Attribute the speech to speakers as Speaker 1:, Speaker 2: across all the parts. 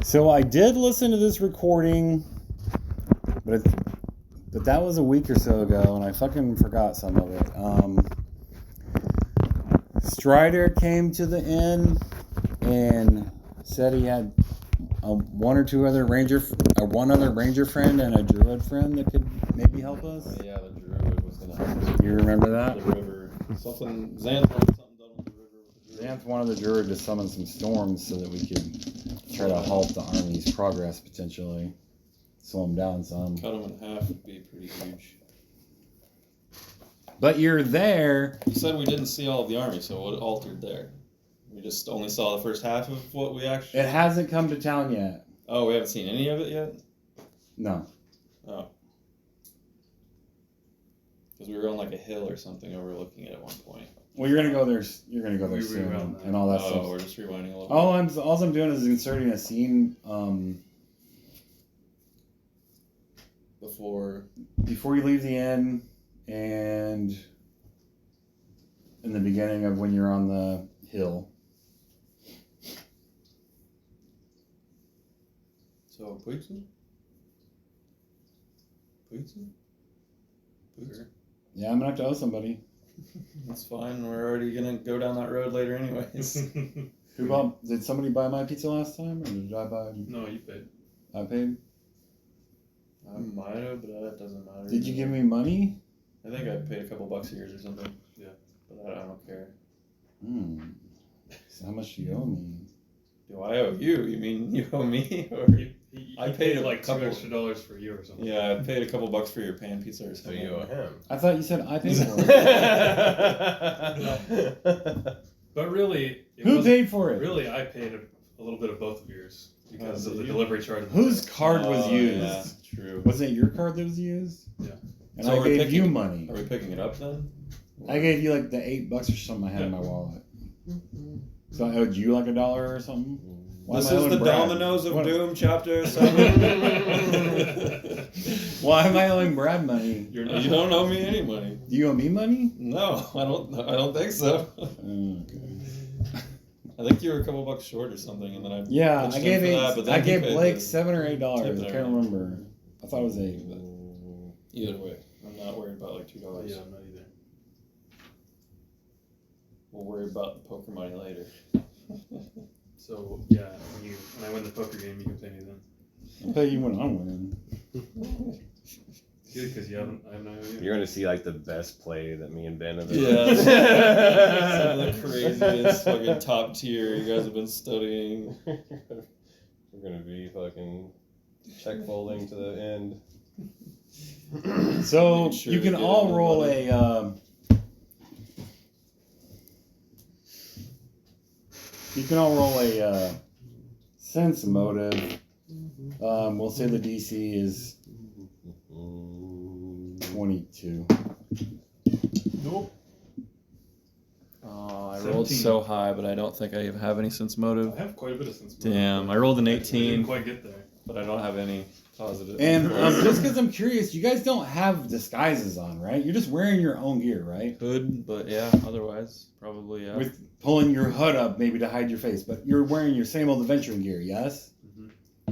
Speaker 1: So I did listen to this recording, but that was a week or so ago, and I fucking forgot some of it. Strider came to the inn and said he had one other ranger friend and a druid friend that could maybe help us.
Speaker 2: Yeah, the druid was gonna help us.
Speaker 1: You remember that?
Speaker 2: The river. Xanth wanted something done with the river.
Speaker 1: Xanth wanted the druid to summon some storms so that we could try to halt the army's progress, potentially. Slow them down some.
Speaker 2: Cut them in half would be pretty huge.
Speaker 1: But you're there.
Speaker 2: You said we didn't see all of the army, so what altered there? We just only saw the first half of what we actually...
Speaker 1: It hasn't come to town yet.
Speaker 2: Oh, we haven't seen any of it yet?
Speaker 1: No.
Speaker 2: Oh. Because we were on like a hill or something overlooking it at one point.
Speaker 1: Well, you're gonna go there. You're gonna go there soon, and all that stuff.
Speaker 2: Oh, we're just rewinding a little bit.
Speaker 1: All I'm doing is inserting a scene
Speaker 2: before
Speaker 1: you leave the inn, and in the beginning of when you're on the hill.
Speaker 2: So, pizza? Sure.
Speaker 1: Yeah, I'm gonna have to owe somebody.
Speaker 2: That's fine. We're already gonna go down that road later, anyways.
Speaker 1: Did somebody buy my pizza last time, or did I buy?
Speaker 3: No, you paid.
Speaker 1: I paid.
Speaker 2: I might have, but that doesn't matter.
Speaker 1: Did you give me money?
Speaker 2: I think I paid a couple bucks a year or something.
Speaker 3: Yeah.
Speaker 2: But I don't care.
Speaker 1: So how much do you owe me?
Speaker 2: Do I owe you? You mean you owe me? Or I paid
Speaker 3: like
Speaker 2: couple
Speaker 3: $2 for you or something.
Speaker 2: Yeah, I paid a couple bucks for your pan pizza or
Speaker 4: So
Speaker 2: something.
Speaker 4: you owe him.
Speaker 1: I thought you said I paid for it.
Speaker 3: But really,
Speaker 1: Who paid for it?
Speaker 3: Really, I paid a little bit of both of yours because of the delivery charge.
Speaker 1: Whose card was used?
Speaker 2: Yeah, true.
Speaker 1: Was it your card that was used?
Speaker 3: Yeah.
Speaker 1: And
Speaker 2: So
Speaker 1: I
Speaker 2: we're
Speaker 1: gave you money.
Speaker 2: Are we picking it up then?
Speaker 1: I gave you like the $8 or something I had in my wallet. So I owed you like $1 or something. Why
Speaker 2: This
Speaker 1: am I
Speaker 2: is
Speaker 1: owing
Speaker 2: the
Speaker 1: Brad?
Speaker 2: Dominoes of
Speaker 1: What-
Speaker 2: Doom, Chapter 7.
Speaker 1: Why am I owing Brad money?
Speaker 2: You don't owe me any money.
Speaker 1: Do you owe me money?
Speaker 2: No, I don't think so.
Speaker 1: Okay.
Speaker 2: I think you were a couple bucks short or something, and then I
Speaker 1: Yeah,
Speaker 2: pitched
Speaker 1: I
Speaker 2: in
Speaker 1: gave
Speaker 2: for that, but then
Speaker 1: I
Speaker 2: he
Speaker 1: gave
Speaker 2: paid
Speaker 1: Blake
Speaker 2: the
Speaker 1: $7 or $8.
Speaker 2: tip
Speaker 1: I
Speaker 2: and
Speaker 1: can't
Speaker 2: everything.
Speaker 1: remember. I thought it was $8. But...
Speaker 2: Either way, I'm not worried about like $2.
Speaker 3: Yeah, I'm not either.
Speaker 2: We'll worry about the poker money later.
Speaker 3: So yeah, when I win the poker game, you can pay me then.
Speaker 1: I'll pay you when I win.
Speaker 3: Good, because I have no idea.
Speaker 4: You're gonna see like the best play that me and Ben have.
Speaker 2: Yeah, some of the craziest fucking top tier you guys have been studying.
Speaker 4: We're gonna be fucking check folding to the end.
Speaker 1: So
Speaker 2: Making sure
Speaker 1: you
Speaker 2: to
Speaker 1: can
Speaker 2: get
Speaker 1: all
Speaker 2: in the
Speaker 1: roll
Speaker 2: money.
Speaker 1: a sense motive. We'll say the DC is 22.
Speaker 3: Nope.
Speaker 2: Oh, I
Speaker 3: 17.
Speaker 2: rolled so high, but I don't think I have any sense
Speaker 3: I
Speaker 2: motive.
Speaker 3: have quite a bit of sense.
Speaker 2: Damn, I rolled an
Speaker 3: I didn't
Speaker 2: 18,
Speaker 3: quite get there.
Speaker 2: but I don't have any positive.
Speaker 1: And just because I'm curious, you guys don't have disguises on, right? You're just wearing your own gear, right?
Speaker 2: Could, but yeah, otherwise, probably, yeah.
Speaker 1: With pulling your hood up maybe to hide your face, but you're wearing your same old adventuring gear, yes?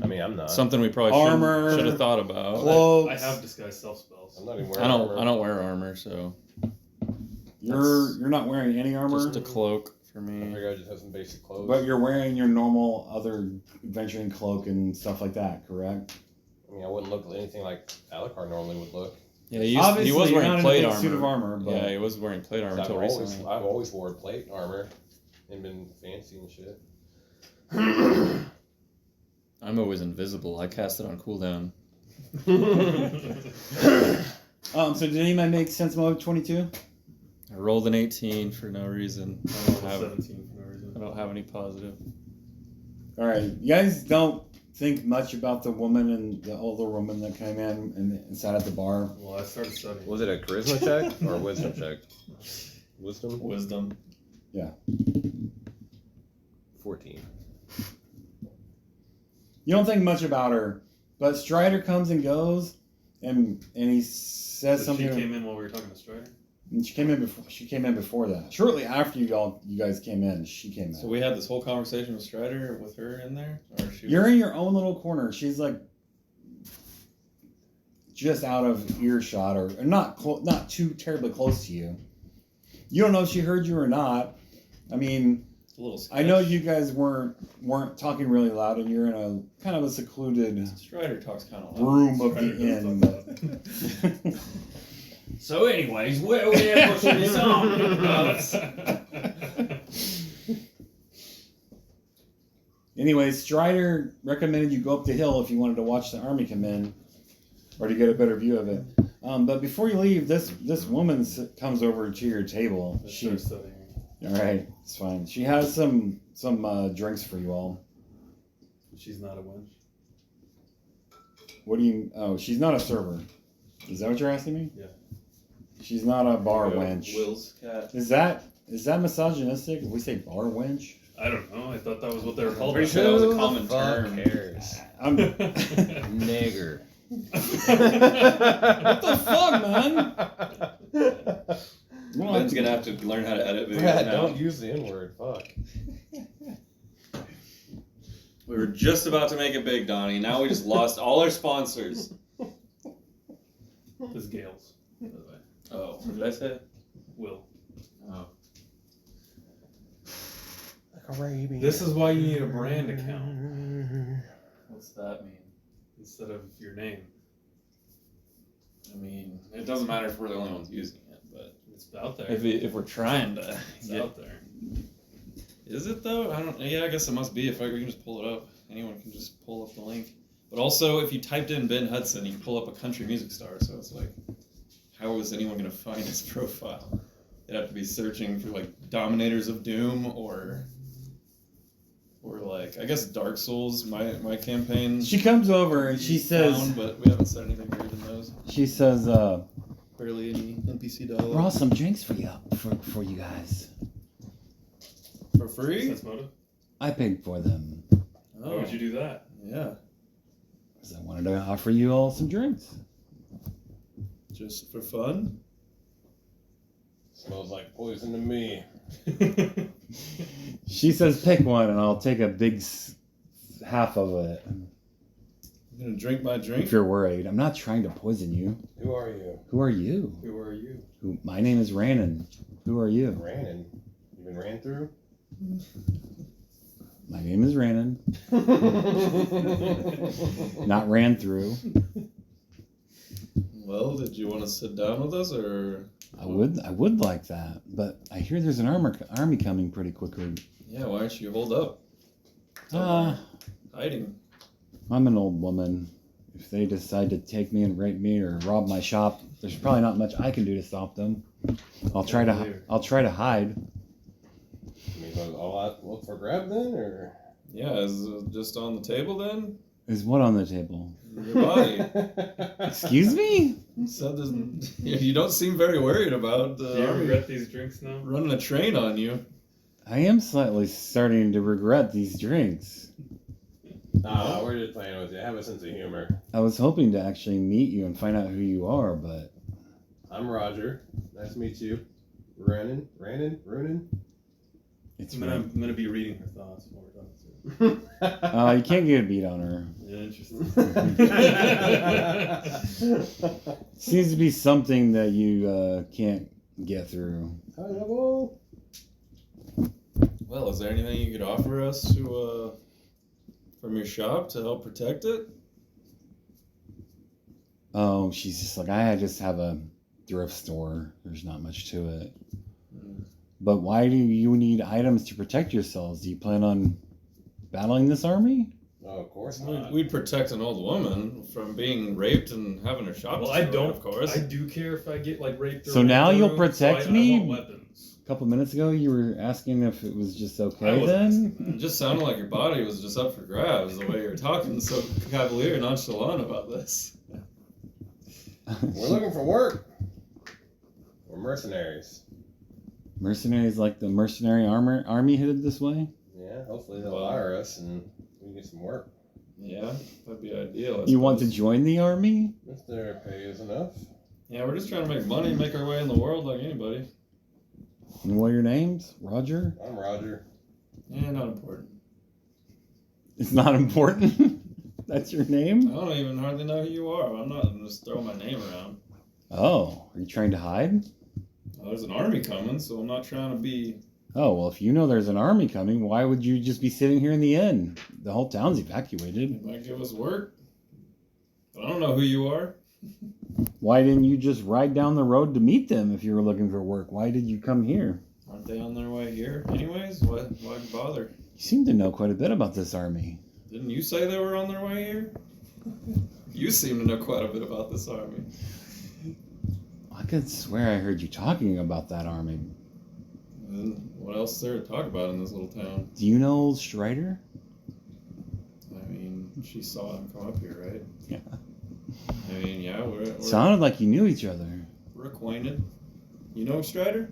Speaker 4: I mean, I'm not.
Speaker 2: Something we probably
Speaker 1: Armor,
Speaker 2: should have thought about.
Speaker 1: Clothes.
Speaker 3: I have disguise self spells.
Speaker 4: I'm not even
Speaker 2: I
Speaker 4: wearing
Speaker 2: don't
Speaker 4: armor.
Speaker 2: I don't wear armor, so
Speaker 1: You're not wearing any armor,
Speaker 2: just a cloak for
Speaker 4: I
Speaker 2: me.
Speaker 4: figure I just have some basic clothes.
Speaker 1: but you're wearing your normal other adventuring cloak and stuff like that, correct?
Speaker 4: I mean, I wouldn't look anything like Alucard normally would look.
Speaker 2: Yeah, he
Speaker 1: Obviously,
Speaker 2: was
Speaker 1: you're
Speaker 2: wearing
Speaker 1: not in a
Speaker 2: plate
Speaker 1: big
Speaker 2: armor.
Speaker 1: suit of armor, but
Speaker 2: Yeah, he was wearing plate armor until recently.
Speaker 4: I've always wore plate armor and been fancy and shit.
Speaker 2: I'm always invisible. I cast it on cooldown.
Speaker 1: so did anybody make sense mode 22?
Speaker 2: I rolled an 18 for no reason.
Speaker 3: I rolled a 17 for no reason.
Speaker 2: I don't have any positive.
Speaker 1: All right, you guys don't think much about the woman and the older woman that came in and sat at the bar.
Speaker 3: Well, I started studying.
Speaker 4: Was it a charisma check or a wisdom check? Wisdom?
Speaker 2: Wisdom.
Speaker 4: 14.
Speaker 1: You don't think much about her, but Strider comes and goes, and he says
Speaker 3: So
Speaker 1: something.
Speaker 3: she came in while we were talking to Strider?
Speaker 1: And she came in before. She came in before that. Shortly after you guys came in, she came in.
Speaker 2: So we had this whole conversation with Strider with her in there, or she?
Speaker 1: You're in your own little corner. She's like just out of earshot, or not not too terribly close to you. You don't know if she heard you or not. I mean,
Speaker 2: a little.
Speaker 1: I know you guys weren't talking really loud, and you're in a kind of a secluded
Speaker 2: Strider talks kind of
Speaker 1: room of the inn.
Speaker 2: So, anyways, where we at for this song?
Speaker 1: Anyway, Strider recommended you go up the hill if you wanted to watch the army come in, or to get a better view of it. But before you leave, this woman comes over to your table.
Speaker 3: She's studying.
Speaker 1: All right, it's fine. She has some drinks for you all.
Speaker 3: She's not a wench.
Speaker 1: What do you? Oh, she's not a server. Is that what you're asking me?
Speaker 3: Yeah.
Speaker 1: She's not a bar wench.
Speaker 2: Will's cat.
Speaker 1: Is that misogynistic if we say bar wench?
Speaker 3: I don't know. I thought that was what they were called.
Speaker 2: Pretty sure that was a common
Speaker 4: Fuck
Speaker 2: term.
Speaker 4: cares?
Speaker 1: I'm.
Speaker 4: Nigger.
Speaker 1: What the fuck, man? Well,
Speaker 2: Ben's gonna have to learn how to edit videos
Speaker 4: Brad,
Speaker 2: now.
Speaker 4: don't use the N-word. Fuck.
Speaker 2: We were just about to make it big, Donnie. Now we just lost all our sponsors.
Speaker 3: This Gales, by the way.
Speaker 2: Oh, what did I say?
Speaker 3: Will.
Speaker 2: Oh.
Speaker 3: This is why you need a brand account
Speaker 2: What's that mean?
Speaker 3: instead of your name.
Speaker 2: I mean, it doesn't matter if we're the only ones using it, but
Speaker 3: It's out there.
Speaker 2: if we're trying to
Speaker 3: It's
Speaker 2: get,
Speaker 3: out there.
Speaker 2: is it though? I don't. Yeah, I guess it must be. If we can just pull it up, anyone can just pull up the link. But also, if you typed in Ben Hudson, you can pull up a country music star. So it's like, how is anyone going to find his profile? They'd have to be searching for like Dominators of Doom or like, I guess Dark Souls. My campaign.
Speaker 1: she comes over and she says,
Speaker 2: found, but we haven't said anything weird in those.
Speaker 1: she says,
Speaker 2: Barely any NPC dialogue.
Speaker 1: brought some drinks for you guys.
Speaker 2: For free?
Speaker 3: That's motive.
Speaker 1: I paid for them
Speaker 3: Why would you do that?
Speaker 2: Yeah,
Speaker 1: because I wanted to offer you all some drinks.
Speaker 2: just for fun.
Speaker 4: Smells like poison to me.
Speaker 1: She says, pick one, and I'll take a big half of it.
Speaker 2: You gonna drink my drink?
Speaker 1: If you're worried, I'm not trying to poison you.
Speaker 4: Who are you?
Speaker 1: Who are you?
Speaker 3: Who are you?
Speaker 1: My name is Ranon. Who are you?
Speaker 4: Rannon. You been ran through?
Speaker 1: My name is Ranon. Not ran through.
Speaker 2: Well, did you want to sit down with us, or?
Speaker 1: I would like that, but I hear there's an army coming pretty quickly.
Speaker 2: Yeah, why don't you hold up? Hiding.
Speaker 1: I'm an old woman. If they decide to take me and rape me or rob my shop, there's probably not much I can do to stop them. I'll try to hide.
Speaker 4: I mean, all that look for grab then, or?
Speaker 2: Yeah, is it just on the table then?
Speaker 1: Is what on the table?
Speaker 2: Your body.
Speaker 1: Excuse me?
Speaker 2: You said this, you don't seem very worried about
Speaker 3: Do you regret these drinks now?
Speaker 2: running a train on you.
Speaker 1: I am slightly starting to regret these drinks.
Speaker 4: Nah, we're just playing with you. Have a sense of humor.
Speaker 1: I was hoping to actually meet you and find out who you are, but
Speaker 4: I'm Roger. Nice to meet you. Ronan?
Speaker 1: it's
Speaker 3: I'm gonna be reading her thoughts while we're talking to her.
Speaker 1: you can't get a beat on her.
Speaker 3: Yeah, interesting.
Speaker 1: Seems to be something that you can't get through.
Speaker 4: High level.
Speaker 2: Well, is there anything you could offer us to, from your shop to help protect it?
Speaker 1: Oh, she's just like, I just have a thrift store. There's not much to it. But why do you need items to protect yourselves? Do you plan on battling this army?
Speaker 4: Oh, of course not.
Speaker 2: We'd protect an old woman from being raped and having her shop
Speaker 3: Well,
Speaker 2: destroyed,
Speaker 3: I don't.
Speaker 2: of course.
Speaker 3: I do care if I get like raped. Or
Speaker 1: So now
Speaker 3: raped
Speaker 1: you'll
Speaker 3: or
Speaker 1: protect
Speaker 3: so I
Speaker 1: me?
Speaker 3: want weapons.
Speaker 1: A couple minutes ago, you were asking if it was just
Speaker 3: I
Speaker 1: okay
Speaker 3: wasn't
Speaker 1: then?
Speaker 3: asking
Speaker 2: It just sounded like your body was just up for grabs the way you were talking so cavalier and nonchalant about this.
Speaker 4: We're looking for work. We're mercenaries.
Speaker 1: Mercenaries like the mercenary army headed this way?
Speaker 4: Yeah, hopefully they'll hire us and we can get some work.
Speaker 2: Yeah, that'd be ideal. I
Speaker 1: You want to
Speaker 2: suppose.
Speaker 1: join the army?
Speaker 4: If their pay is enough.
Speaker 2: Yeah, we're just trying to make money and make our way in the world like anybody.
Speaker 1: And what are your names? Roger?
Speaker 4: I'm Roger.
Speaker 2: Yeah, not important.
Speaker 1: It's not important. That's your
Speaker 2: I
Speaker 1: name?
Speaker 2: don't even hardly know who you are. I'm not just throwing my name around.
Speaker 1: Oh, are you trying to hide?
Speaker 2: Oh, there's an army coming, so I'm not trying to be.
Speaker 1: Oh, well, if you know there's an army coming, why would you just be sitting here in the inn? The whole town's evacuated.
Speaker 2: It might give us work. But I don't know who you are.
Speaker 1: Why didn't you just ride down the road to meet them if you were looking for work? Why did you come here?
Speaker 2: Aren't they on their way here? Anyways, why bother?
Speaker 1: You seem to know quite a bit about this army.
Speaker 2: Didn't you say they were on their way here? You seem to know quite a bit about this army.
Speaker 1: I could swear I heard you talking about that army.
Speaker 2: And what else is there to talk about in this little town?
Speaker 1: Do you know old Strider?
Speaker 2: I mean, she saw him come up here, right?
Speaker 1: Yeah.
Speaker 2: I mean, yeah,
Speaker 1: Sounded like you knew each other.
Speaker 2: we're acquainted. You know Strider?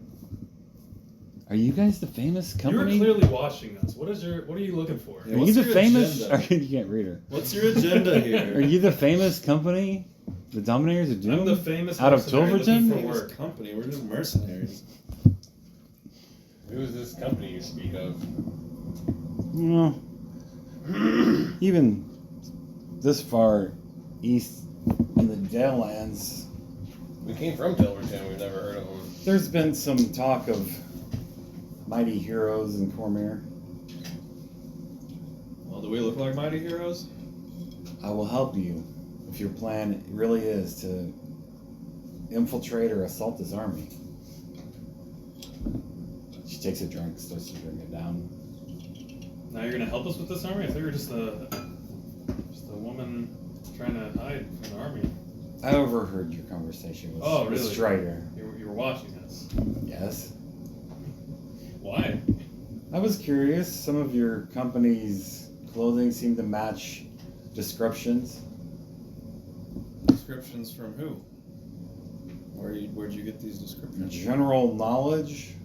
Speaker 1: Are you guys the famous
Speaker 3: You were
Speaker 1: company?
Speaker 3: clearly watching us. What are you looking for?
Speaker 2: Yeah,
Speaker 1: Are
Speaker 2: what's
Speaker 1: you the
Speaker 2: your
Speaker 1: famous?
Speaker 2: agenda?
Speaker 1: You can't read her.
Speaker 2: What's your agenda
Speaker 1: Are
Speaker 2: here?
Speaker 1: you the famous company? The Dominators of Doom?
Speaker 3: I'm the famous
Speaker 1: Out of
Speaker 3: mercenary looking
Speaker 1: Tilverton?
Speaker 3: for
Speaker 2: Famous
Speaker 3: work.
Speaker 2: company. We're just mercenaries.
Speaker 4: Who is this company you speak of?
Speaker 1: Well, even this far east in the Dalelands,
Speaker 4: We came from Tilverton. We've never heard of them.
Speaker 1: there's been some talk of mighty heroes in Cormyr.
Speaker 2: Well, do we look like mighty heroes?
Speaker 1: I will help you if your plan really is to infiltrate or assault this army. She takes a drink, starts to drink it down.
Speaker 3: Now you're gonna help us with this army? I thought you were just a woman trying to hide from the army.
Speaker 1: I overheard your conversation with,
Speaker 3: Oh,
Speaker 1: with
Speaker 3: really?
Speaker 1: Strider.
Speaker 3: You were watching us.
Speaker 1: Yes.
Speaker 3: Why?
Speaker 1: I was curious. Some of your company's clothing seemed to match descriptions.
Speaker 2: Descriptions from who? Where'd you get these descriptions?
Speaker 1: General knowledge.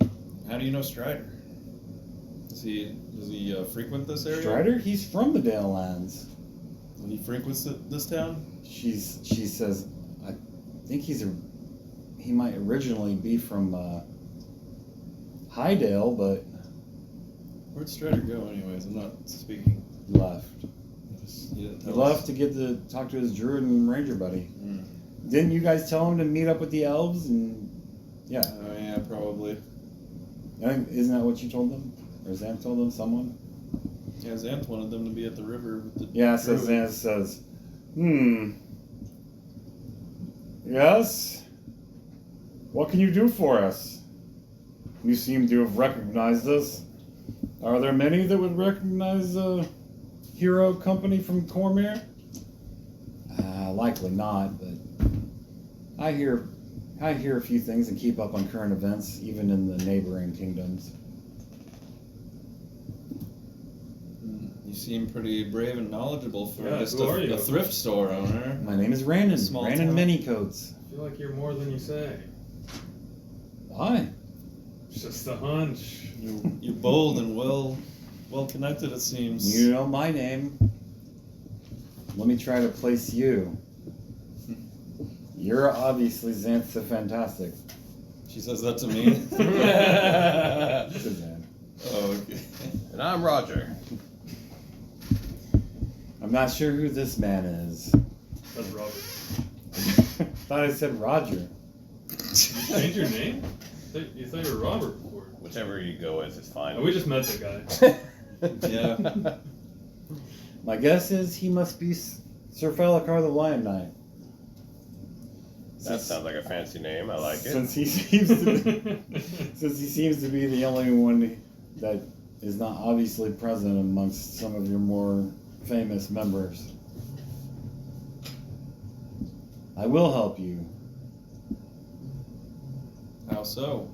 Speaker 2: How do you know Strider? Does he frequent this area?
Speaker 1: Strider? He's from the Dalelands.
Speaker 2: And he frequents this town?
Speaker 1: She says, I think he might originally be from Highdale, but
Speaker 2: Where'd Strider go anyways? I'm not speaking.
Speaker 1: he left.
Speaker 2: You didn't
Speaker 1: He
Speaker 2: tell
Speaker 1: left
Speaker 2: us.
Speaker 1: to get to talk to his druid and ranger buddy.
Speaker 2: Mm.
Speaker 1: Didn't you guys tell him to meet up with the elves? And yeah,
Speaker 2: Oh yeah, probably.
Speaker 1: isn't that what you told them? Or Xanth told them? Someone?
Speaker 2: Yeah, Xanth wanted them to be at the river with the
Speaker 1: Yeah, so
Speaker 2: druid.
Speaker 1: Xanth says, yes? What can you do for us? You seem to have recognized us. Are there many that would recognize a hero company from Cormyr? Likely not, but I hear a few things and keep up on current events, even in the neighboring kingdoms.
Speaker 2: You seem pretty brave and knowledgeable for
Speaker 3: Yeah,
Speaker 2: just
Speaker 3: who are you?
Speaker 2: a thrift store owner.
Speaker 1: My name is Randon.
Speaker 2: Small
Speaker 1: Randon
Speaker 2: town.
Speaker 1: Manycoats.
Speaker 3: I feel like you're more than you say.
Speaker 1: Why?
Speaker 3: It's just a hunch.
Speaker 2: You're bold and well connected, it seems.
Speaker 1: You know my name. Let me try to place you. You're obviously Xanth the Fantastic.
Speaker 2: She says that to me.
Speaker 1: This is Xanth.
Speaker 2: Oh, okay.
Speaker 4: And I'm Roger.
Speaker 1: I'm not sure who this man is.
Speaker 3: That's Robert.
Speaker 1: Thought I said Roger.
Speaker 3: You changed your name? You thought you were Robert before.
Speaker 4: Whichever you go with is fine.
Speaker 3: Oh, we just met the guy.
Speaker 2: Yeah.
Speaker 1: My guess is he must be Sir Felakar the Lion Knight.
Speaker 4: That sounds like a fancy name. I like it.
Speaker 1: Since he seems to be the only one that is not obviously present amongst some of your more famous members. I will help you.
Speaker 2: How so?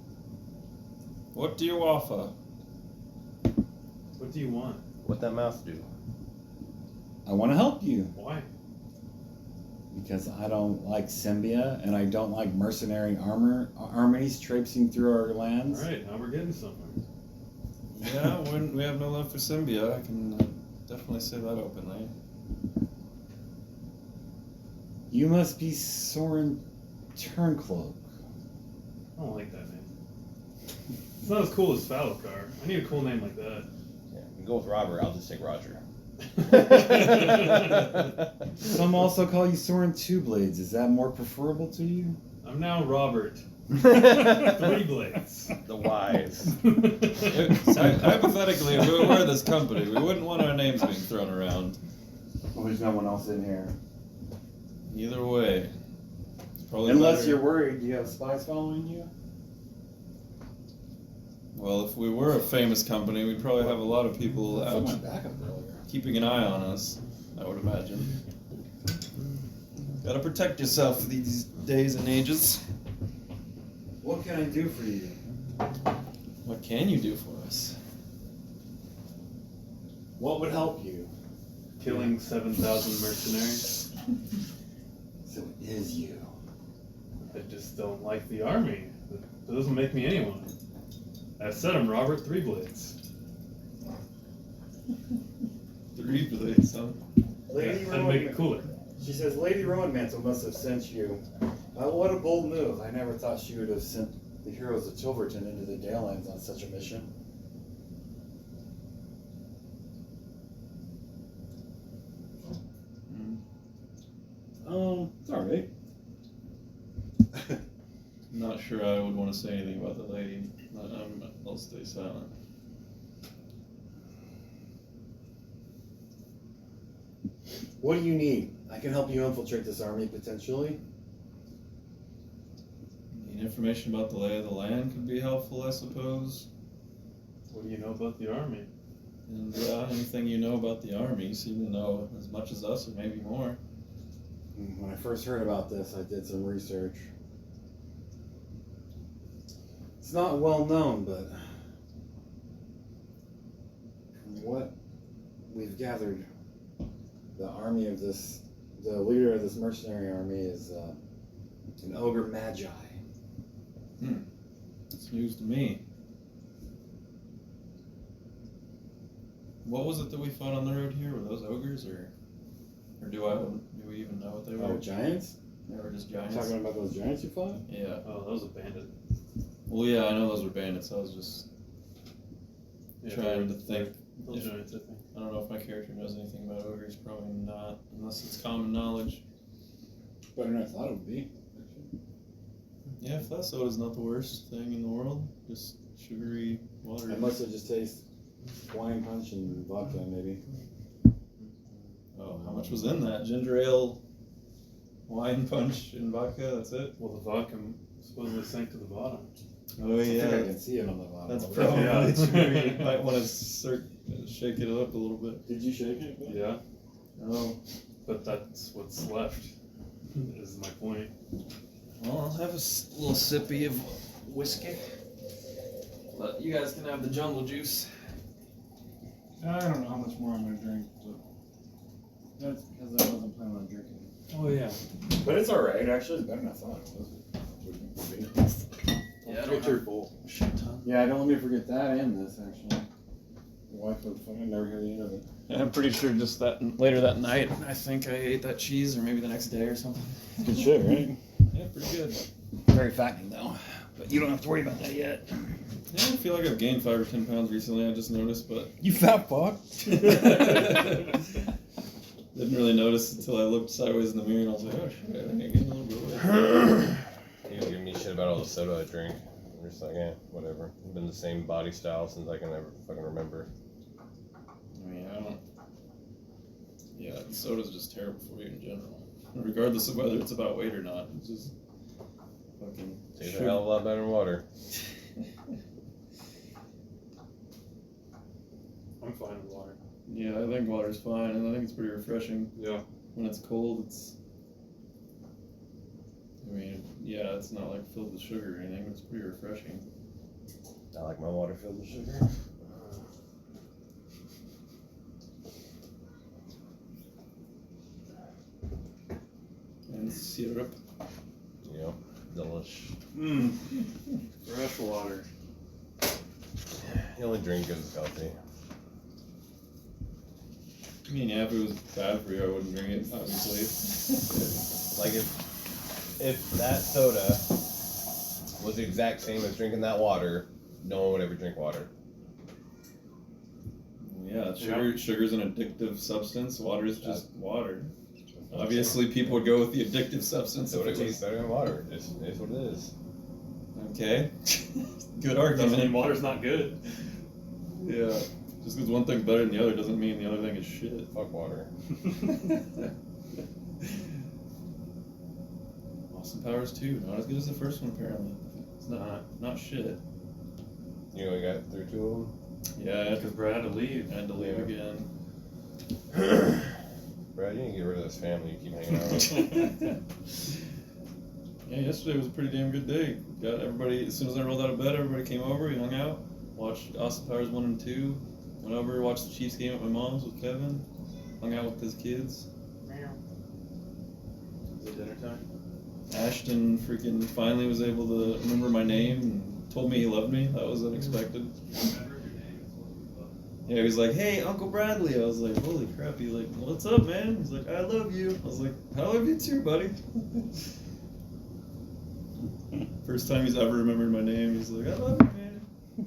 Speaker 2: What do you offer?
Speaker 3: What do you want?
Speaker 4: What that mouse do?
Speaker 1: I want to help you
Speaker 3: Why?
Speaker 1: because I don't like Symbia and I don't like mercenary armies traipsing through our lands.
Speaker 3: Alright, now we're getting somewhere.
Speaker 2: Yeah, when we have no love for Symbia, I can definitely say that openly.
Speaker 1: You must be Soren Turncloak.
Speaker 3: I don't like that name. It's not as cool as Falokar. I need a cool name like that.
Speaker 4: Yeah, you go with Robert. I'll just take Roger.
Speaker 1: Some also call you Soren Two Blades. Is that more preferable to you?
Speaker 3: I'm now Robert. Three Blades.
Speaker 4: The wise.
Speaker 2: Hypothetically, if we were this company, we wouldn't want our names being thrown around.
Speaker 1: Well, there's no one else in here.
Speaker 2: Either way. It's probably
Speaker 1: Unless
Speaker 2: better-
Speaker 1: you're worried, do you have spies following you?
Speaker 2: Well, if we were a famous company, we'd probably have a lot of people
Speaker 1: I put my
Speaker 2: out
Speaker 1: backup earlier.
Speaker 2: keeping an eye on us, I would imagine. Gotta protect yourself these days and ages.
Speaker 1: What can I do for you?
Speaker 2: What can you do for us?
Speaker 1: What would help you?
Speaker 3: Killing 7,000 mercenaries.
Speaker 1: So it is you.
Speaker 3: I just don't like the army. That doesn't make me anyone. I said I'm Robert Three Blades.
Speaker 2: 3 blades, huh?
Speaker 1: Lady
Speaker 3: Yeah, and make it cooler.
Speaker 1: She says, Lady Rowan Mantle must have sent you. What a bold move. I never thought she would have sent the heroes of Tilverton into the Dalelands on such a mission. It's alright.
Speaker 2: Not sure I would want to say anything about the lady. I'll stay silent.
Speaker 1: What do you need? I can help you infiltrate this army, potentially.
Speaker 2: Need information about the lay of the land could be helpful, I suppose.
Speaker 3: What do you know about the army?
Speaker 2: And anything you know about the army, you seem to know as much as us, or maybe more.
Speaker 1: When I first heard about this, I did some research. It's not well known, but from what we've gathered, the leader of this mercenary army is an ogre magi.
Speaker 2: It's news to me. What was it that we fought on the road here? Were those ogres, or do we even know what they were?
Speaker 1: Oh, giants?
Speaker 2: They were just giants.
Speaker 1: Talking about those giants you fought?
Speaker 2: Yeah.
Speaker 3: Oh, that was a bandit.
Speaker 2: Well, yeah, I know those were bandits. I was just
Speaker 3: Yeah,
Speaker 2: trying to think.
Speaker 3: Those giants, I think.
Speaker 2: I don't know if my character knows anything about ogres. Probably not, unless it's common knowledge.
Speaker 1: Better than I thought it would be.
Speaker 2: Yeah, flat soda's not the worst thing in the world. Just sugary water.
Speaker 1: I must have just tasted wine punch and vodka, maybe.
Speaker 2: Oh, how much was in that? Ginger ale, wine punch, and vodka. That's it.
Speaker 3: Well, the vodka supposedly sank to the bottom.
Speaker 2: Oh
Speaker 1: I think I can see it on the bottom.
Speaker 2: That's
Speaker 1: of it.
Speaker 2: probably
Speaker 3: Yeah.
Speaker 2: true. You might want to shake it up a little bit.
Speaker 1: Did you shake it?
Speaker 3: Yeah,
Speaker 2: Oh,
Speaker 3: but that's what's left. Is my point.
Speaker 2: well, I'll have a little sippy of whiskey. But you guys can have the jungle juice.
Speaker 1: I don't know how much more I'm going to drink, but that's because I wasn't planning on drinking.
Speaker 3: Oh yeah.
Speaker 1: But it's alright, actually. It's better than I thought it was.
Speaker 2: Yeah, I
Speaker 3: Get
Speaker 2: don't
Speaker 3: your
Speaker 2: have
Speaker 3: bowl.
Speaker 2: a shit ton.
Speaker 1: Yeah, don't let me forget that and this, actually. Your wife would fucking never hear the end of it.
Speaker 2: Yeah, I'm pretty sure just that later that night, I think I ate that cheese, or maybe the next day or something.
Speaker 1: Good shit, right?
Speaker 2: Yeah, pretty good.
Speaker 1: Very fattening, though. But you don't have to worry about that yet.
Speaker 2: Yeah, I feel like I've gained 5 or 10 pounds recently. I just noticed, but
Speaker 1: You fat fuck.
Speaker 2: didn't really notice until I looked sideways in the mirror and I was like, oh shit, I think I gained a little bit of weight.
Speaker 4: You don't give me shit about all the soda I drink. I'm just like, whatever. I've been the same body style since I can ever fucking remember.
Speaker 2: I mean, I don't. Yeah, soda's just terrible for you in general. Regardless of whether it's about weight or not. It's just fucking.
Speaker 4: Tastes a hell of a lot better than water.
Speaker 3: I'm fine with water.
Speaker 2: Yeah, I think water's fine, and I think it's pretty refreshing.
Speaker 3: Yeah.
Speaker 2: When it's cold, it's. I mean, yeah, it's not like filled with sugar or anything, but it's pretty refreshing.
Speaker 4: I like my water filled with sugar.
Speaker 2: And syrup.
Speaker 4: Yep. Delish.
Speaker 3: Mmm. Fresh water.
Speaker 4: The only drink good is healthy.
Speaker 2: I mean, yeah, if it was bad for you, I wouldn't drink it, obviously.
Speaker 4: Like if if that soda was the exact same as drinking that water, no one would ever drink water.
Speaker 2: Yeah, sugar's an addictive substance. Water is just water. Obviously, people would go with the addictive substance.
Speaker 4: Soda
Speaker 2: if it
Speaker 4: tastes
Speaker 2: was,
Speaker 4: better than water. It's what it is.
Speaker 2: okay, good
Speaker 3: Doesn't
Speaker 2: argument.
Speaker 3: mean water's not good.
Speaker 2: Yeah, just because one thing's better than the other doesn't mean the other thing is shit.
Speaker 4: Fuck water.
Speaker 2: Austin Powers 2, not as good as the first one apparently. It's not shit.
Speaker 4: You only got through 2 of them?
Speaker 2: Yeah,
Speaker 3: Because Brad had to leave.
Speaker 2: I had to leave
Speaker 4: Yeah.
Speaker 2: again.
Speaker 4: Brad, you need to get rid of this family you keep hanging out with.
Speaker 2: Yeah, yesterday was a pretty damn good day. Got everybody, as soon as I rolled out of bed, everybody came over, we hung out, watched Austin Powers 1 and 2, went over, watched the Chiefs game at my mom's with Kevin, hung out with his kids.
Speaker 3: Is it dinner time?
Speaker 2: Ashton freaking finally was able to remember my name and told me he loved me. That was unexpected. Yeah, he was like, "Hey, Uncle Bradley." I was like, "Holy crap!" He's like, "What's up, man?" He's like, "I love you." I was like, "I love you too, buddy." First time he's ever remembered my name. He's like, "I love you,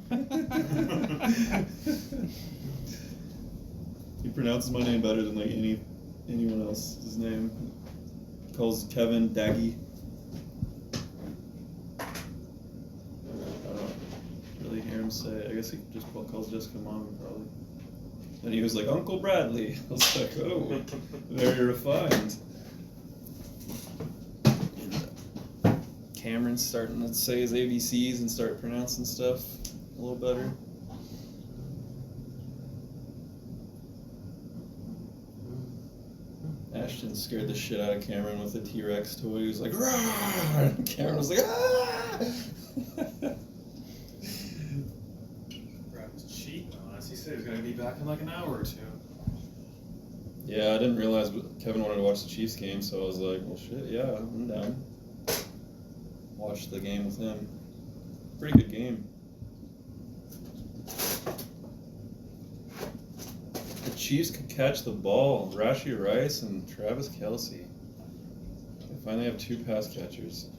Speaker 2: man." He pronounces my name better than like anyone else's name. He calls Kevin Daggy. I don't really hear him say it. I guess he just calls Jessica Mom probably. And he was like, Uncle Bradley. I was like, oh, very refined. Cameron's starting to say his ABCs and start pronouncing stuff a little better. Ashton scared the shit out of Cameron with the T-Rex toy. He was like, "Rah!" And Cameron was like, "Ah!"
Speaker 3: Brad was cheating on us. He said he was going to be back in like an hour or two.
Speaker 2: Yeah, I didn't realize Kevin wanted to watch the Chiefs game, so I was like, well, shit, yeah, I'm down. Watched the game with him. Pretty good game. The Chiefs could catch the ball. Rashee Rice and Travis Kelce. They finally have 2 pass catchers.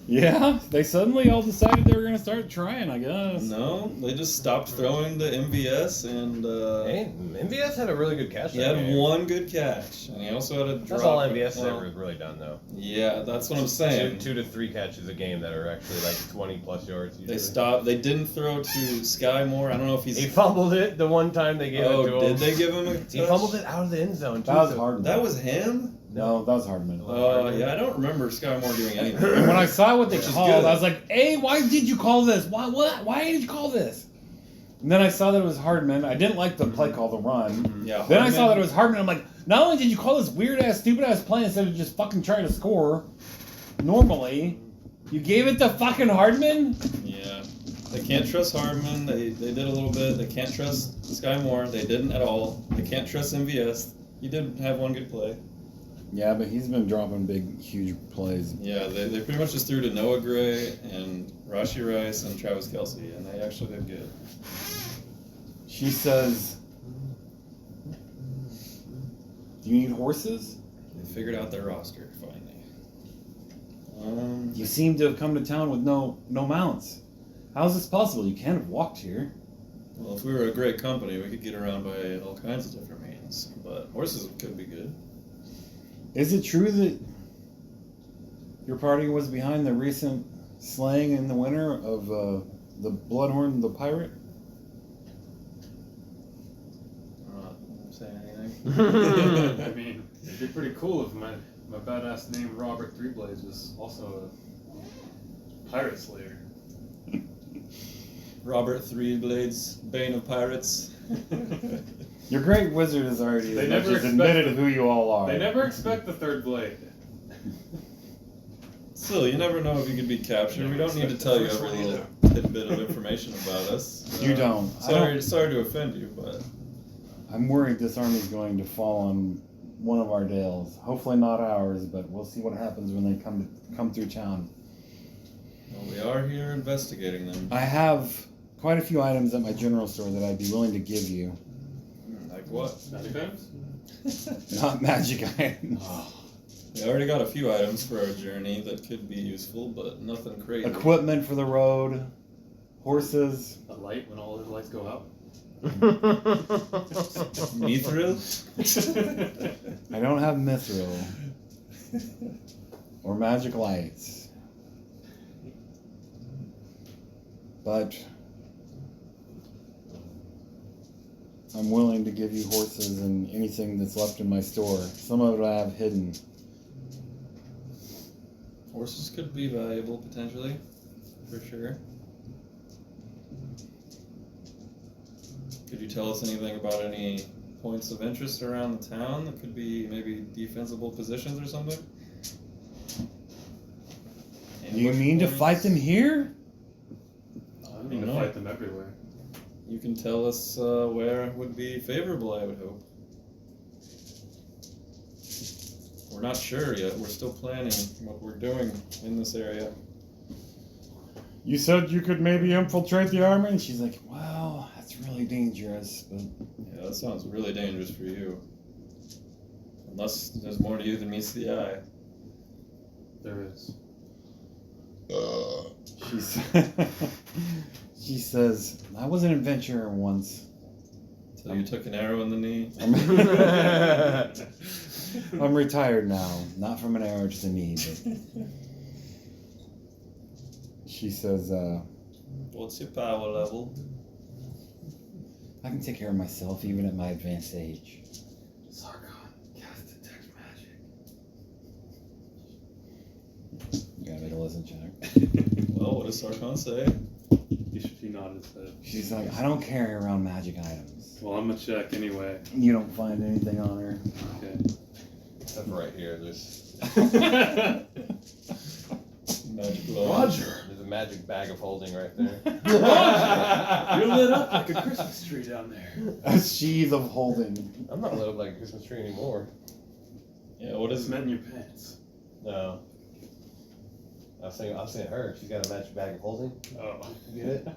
Speaker 1: Yeah, they suddenly all decided they were going to start trying, I guess.
Speaker 2: No, they just stopped throwing to MVS and
Speaker 4: Hey, MVS had a really good catch.
Speaker 2: he
Speaker 4: that
Speaker 2: had
Speaker 4: game.
Speaker 2: 1 good catch, and he also had a drop.
Speaker 4: That's all MVS has
Speaker 2: well,
Speaker 4: ever really done, though.
Speaker 2: Yeah, that's what I'm saying.
Speaker 4: 2 to 3 catches a game that are actually like 20 plus yards. Usually.
Speaker 2: They stopped. They didn't throw to Sky Moore. I don't know if he's.
Speaker 4: He fumbled it the one time they gave it to him.
Speaker 2: did they give him a touch?
Speaker 4: He fumbled it out of the end zone. Too,
Speaker 1: That was
Speaker 4: so-
Speaker 1: Hardman.
Speaker 2: That was him.
Speaker 1: No, that was Hardman.
Speaker 2: Yeah, I don't remember Sky Moore doing anything.
Speaker 1: And when I saw what they
Speaker 2: Which is
Speaker 1: called,
Speaker 2: good.
Speaker 1: I was like, "Hey, why did you call this? Why did you call this?" And then I saw that it was Hardman. I didn't like the play call, the run.
Speaker 2: Yeah.
Speaker 1: Then I saw
Speaker 2: Hardman-
Speaker 1: that it was Hardman. I'm like, not only did you call this weird ass, stupid ass play instead of just fucking trying to score normally, you gave it to fucking Hardman.
Speaker 2: Yeah. They can't trust Hardman. They did a little bit. They can't trust Sky Moore. They didn't at all. They can't trust MVS. He did have 1 good play.
Speaker 1: Yeah, but he's been dropping big, huge plays.
Speaker 2: Yeah, they pretty much just threw to Noah Gray and Rashee Rice and Travis Kelce, and they actually did good.
Speaker 1: She says, "Do you need horses?
Speaker 2: They figured out their roster finally.
Speaker 1: You seem to have come to town with no mounts. How is this possible? You can't have walked here."
Speaker 2: Well, if we were a great company, we could get around by all kinds of different means, but horses could be good.
Speaker 1: Is it true that your party was behind the recent slaying in the winter of the Bloodhorn the pirate?
Speaker 2: I'm not saying anything.
Speaker 3: I mean, it'd be pretty cool if my badass name Robert Three Blades was also a pirate slayer.
Speaker 2: Robert Three Blades, Bane of Pirates.
Speaker 1: Your great wizard has already
Speaker 3: They
Speaker 1: as much
Speaker 3: never
Speaker 1: as admitted
Speaker 3: expect-
Speaker 1: who you all are.
Speaker 3: They never expect the 3rd blade.
Speaker 2: Still, you never know if you could be captured. We don't need to tell you every little tidbit of information about us.
Speaker 1: You don't. I
Speaker 2: Sorry to offend you, but
Speaker 1: I'm worried this army's going to fall on one of our dales. Hopefully not ours, but we'll see what happens when they come through town.
Speaker 2: well, we are here investigating them.
Speaker 1: I have quite a few items at my general store that I'd be willing to give you.
Speaker 2: Like what?
Speaker 3: Depends.
Speaker 1: not magic items.
Speaker 2: We already got a few items for our journey that could be useful, but nothing crazy.
Speaker 1: Equipment for the road, horses.
Speaker 3: A light when all the lights go out.
Speaker 2: Mithril?
Speaker 1: I don't have mithril or magic lights, but I'm willing to give you horses and anything that's left in my store. Some of it I have hidden.
Speaker 2: Horses could be valuable, potentially. For sure. Could you tell us anything about any points of interest around the town that could be maybe defensible positions or something?
Speaker 1: Do you mean to fight them here?
Speaker 3: I mean to fight them everywhere.
Speaker 2: You can tell us where would be favorable, I would hope. We're not sure yet. We're still planning what we're doing in this area.
Speaker 1: You said you could maybe infiltrate the army? And she's like, well, that's really dangerous, but...
Speaker 2: Yeah, that sounds really dangerous for you. Unless there's more to you than meets the eye.
Speaker 3: There is.
Speaker 1: She says, I was an adventurer once.
Speaker 2: So you took an arrow in the knee?
Speaker 1: I'm retired now. Not from an arrow to the knee, but... She says,
Speaker 2: What's your power level?
Speaker 1: I can take care of myself even at my advanced age.
Speaker 3: Sargon, cast detect magic.
Speaker 1: You gotta make a listen check.
Speaker 2: Well, what does Sarkon say?
Speaker 3: He nodded his head.
Speaker 1: She's like, I don't carry around magic items.
Speaker 3: Well, I'm gonna check anyway.
Speaker 1: You don't find anything on her.
Speaker 3: Okay.
Speaker 4: Except for right here, there's
Speaker 2: Magic glove.
Speaker 3: Roger!
Speaker 4: a magic bag of holding right there.
Speaker 3: You're lit up like a Christmas tree down there.
Speaker 1: A sheath of holding.
Speaker 4: I'm not lit up like a Christmas tree anymore.
Speaker 2: Yeah, what
Speaker 3: It's
Speaker 2: is
Speaker 3: meant in your pants.
Speaker 4: No. I was saying her. She's got a magic bag of holding.
Speaker 3: Oh.
Speaker 4: You get it?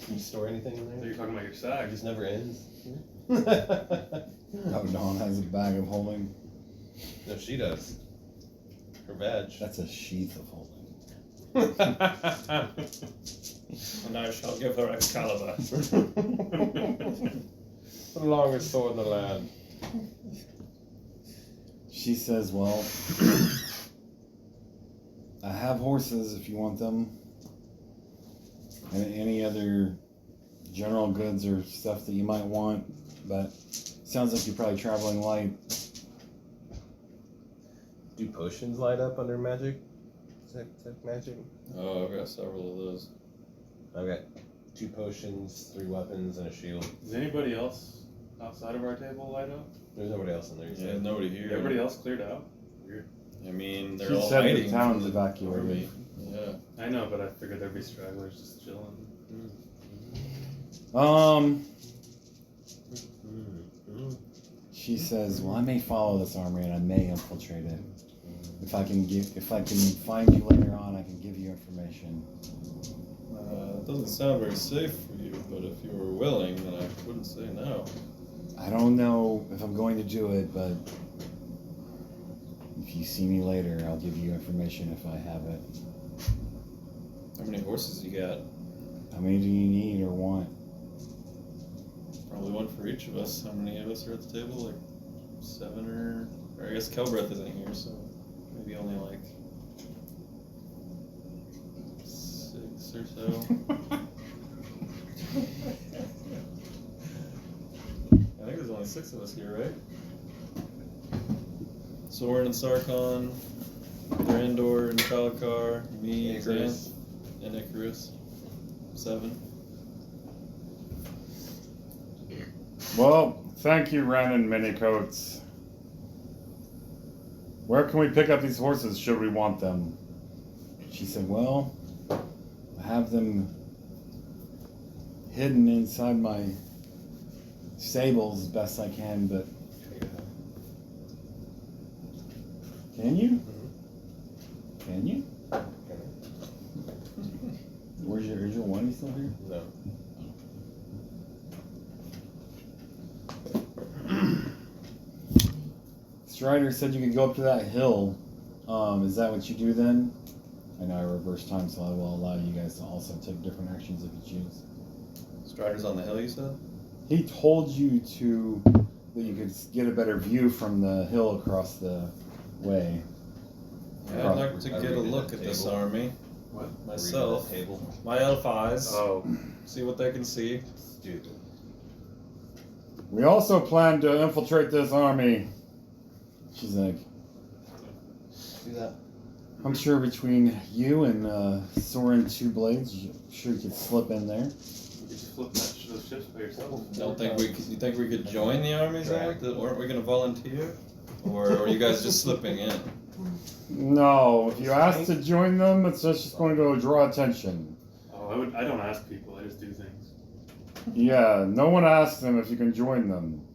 Speaker 4: Can you store anything in
Speaker 3: So
Speaker 4: there?
Speaker 3: you're talking about your
Speaker 4: It
Speaker 3: sack.
Speaker 4: just never ends.
Speaker 1: Oh, Dawn has a bag of holding.
Speaker 4: No, she does. Her badge.
Speaker 1: That's a sheath of holding.
Speaker 2: And I shall give her Excalibur.
Speaker 4: The longest sword in the land.
Speaker 1: She says, well, I have horses if you want them. And any other general goods or stuff that you might want. But sounds like you're probably traveling light.
Speaker 4: Do potions light up under magic? Tech magic?
Speaker 2: Oh, I've got several of those.
Speaker 4: I've got 2 potions, 3 weapons, and a shield.
Speaker 3: Does anybody else outside of our table light up?
Speaker 4: There's nobody else in there. You
Speaker 2: Yeah,
Speaker 4: said.
Speaker 2: nobody here.
Speaker 3: Everybody else cleared out?
Speaker 2: I mean, they're
Speaker 1: She
Speaker 2: all
Speaker 1: said the
Speaker 2: hiding.
Speaker 1: town's
Speaker 2: from the
Speaker 1: evacuated.
Speaker 2: army. Yeah.
Speaker 3: I know, but I figured there'd be stragglers just chilling.
Speaker 1: She says, well, I may follow this army and I may infiltrate it. If I can find you later on, I can give you information.
Speaker 2: It doesn't sound very safe for you, but if you were willing, then I wouldn't say no.
Speaker 1: I don't know if I'm going to do it, but if you see me later, I'll give you information if I have it.
Speaker 2: How many horses you got?
Speaker 1: How many do you need or want?
Speaker 2: Probably one for each of us. How many of us are at the table? Like 7 or I guess Kelbreth isn't here, so maybe only like 6 or so. I think there's only 6 of us here, right? Soren and Sarkon, Brandor and Kalakar, me,
Speaker 4: Icarus.
Speaker 2: Xanth, and Icarus. 7.
Speaker 1: Well, thank you, Ren and Minicoats. Where can we pick up these horses should we want them? She said, well, I have them hidden inside my stables as best I can, but can you? Can you? Is your one? You still here?
Speaker 4: No.
Speaker 1: Strider said you could go up to that hill. Is that what you do then? I know I reversed time, so I will allow you guys to also take different actions if you choose.
Speaker 2: Strider's on the hill, you said?
Speaker 1: He told you that you could get a better view from the hill across the way.
Speaker 2: Yeah, I'd like to get a look at this army.
Speaker 3: What?
Speaker 2: Myself.
Speaker 4: Table.
Speaker 2: My elf eyes.
Speaker 3: Oh,
Speaker 2: See what they can see.
Speaker 4: Stupid.
Speaker 1: We also plan to infiltrate this army. She's like,
Speaker 4: Do that.
Speaker 1: I'm sure between you and Soren Two Blades, you sure you could slip in there.
Speaker 3: you could just flip those ships by yourself.
Speaker 2: You think we could join the army, Zach? Weren't we gonna volunteer? Or are you guys just slipping in?
Speaker 1: No, if you ask to join them, it's just going to draw attention.
Speaker 3: Oh, I don't ask people. I just do things.
Speaker 1: Yeah, no one asks them if you can join them.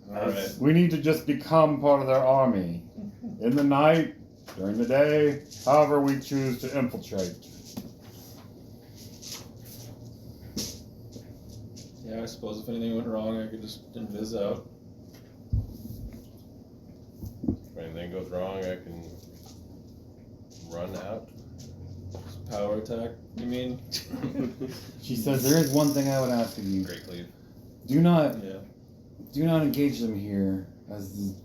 Speaker 2: Alright.
Speaker 1: We need to just become part of their army. In the night, during the day, however we choose to infiltrate.
Speaker 2: Yeah, I suppose if anything went wrong, I could just invis out.
Speaker 4: If anything goes wrong, I can run out.
Speaker 2: Power attack, you mean?
Speaker 1: She says, there is one thing I would ask of you.
Speaker 4: Great cleave.
Speaker 1: Do not
Speaker 2: Yeah.
Speaker 1: engage them here, as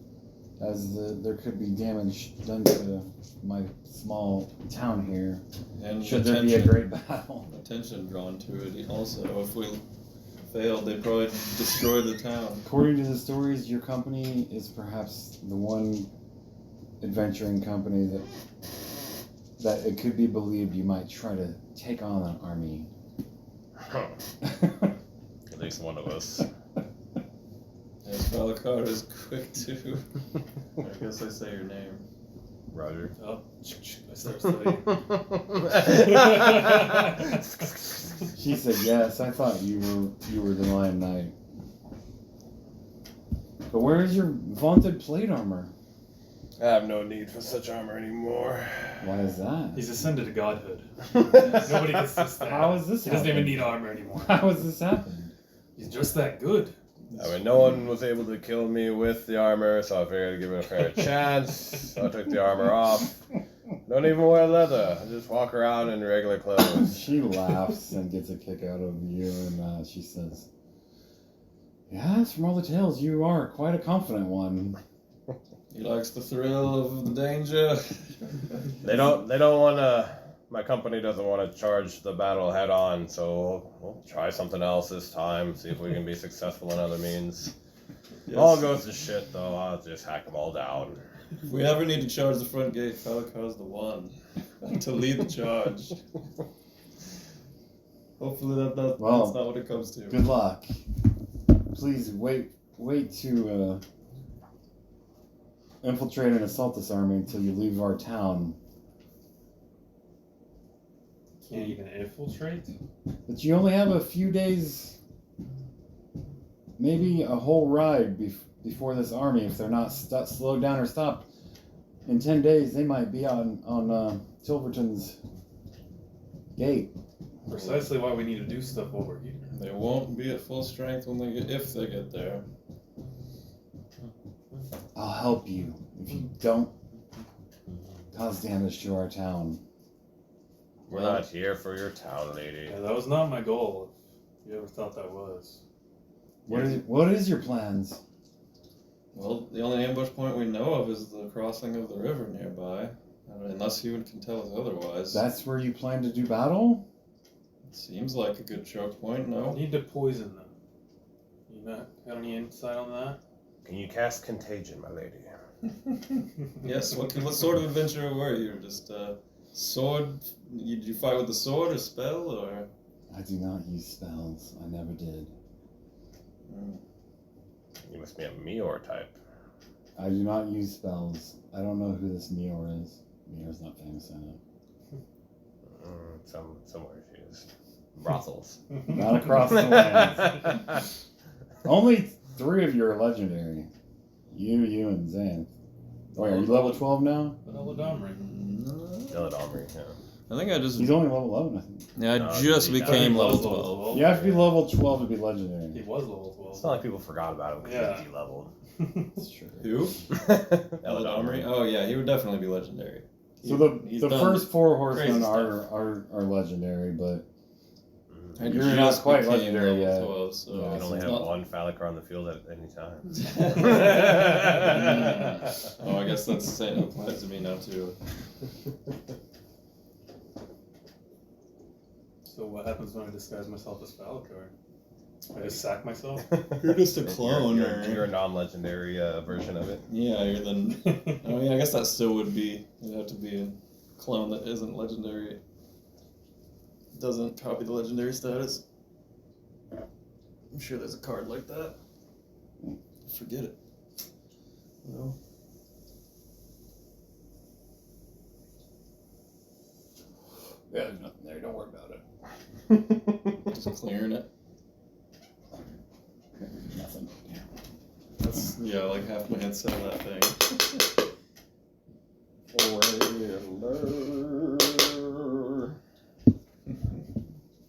Speaker 1: there could be damage done to my small town here.
Speaker 2: And
Speaker 1: Should there be a great battle?
Speaker 2: attention drawn to it also. If we failed, they'd probably destroy the town.
Speaker 1: According to the stories, your company is perhaps the one adventuring company that it could be believed you might try to take on an army.
Speaker 4: At least one of us.
Speaker 2: As Valakar is quick too. I guess I say your name.
Speaker 4: Roger.
Speaker 3: Oh, I start studying.
Speaker 1: She said, yes, I thought you were the Lion Knight. But where is your vaunted plate armor?
Speaker 4: I have no need for such armor anymore.
Speaker 1: Why is that?
Speaker 3: He's ascended to godhood. Nobody gets this.
Speaker 1: How is this
Speaker 3: He doesn't even
Speaker 1: happen?
Speaker 3: need armor anymore.
Speaker 1: How has this happened?
Speaker 3: He's just that good.
Speaker 4: I mean, no one was able to kill me with the armor, so I figured I'd give it a fair chance. So I took the armor off. Don't even wear leather. I just walk around in regular clothes.
Speaker 1: She laughs and gets a kick out of you, and she says, yes, from all the tales, you are quite a confident one.
Speaker 2: He likes the thrill of the danger.
Speaker 4: They don't want to. My company doesn't want to charge the battle head on, so we'll try something else this time. See if we can be successful in other means.
Speaker 2: Yes.
Speaker 4: All goes to shit, though. I'll just hack them all down.
Speaker 2: If we ever need to charge the front gate, Falakar's the one to lead the charge. Hopefully that's not what it comes to.
Speaker 1: Good luck. Please wait to infiltrate and assault this army until you leave our town.
Speaker 3: Can't even infiltrate?
Speaker 1: But you only have a few days, maybe a whole ride before this army. If they're not slowed down or stopped, in 10 days they might be on Tilverton's gate.
Speaker 3: Precisely why we need to do stuff over here.
Speaker 2: They won't be at full strength if they get there.
Speaker 1: I'll help you if you don't cause damage to our town.
Speaker 4: We're not here for your town, lady.
Speaker 3: Yeah, that was not my goal. If you ever thought that was.
Speaker 1: What is your plans?
Speaker 2: Well, the only ambush point we know of is the crossing of the river nearby. Unless you can tell us otherwise.
Speaker 1: That's where you plan to do battle?
Speaker 2: Seems like a good choke point,
Speaker 3: I
Speaker 2: no?
Speaker 3: need to poison them. You not got any insight on that?
Speaker 4: Can you cast contagion, my lady?
Speaker 2: Yes, what sort of adventurer were you? Just sword? Did you fight with the sword or spell or?
Speaker 1: I do not use spells. I never did.
Speaker 4: You must be a Meor type.
Speaker 1: I do not use spells. I don't know who this Meor is. Meor's not famous, I know.
Speaker 4: Somewhere she is. Brothels.
Speaker 1: Not across the land. Only 3 of you are legendary. You, and Xanth. Oh, are you level 12 now?
Speaker 3: Vanilla Domri.
Speaker 4: Illidomri, yeah.
Speaker 2: I think I just
Speaker 1: He's only level 11, I think.
Speaker 2: yeah, I
Speaker 4: No,
Speaker 2: just
Speaker 4: he
Speaker 2: became
Speaker 3: was
Speaker 2: level
Speaker 3: level
Speaker 2: 12.
Speaker 1: You have to be level 12 to be legendary.
Speaker 3: He was level 12.
Speaker 4: It's not like people forgot about him because
Speaker 3: Yeah.
Speaker 4: he de-leveled.
Speaker 1: That's true.
Speaker 2: Who?
Speaker 4: Eladamri.
Speaker 2: Oh yeah, he would definitely be legendary.
Speaker 1: So
Speaker 2: He's
Speaker 1: the
Speaker 2: done
Speaker 1: first 4 horsemen
Speaker 2: crazy
Speaker 1: are legendary, but
Speaker 2: I
Speaker 1: You're
Speaker 2: just
Speaker 1: not quite
Speaker 2: became
Speaker 1: legendary
Speaker 2: level
Speaker 1: yet.
Speaker 2: 12, so
Speaker 1: Yeah,
Speaker 4: You can only
Speaker 2: it's
Speaker 4: have
Speaker 2: not-
Speaker 4: one phallic on the field at any time.
Speaker 2: Oh, I guess that's saying it applies to me now too.
Speaker 3: So what happens when I disguise myself as Falcor? I just sack myself?
Speaker 2: You're just a
Speaker 4: You're-
Speaker 2: clone,
Speaker 4: You're,
Speaker 2: or-
Speaker 4: you're a non-legendary version of it.
Speaker 2: Yeah, you're then. Oh yeah, I guess that still would be. It'd have to be a clone that isn't legendary. Doesn't copy the legendary status. I'm sure there's a card like that. Forget it. No.
Speaker 1: yeah, there's nothing there. Don't worry about it.
Speaker 2: Just clearing it.
Speaker 1: Nothing. Yeah.
Speaker 2: That's yeah, like half my head said that thing.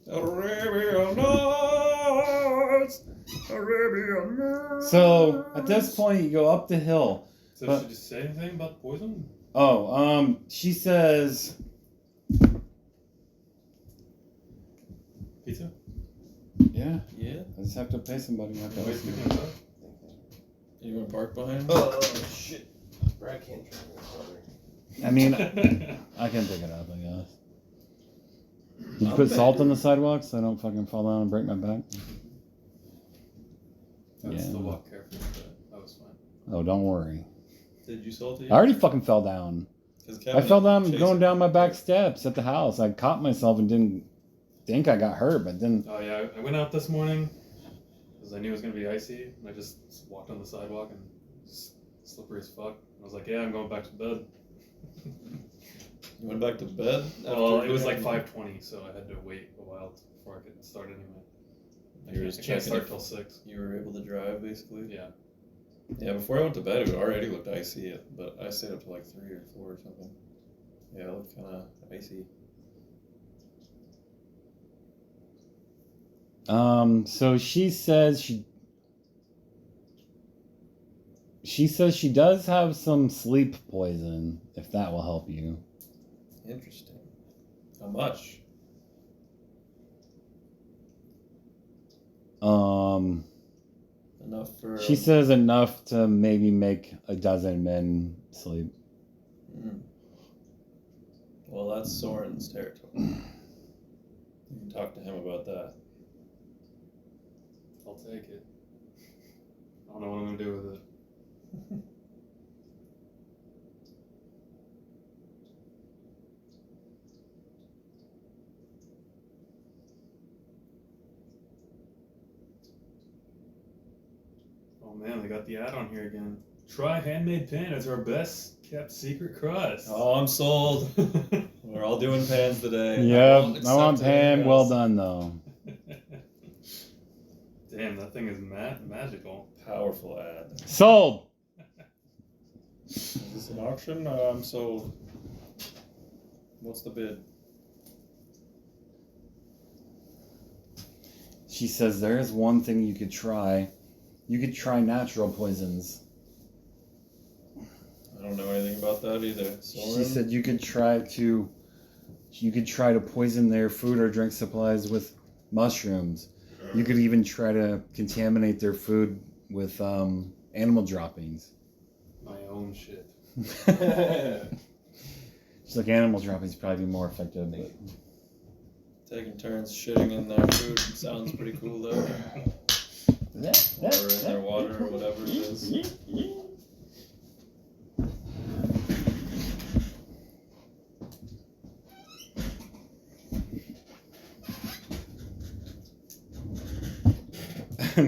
Speaker 2: Arabian Nights, Arabian Nights.
Speaker 1: So at this point, you go up the hill.
Speaker 3: So
Speaker 1: But-
Speaker 3: should you say anything about the poison?
Speaker 1: Oh, she says,
Speaker 3: Pizza?
Speaker 1: yeah,
Speaker 2: Yeah,
Speaker 1: I just have to pay somebody. I have to
Speaker 3: Nobody's
Speaker 1: listen.
Speaker 3: picking it up?
Speaker 2: you want to park behind?
Speaker 4: Oh shit! Brad can't drink this
Speaker 1: I mean, I can pick it up, I guess. Did you put salt on the sidewalk so I don't fucking fall down and break my back?
Speaker 3: I'd
Speaker 1: Yeah.
Speaker 3: still walk carefully, but that was fine.
Speaker 1: Oh, don't worry.
Speaker 2: Did you salt it?
Speaker 1: I already fucking fell down.
Speaker 2: 'Cause
Speaker 1: I
Speaker 2: Kevin
Speaker 1: fell down
Speaker 2: chased
Speaker 1: going
Speaker 2: me.
Speaker 1: down my back steps at the house. I caught myself and didn't think I got hurt, but then
Speaker 3: Oh yeah, I went out this morning because I knew it was gonna be icy, and I just walked on the sidewalk and just slippery as fuck. I was like, yeah, I'm going back to bed.
Speaker 2: You went back to bed?
Speaker 3: Well,
Speaker 2: after
Speaker 3: it was like
Speaker 2: doing-
Speaker 3: 5:20, so I had to wait a while before I could start anyway.
Speaker 2: You were just
Speaker 3: I can't
Speaker 2: checking
Speaker 3: start
Speaker 2: if
Speaker 3: till 6.
Speaker 2: you were able to drive, basically.
Speaker 3: Yeah.
Speaker 2: Yeah, before I went to bed, it already looked icy, but I stayed up to like 3 or 4 or something. Yeah, it looked kind of icy.
Speaker 1: so she says she does have some sleep poison, if that will help you.
Speaker 2: Interesting. How much? Enough for.
Speaker 1: She says enough to maybe make a dozen men sleep.
Speaker 2: Hmm. Well, that's Soren's territory. You can talk to him about that.
Speaker 3: I'll take it. I don't know what I'm gonna do with it. Oh man, they got the ad on here again. Try handmade pan. It's our best kept secret crust.
Speaker 2: Oh, I'm sold. We're all doing pans today.
Speaker 1: Yep,
Speaker 2: won't
Speaker 1: I want
Speaker 2: accept anything
Speaker 1: Pam. Well
Speaker 2: else.
Speaker 1: done, though.
Speaker 3: Damn, that thing is magical.
Speaker 2: Powerful ad.
Speaker 1: Sold.
Speaker 2: Is this an auction? I'm sold. What's the bid?
Speaker 1: She says there is one thing you could try. You could try natural poisons.
Speaker 2: I don't know anything about that either.
Speaker 1: She
Speaker 2: Soren?
Speaker 1: said you could try to poison their food or drink supplies with mushrooms. You could even try to contaminate their food with animal droppings.
Speaker 3: My own shit.
Speaker 1: She's like, animal droppings probably be more effective. But...
Speaker 2: Taking turns shitting in their food sounds pretty cool though. Or in their water or whatever it is.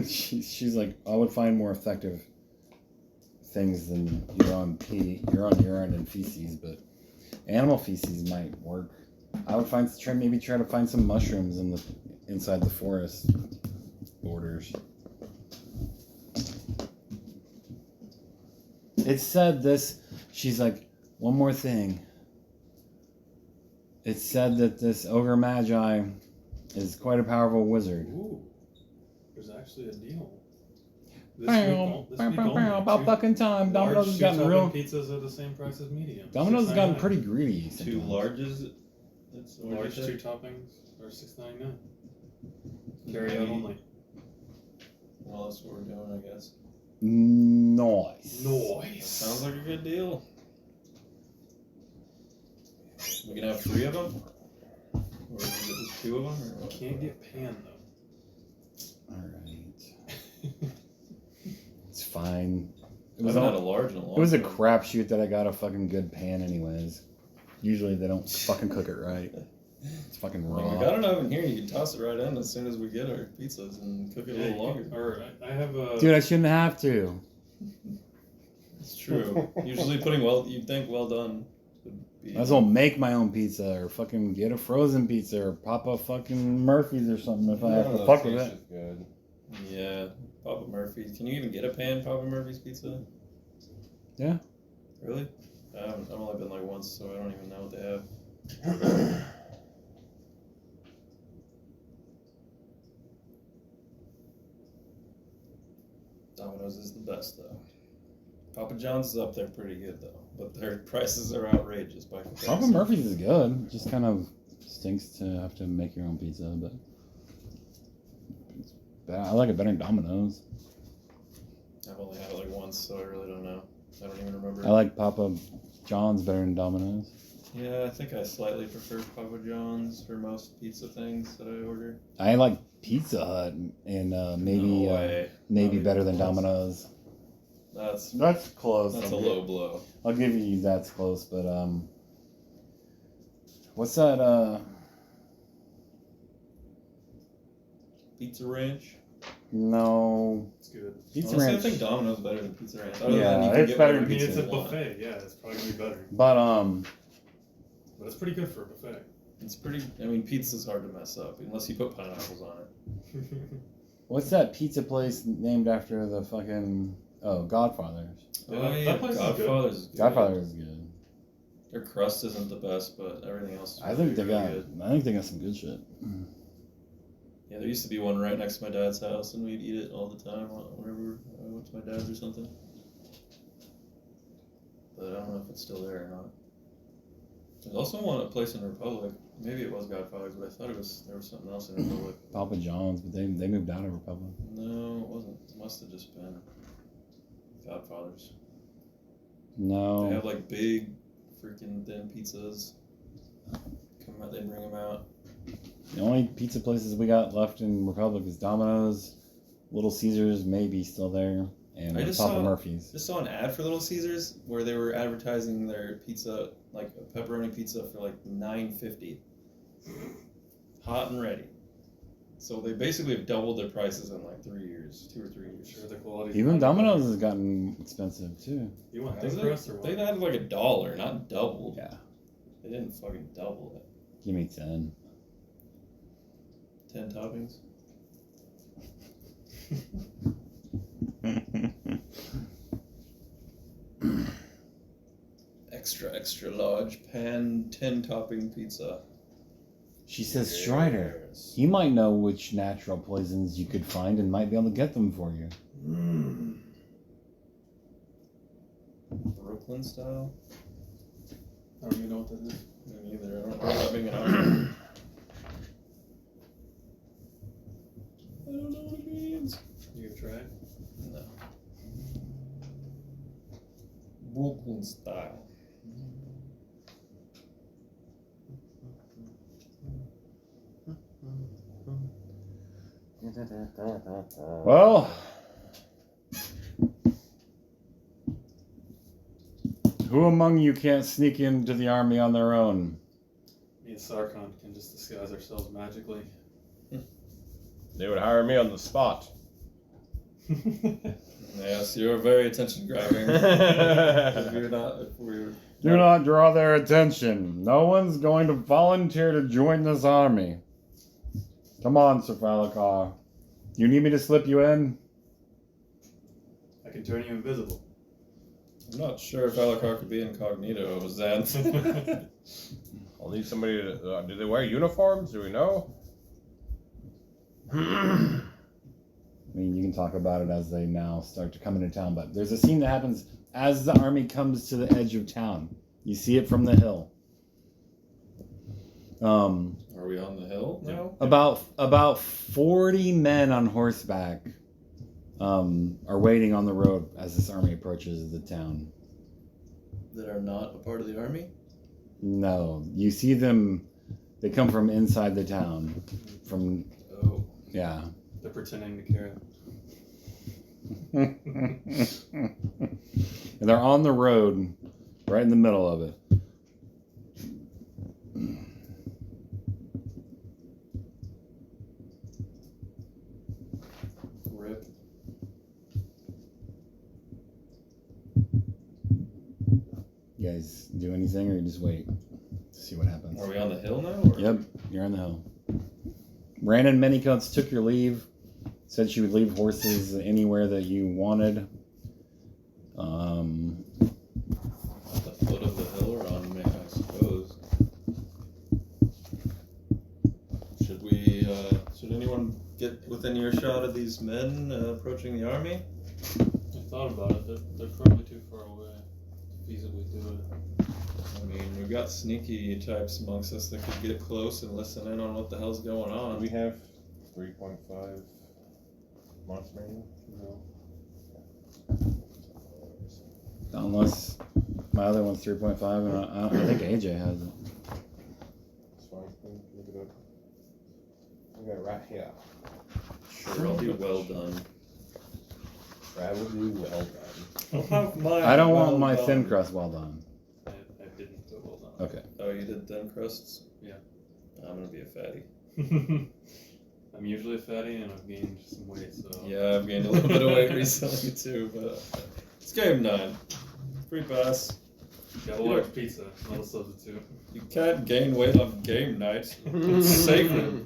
Speaker 1: she's like, I would find more effective things than urine and feces, but animal feces might work. I would maybe try to find some mushrooms inside the forest borders. It said this. She's like, one more thing. It's said that this ogre magi is quite a powerful wizard.
Speaker 3: Ooh, there's actually a deal.
Speaker 1: About fucking time. Domino's has gotten real.
Speaker 3: Pizzas are the same price as medium.
Speaker 1: Domino's has gotten
Speaker 3: $6.99.
Speaker 1: pretty greedy.
Speaker 2: Two
Speaker 1: sometimes.
Speaker 2: larges. That's what
Speaker 3: Large
Speaker 2: you
Speaker 3: 2
Speaker 2: said?
Speaker 3: toppings are $6.99. Carry out only.
Speaker 2: Well, that's what we're doing, I guess.
Speaker 1: Nice.
Speaker 2: That sounds like a good deal. We can have 3 of them? Or is it just 2 of them? Or what?
Speaker 3: Can't get pan though.
Speaker 1: Alright. It's fine. It
Speaker 2: I
Speaker 1: was,
Speaker 2: haven't had
Speaker 1: all,
Speaker 2: a large in a long
Speaker 1: it was a
Speaker 2: time.
Speaker 1: crapshoot that I got a fucking good pan, anyways. Usually they don't fucking cook it right. It's fucking
Speaker 2: Well, we
Speaker 1: raw.
Speaker 2: got an oven here. You can toss it right in as soon as we get our pizzas and cook it a little longer.
Speaker 3: Or I have a.
Speaker 1: Dude, I shouldn't have to.
Speaker 2: It's true. Usually you'd think well done. Would be,
Speaker 1: Might as well make my own pizza or fucking get a frozen pizza or pop a fucking Murphy's or something if I have to fuck with it.
Speaker 4: Good.
Speaker 2: Yeah, Papa Murphy's. Can you even get a pan Papa Murphy's pizza?
Speaker 1: Yeah.
Speaker 2: Really? I've only been like once, so I don't even know what they have. Domino's is the best though. Papa John's is up there pretty good though, but their prices are outrageous by comparison.
Speaker 1: Papa Murphy's is good. Just kind of stinks to have to make your own pizza, but it's I like it better than Domino's.
Speaker 2: I've only had it like once, so I really don't know. I don't even remember.
Speaker 1: I like Papa John's better than Domino's.
Speaker 2: Yeah, I think I slightly prefer Papa John's for most pizza things that I order.
Speaker 1: I like Pizza Hut and maybe
Speaker 2: No way.
Speaker 1: maybe
Speaker 2: Not
Speaker 1: better
Speaker 2: even
Speaker 1: than
Speaker 2: close.
Speaker 1: Domino's.
Speaker 2: That's
Speaker 1: close.
Speaker 2: that's a low blow.
Speaker 1: I'll give you that's close, but what's that?
Speaker 2: Pizza Ranch.
Speaker 1: No,
Speaker 3: It's good.
Speaker 1: Pizza
Speaker 2: Honestly,
Speaker 1: Ranch.
Speaker 2: I think Domino's better than Pizza Ranch. Other
Speaker 1: Yeah,
Speaker 2: than you can
Speaker 1: it's
Speaker 2: get
Speaker 1: better
Speaker 2: whatever
Speaker 1: than
Speaker 3: I mean,
Speaker 2: pizza
Speaker 3: it's a
Speaker 2: you want.
Speaker 3: buffet. Yeah, it's probably gonna be better.
Speaker 1: But
Speaker 3: But it's pretty good for a buffet.
Speaker 2: It's pretty. I mean, pizza's hard to mess up unless you put pineapples on it.
Speaker 1: what's that pizza place named after the fucking Godfather's?
Speaker 3: Yeah,
Speaker 2: Oh yeah,
Speaker 3: that place is good.
Speaker 2: Godfather's is good.
Speaker 1: Godfather is good.
Speaker 2: Their crust isn't the best, but everything else is
Speaker 1: I think they
Speaker 2: really
Speaker 1: got.
Speaker 2: good.
Speaker 1: I think they got some good shit.
Speaker 2: Yeah, there used to be one right next to my dad's house, and we'd eat it all the time whenever I went to my dad's or something. But I don't know if it's still there or not. There's also one a place in Republic. Maybe it was Godfather's, but I thought there was something else in Republic.
Speaker 1: Papa John's, but they moved out of Republic.
Speaker 2: No, it wasn't. It must have just been Godfather's.
Speaker 1: No.
Speaker 2: They have like big, freaking thin pizzas. Come out, they bring them out.
Speaker 1: The only pizza places we got left in Republic is Domino's, Little Caesars, maybe still there, and
Speaker 2: I just
Speaker 1: Papa
Speaker 2: saw-
Speaker 1: Murphy's.
Speaker 2: Just saw an ad for Little Caesars where they were advertising their pizza, like a pepperoni pizza, for like $9.50, hot and ready. So they basically have doubled their prices in like 3 years, 2 or 3 years.
Speaker 3: Sure, the quality.
Speaker 1: Even Domino's has gotten expensive too.
Speaker 3: You want
Speaker 2: Is
Speaker 3: thin
Speaker 2: it?
Speaker 3: crust or what?
Speaker 2: They had like $1, not doubled.
Speaker 1: Yeah.
Speaker 2: They didn't fucking double it.
Speaker 1: Give me 10.
Speaker 2: 10 toppings. Extra large pan 10 topping pizza.
Speaker 1: She says, Strider, you might know which natural poisons you could find and might be able to get them for you.
Speaker 2: Brooklyn style?
Speaker 3: I don't even know what that is.
Speaker 2: Me neither. I don't know that being an option. I don't know what it means.
Speaker 3: You gonna try it?
Speaker 2: No. Brooklyn style.
Speaker 1: Well, who among you can't sneak into the army on their own?
Speaker 3: Me and Sarkon can just disguise ourselves magically.
Speaker 4: They would hire me on the spot.
Speaker 2: Yes, you're very attention grabbing. If you're not, if we're
Speaker 1: Do not draw their attention. No one's going to volunteer to join this army. Come on, Sir Falakar. You need me to slip you in?
Speaker 3: I can turn you invisible.
Speaker 2: I'm not sure if Alucard could be incognito, Xanth.
Speaker 4: I'll need somebody to. Do they wear uniforms? Do we know?
Speaker 1: I mean, you can talk about it as they now start to come into town, but there's a scene that happens as the army comes to the edge of town. You see it from the hill.
Speaker 2: Are we on the hill now?
Speaker 1: About 40 men on horseback are waiting on the road as this army approaches the town.
Speaker 2: That are not a part of the army?
Speaker 1: No, you see them. They come from inside the town. From
Speaker 2: Oh.
Speaker 1: yeah.
Speaker 3: They're pretending to care.
Speaker 1: And they're on the road, right in the middle of it.
Speaker 2: Rip.
Speaker 1: You guys do anything, or you just wait to see what happens?
Speaker 2: Are we on the hill now? Or?
Speaker 1: Yep, you're on the hill. Brandon Manycoats took your leave. Said she would leave horses anywhere that you wanted.
Speaker 2: At the foot of the hill or on me, I suppose. Should anyone get within earshot of these men approaching the army?
Speaker 3: I thought about it. They're probably too far away to feasibly do it.
Speaker 2: I mean, we've got sneaky types amongst us that could get close and listen in on what the hell's going
Speaker 4: Do
Speaker 2: on.
Speaker 4: we have 3.5 months maybe?
Speaker 3: No.
Speaker 1: Unless my other one's 3.5, and I think AJ has it.
Speaker 4: That's fine. Look it up. I got it right here.
Speaker 2: Sure, I'll do well done.
Speaker 4: That will do well done.
Speaker 2: I'll have mine
Speaker 1: I don't
Speaker 2: well
Speaker 1: want my
Speaker 2: done.
Speaker 1: thin crust well done.
Speaker 3: I didn't do well done.
Speaker 1: Okay.
Speaker 2: Oh, you did thin crusts?
Speaker 3: Yeah.
Speaker 2: I'm gonna be a fatty.
Speaker 3: I'm usually a fatty and I've gained some weight, so.
Speaker 2: Yeah, I've gained a little bit of weight recently too, but it's game 9. Free pass.
Speaker 3: Got a large pizza, not a substitute.
Speaker 2: You can't gain weight on game night. It's sacred.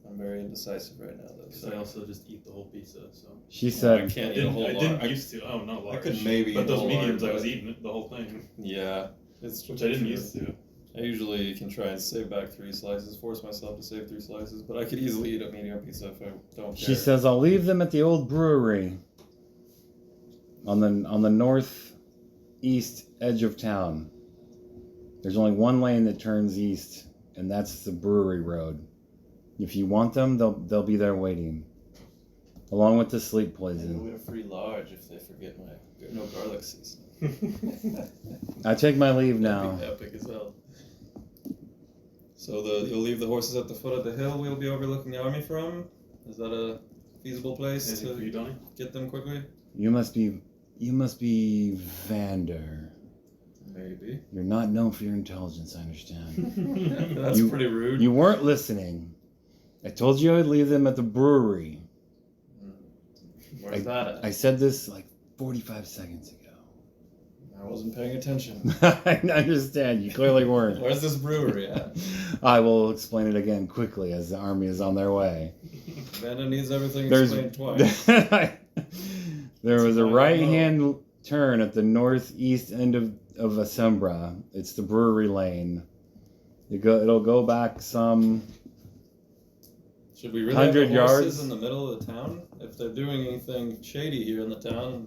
Speaker 2: I'm very indecisive right now, though.
Speaker 3: Because
Speaker 2: So
Speaker 3: I also just eat the whole pizza, so.
Speaker 1: She
Speaker 2: I
Speaker 1: said,
Speaker 2: can't
Speaker 3: I
Speaker 2: eat a whole
Speaker 3: didn't
Speaker 2: lot.
Speaker 3: used to. Oh, not large.
Speaker 2: could maybe
Speaker 3: But
Speaker 2: eat
Speaker 3: those
Speaker 2: a large,
Speaker 3: mediums, I
Speaker 2: but-
Speaker 3: was eating it, the whole thing,
Speaker 2: Yeah, it's
Speaker 3: which I didn't
Speaker 2: true.
Speaker 3: used to.
Speaker 2: I usually can try and save back 3 slices, force myself to save 3 slices, but I could easily eat a medium pizza if I don't care.
Speaker 1: she says, I'll leave them at the old brewery on the northeast edge of town. There's only one lane that turns east, and that's the brewery road. If you want them, they'll be there waiting, along with the sleep
Speaker 2: Maybe
Speaker 1: poison.
Speaker 2: we'll get a free large if they forget my no garlic seasoning.
Speaker 1: I take my leave
Speaker 2: That'd
Speaker 1: now.
Speaker 2: be epic as hell. So you'll leave the horses at the foot of the hill we'll be overlooking the army from? Is that a feasible place
Speaker 3: Anything for you,
Speaker 2: to
Speaker 3: Donnie?
Speaker 2: get them quickly?
Speaker 1: You must be Vander.
Speaker 2: Maybe.
Speaker 1: You're not known for your intelligence, I understand.
Speaker 2: That's
Speaker 1: You-
Speaker 2: pretty rude.
Speaker 1: You weren't listening. I told you I would leave them at the brewery.
Speaker 2: Where's that at?
Speaker 1: I said this like 45 seconds ago.
Speaker 2: I wasn't paying attention.
Speaker 1: I understand. You clearly weren't.
Speaker 2: Where's this brewery at?
Speaker 1: I will explain it again quickly as the army is on their way.
Speaker 2: Vanna needs everything
Speaker 1: There's
Speaker 2: explained twice.
Speaker 1: there was a
Speaker 2: It's
Speaker 1: right-hand turn at the northeast end of Asembra. It's the brewery lane. It'll go back some.
Speaker 2: Should we really have
Speaker 1: 100
Speaker 2: the horses
Speaker 1: yards?
Speaker 2: in the middle of the town? If they're doing anything shady here in the town,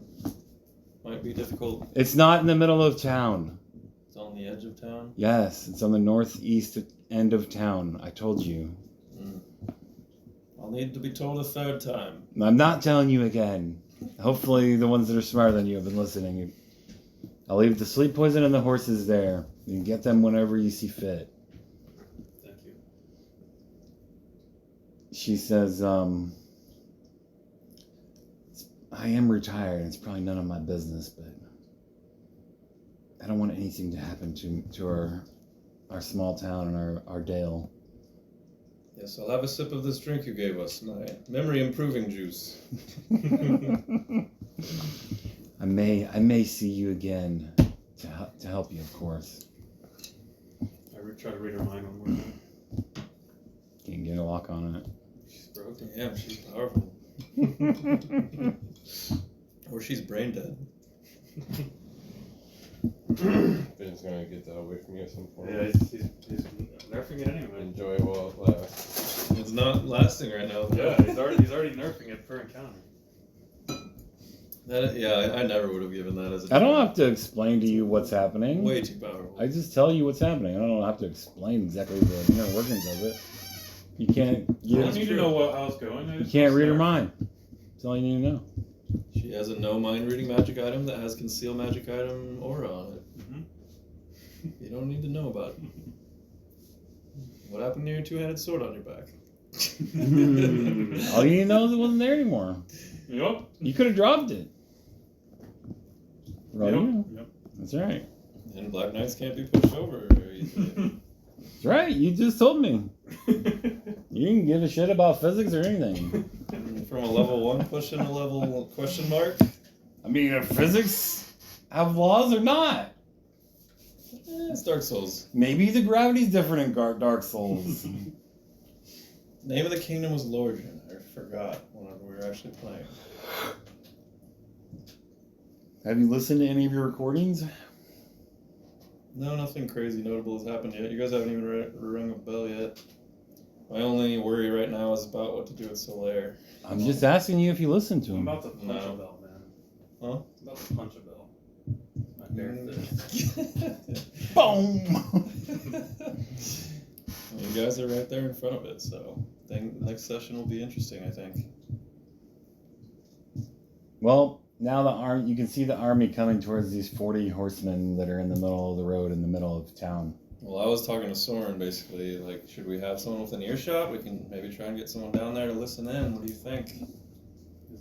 Speaker 2: might be difficult.
Speaker 1: It's not in the middle of town.
Speaker 2: It's on the edge of town.
Speaker 1: Yes, it's on the northeast end of town. I told you.
Speaker 2: I'll need to be told a third time.
Speaker 1: I'm not telling you again. Hopefully the ones that are smarter than you have been listening. I'll leave the sleep poison and the horses there. You can get them whenever you see fit.
Speaker 3: Thank you.
Speaker 1: She says, I am retired. It's probably none of my business, but I don't want anything to happen to our small town and our dale.
Speaker 2: Yes, I'll have a sip of this drink you gave us, my memory improving juice.
Speaker 1: I may see you again to help you, of course.
Speaker 3: I try to read her mind one more time.
Speaker 1: Can't get a lock on it.
Speaker 3: She's broken.
Speaker 2: Damn, she's powerful. Or she's brain dead.
Speaker 4: Ben's gonna get that away from you at some point.
Speaker 3: Yeah, he's nerfing it anyway.
Speaker 4: Enjoy it while it lasts.
Speaker 2: It's not lasting right now.
Speaker 3: Yeah, he's already nerfing it per encounter.
Speaker 2: I never would have given that as a
Speaker 1: I don't have to explain to you what's happening.
Speaker 2: way too powerful.
Speaker 1: I just tell you what's happening. I don't have to explain exactly the inner workings of it. You can't.
Speaker 3: You
Speaker 1: You,
Speaker 3: don't need to know how it's going.
Speaker 1: you can't read her mind. That's all you need to know.
Speaker 2: She has a no mind reading magic item that has conceal magic item aura on it. You don't need to know about it. What happened to your two-handed sword on your back?
Speaker 1: All you need to know is it wasn't there anymore.
Speaker 3: Yep.
Speaker 1: You could have dropped it. Right.
Speaker 3: Yep.
Speaker 1: That's right.
Speaker 2: And Black Knights can't be pushed over very easily.
Speaker 1: That's right. You just told me. You didn't give a shit about physics or anything.
Speaker 2: From a level 1 pushing a level question mark?
Speaker 1: I mean, if physics have laws or not.
Speaker 2: It's Dark Souls.
Speaker 1: Maybe the gravity's different in Dark Souls.
Speaker 2: Name of the kingdom was Lordian. I forgot whenever we were actually playing.
Speaker 1: Have you listened to any of your recordings?
Speaker 2: No, nothing crazy notable has happened yet. You guys haven't even rung a bell yet. My only worry right now is about what to do with Solaire.
Speaker 1: I'm just asking you if you listened to
Speaker 3: I'm
Speaker 1: him.
Speaker 3: about to punch
Speaker 2: No.
Speaker 3: a bell, man.
Speaker 2: Huh?
Speaker 3: I'm about to punch a bell. My bare fist.
Speaker 1: Boom!
Speaker 2: You guys are right there in front of it, so next session will be interesting, I think.
Speaker 1: Well, now you can see the army coming towards these 40 horsemen that are in the middle of the road in the middle of town.
Speaker 2: Well, I was talking to Soren, basically, like, should we have someone within earshot? We can maybe try and get someone down there to listen in. What do you think?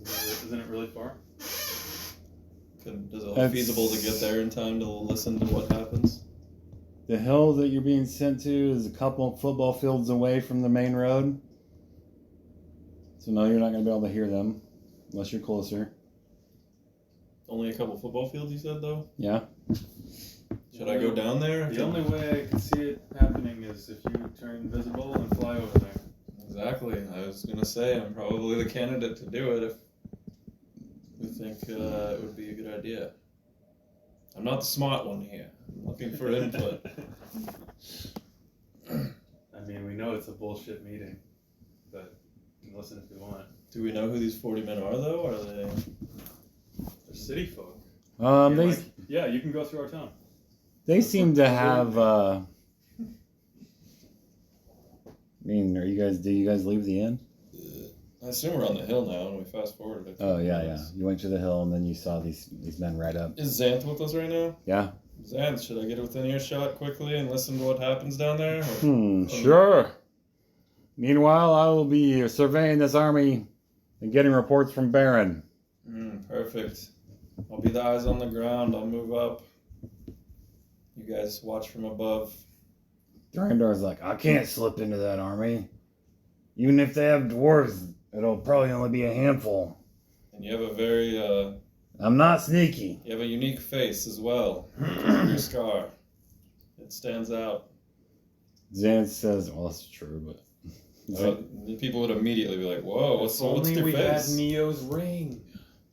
Speaker 3: Isn't it really far?
Speaker 2: Does it look
Speaker 1: That's-
Speaker 2: feasible to get there in time to listen to what happens?
Speaker 1: The hill that you're being sent to is a couple football fields away from the main road. So no, you're not going to be able to hear them unless you're closer.
Speaker 2: Only a couple football fields, you said, though?
Speaker 1: Yeah.
Speaker 2: Should I go down there?
Speaker 3: The only way I can see it happening is if you turn visible and fly over there.
Speaker 2: Exactly. I was going to say, I'm probably the candidate to do it if we think it would be a good idea. I'm not the smart one here. I'm looking for input.
Speaker 3: I mean, we know it's a bullshit meeting, but you can listen if you want.
Speaker 2: Do we know who these 40 men are, though? Are they...
Speaker 3: They're city folk.
Speaker 1: They
Speaker 3: Yeah, you can go through our town.
Speaker 1: they seem to have. I mean, do you guys leave the inn?
Speaker 2: I assume we're on the hill now, and we fast forward.
Speaker 1: Oh yeah. You went to the hill and then you saw these men ride up.
Speaker 2: Is Xanth with us right now?
Speaker 1: Yeah.
Speaker 2: Xanth, should I get within earshot quickly and listen to what happens down there?
Speaker 1: Sure. Meanwhile, I will be surveying this army and getting reports from Baron.
Speaker 2: Perfect. I'll be the eyes on the ground. I'll move up. You guys watch from above.
Speaker 1: Durandar's like, I can't slip into that army. Even if they have dwarves, it'll probably only be a handful.
Speaker 2: And you have a very,
Speaker 1: I'm not sneaky.
Speaker 2: you have a unique face as well. Because of your scar. It stands out.
Speaker 1: Xanth says, well, that's true, but...
Speaker 2: People would immediately be like, whoa, what's
Speaker 3: Only
Speaker 2: their
Speaker 3: we
Speaker 2: face?
Speaker 3: had Neo's ring.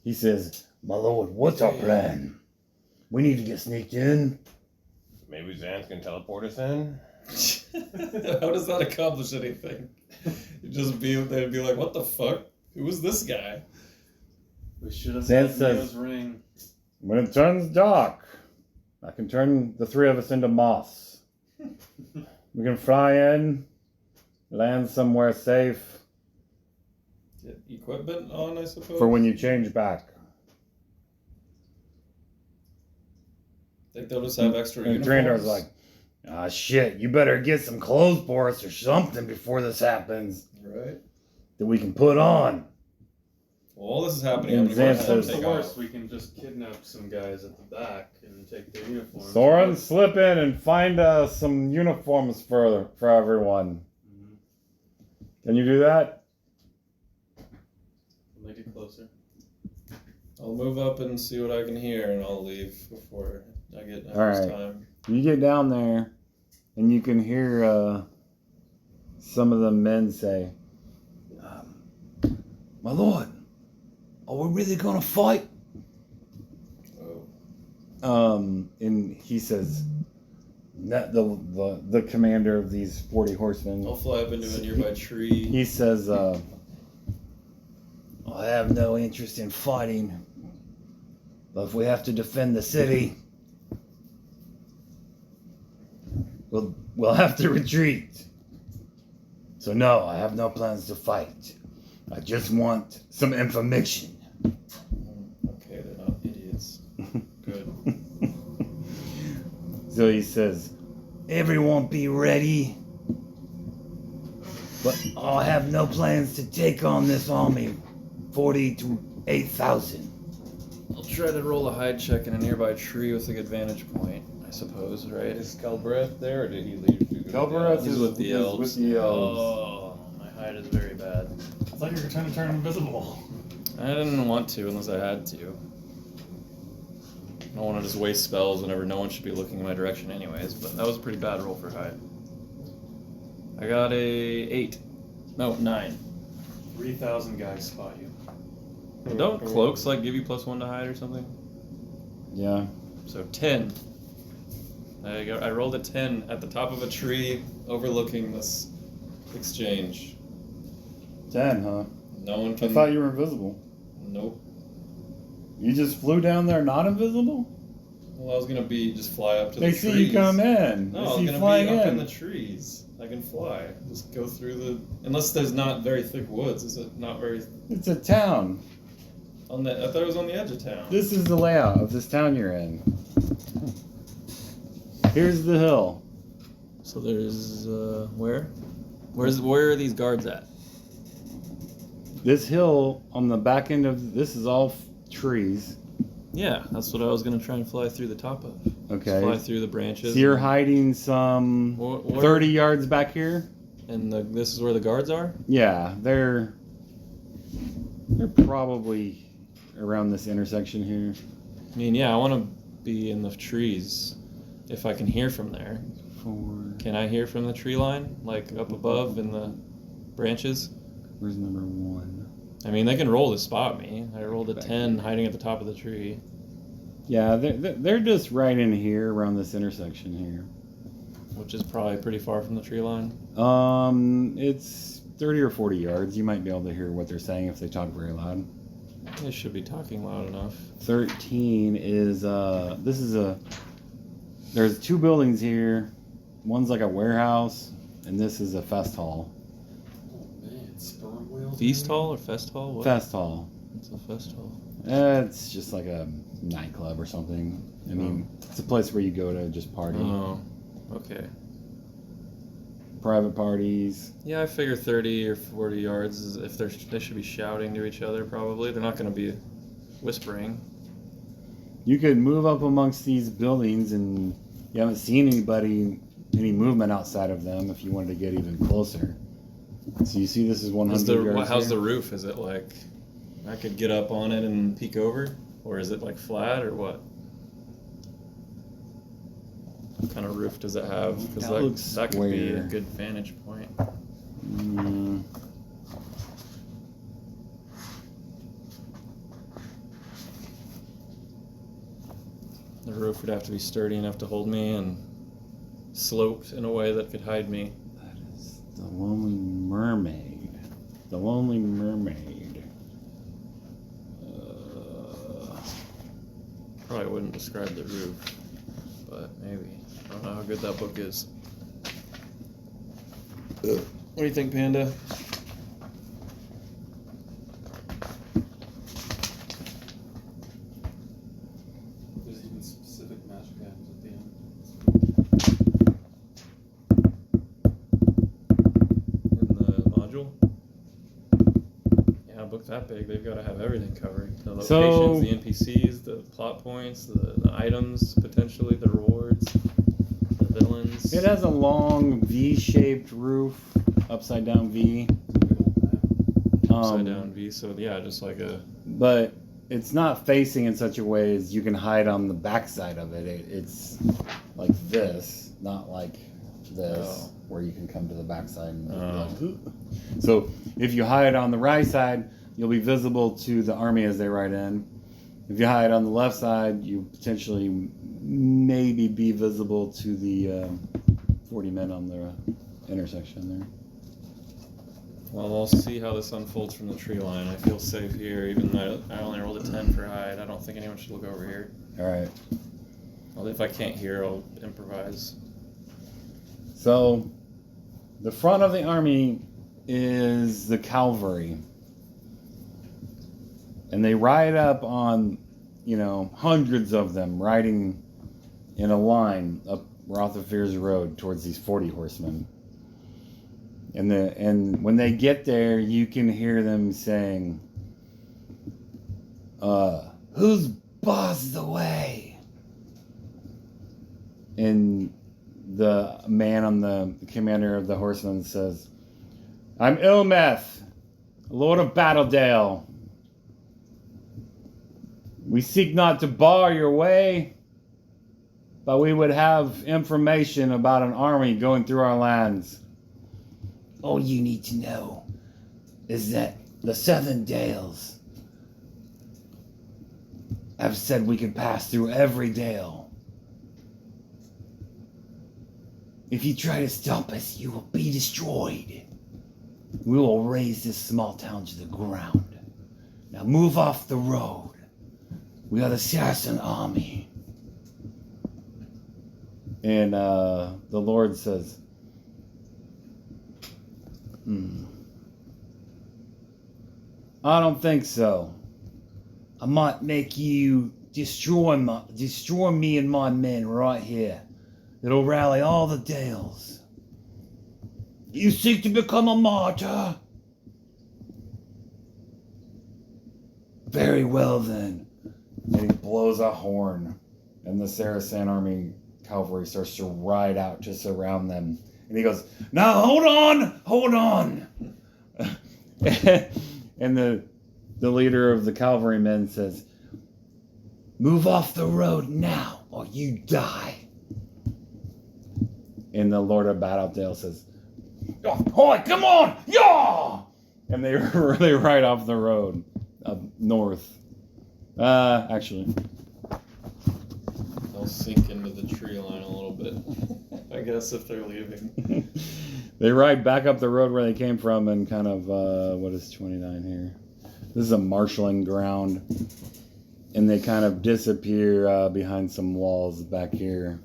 Speaker 1: He says, my lord, what's our plan? We need to get sneaked in.
Speaker 4: Maybe Xanth can teleport us in?
Speaker 2: How does that accomplish anything? They'd be like, what the fuck? Who is this guy?
Speaker 3: We should have
Speaker 1: Xanth
Speaker 3: had
Speaker 1: says-
Speaker 3: Neo's ring.
Speaker 1: When it turns dark, I can turn the three of us into moths. We can fly in, land somewhere safe
Speaker 2: Get equipment on, I suppose?
Speaker 1: for when you change back.
Speaker 2: Think they'll just have extra
Speaker 1: And
Speaker 2: uniforms?
Speaker 1: Durandar's like, ah, shit, you better get some clothes for us or something before this happens
Speaker 2: Right.
Speaker 1: that we can put on.
Speaker 2: Well, all this is happening.
Speaker 1: And
Speaker 2: I'm gonna go
Speaker 1: Xanth
Speaker 2: ahead and
Speaker 1: says-
Speaker 3: If
Speaker 2: take
Speaker 3: the worst,
Speaker 2: off.
Speaker 3: we can just kidnap some guys at the back and take their uniforms.
Speaker 1: Soren, slip in and find some uniforms for everyone.
Speaker 3: Mhm.
Speaker 1: Can you do that?
Speaker 3: Make it closer.
Speaker 2: I'll move up and see what I can hear, and I'll leave before I get
Speaker 1: All right.
Speaker 2: time.
Speaker 1: You get down there, and you can hear some of the men say, My lord, are we really gonna fight? And he says, that the commander of these 40 horsemen.
Speaker 2: I'll fly up into a nearby tree.
Speaker 1: He says, I have no interest in fighting, but if we have to defend the city, we'll have to retreat. So no, I have no plans to fight. I just want some information.
Speaker 2: Okay, they're not idiots. Good.
Speaker 1: So he says, everyone be ready. But I have no plans to take on this army. 40 to 8,000.
Speaker 2: I'll try to roll a hide check in a nearby tree with a good vantage point, I suppose, right?
Speaker 4: Is Calbreth there, or did he leave?
Speaker 1: Calbreth
Speaker 2: He's with the elves.
Speaker 1: With the elves.
Speaker 2: Oh, my hide is very bad.
Speaker 3: I thought you were trying to turn invisible.
Speaker 2: I didn't want to unless I had to. I don't want to just waste spells whenever no one should be looking in my direction anyways, but that was a pretty bad roll for hide. I got a 8. No, 9.
Speaker 3: 3,000 guys spot you.
Speaker 2: Don't cloaks like give you +1 to hide or something?
Speaker 1: Yeah.
Speaker 2: So 10. I rolled a 10 at the top of a tree overlooking this exchange.
Speaker 1: 10, huh?
Speaker 2: No one
Speaker 1: I
Speaker 2: can...
Speaker 1: thought you were invisible.
Speaker 2: Nope.
Speaker 1: You just flew down there not invisible?
Speaker 2: Well, I was gonna just fly up to
Speaker 1: They
Speaker 2: the
Speaker 1: see
Speaker 2: trees.
Speaker 1: you come in.
Speaker 2: No, I
Speaker 1: They
Speaker 2: was
Speaker 1: see you
Speaker 2: gonna
Speaker 1: flying
Speaker 2: be up
Speaker 1: in.
Speaker 2: in the trees. I can fly. Just go through the... Unless there's not very thick woods. Is it not very...
Speaker 1: It's a town.
Speaker 2: I thought it was on the edge of town.
Speaker 1: This is the layout of this town you're in. Here's the hill.
Speaker 2: So there's... where? Where are these guards at?
Speaker 1: This hill on the back end of this is all trees.
Speaker 2: Yeah, that's what I was gonna try and fly through the top of.
Speaker 1: Okay.
Speaker 2: Just fly through the branches.
Speaker 1: So you're hiding some
Speaker 2: Where-
Speaker 1: 30 yards back here?
Speaker 2: And this is where the guards are?
Speaker 1: Yeah, they're probably around this intersection here.
Speaker 2: I mean, yeah, I want to be in the trees if I can hear from there.
Speaker 1: 4.
Speaker 2: Can I hear from the tree line? Like up above in the branches?
Speaker 1: Where's number 1?
Speaker 2: I mean, they can roll to spot me. I rolled a
Speaker 1: Back
Speaker 2: 10
Speaker 1: here.
Speaker 2: hiding at the top of the tree.
Speaker 1: Yeah, they're just right in here around this intersection here.
Speaker 2: Which is probably pretty far from the tree line.
Speaker 1: It's 30 or 40 yards. You might be able to hear what they're saying if they talk very loud.
Speaker 2: They should be talking loud enough.
Speaker 1: 13 is there's 2 buildings here. One's like a warehouse, and this is a fest hall.
Speaker 3: Oh man, sperm whales.
Speaker 2: Feast hall or fest hall? What?
Speaker 1: Fest hall.
Speaker 2: It's a fest hall.
Speaker 1: It's just like a nightclub or something. I mean, it's a place where you go to just party.
Speaker 2: Oh, okay.
Speaker 1: Private parties.
Speaker 2: Yeah, I figure 30 or 40 yards is if they should be shouting to each other probably. They're not going to be whispering.
Speaker 1: You could move up amongst these buildings, and you haven't seen any movement outside of them if you wanted to get even closer. So you see this is 100 yards
Speaker 2: How's
Speaker 1: here?
Speaker 2: the roof? Is it like I could get up on it and peek over? Or is it like flat or what? What kind of roof does it have? Because
Speaker 1: That looks
Speaker 2: that could be a
Speaker 1: square.
Speaker 2: good vantage point.
Speaker 1: Mm.
Speaker 2: The roof would have to be sturdy enough to hold me and sloped in a way that could hide me.
Speaker 1: That is the Lonely Mermaid. The Lonely Mermaid.
Speaker 2: Probably wouldn't describe the roof, but maybe. I don't know how good that book is. What do you think, Panda?
Speaker 3: There's even specific magic items at the end.
Speaker 2: In the module? Yeah, a book that big, they've got to have everything covered. The locations,
Speaker 1: So-
Speaker 2: the NPCs, the plot points, the items, potentially, the rewards, the villains.
Speaker 1: It has a long V-shaped roof, upside down V.
Speaker 3: Big old map.
Speaker 2: Upside down V, so yeah, just like a...
Speaker 1: But it's not facing in such a way as you can hide on the backside of it. It's like this, not like this,
Speaker 2: Oh.
Speaker 1: where you can come to the backside. And
Speaker 2: Oh.
Speaker 1: like, so if you hide on the right side, you'll be visible to the army as they ride in. If you hide on the left side, you potentially maybe be visible to the 40 men on the intersection there.
Speaker 2: Well, we'll see how this unfolds from the tree line. I feel safe here, even though I only rolled a 10 for hide. I don't think anyone should look over here.
Speaker 1: All right.
Speaker 2: Well, if I can't hear, I'll improvise.
Speaker 1: So, the front of the army is the cavalry. And they ride up on, hundreds of them riding in a line up Rotherfears Road towards these 40 horsemen. And when they get there, you can hear them saying, who's boss the way? And the man on the commander of the horsemen says, I'm Ilmeth, Lord of Battledale. We seek not to bar your way, but we would have information about an army going through our lands. All you need to know is that the Southern Dales have said we can pass through every dale. If you try to stop us, you will be destroyed. We will raze this small town to the ground. Now move off the road. We are the Saracen army. And the Lord says, I don't think so. I might make you destroy me and my men right here. It'll rally all the Dales. You seek to become a martyr? Very well then. And he blows a horn, and the Saracen army cavalry starts to ride out to surround them. And he goes, now hold on. And the leader of the cavalrymen says, move off the road now, or you die. And the Lord of Battledale says, "Hoy, come on, yaw!" And they ride off the road up north. Actually,
Speaker 2: They'll sink into the tree line a little bit, I guess, if they're leaving.
Speaker 1: they ride back up the road where they came from and kind of, what is 29 here? This is a marshalling ground. And they kind of disappear behind some walls back here.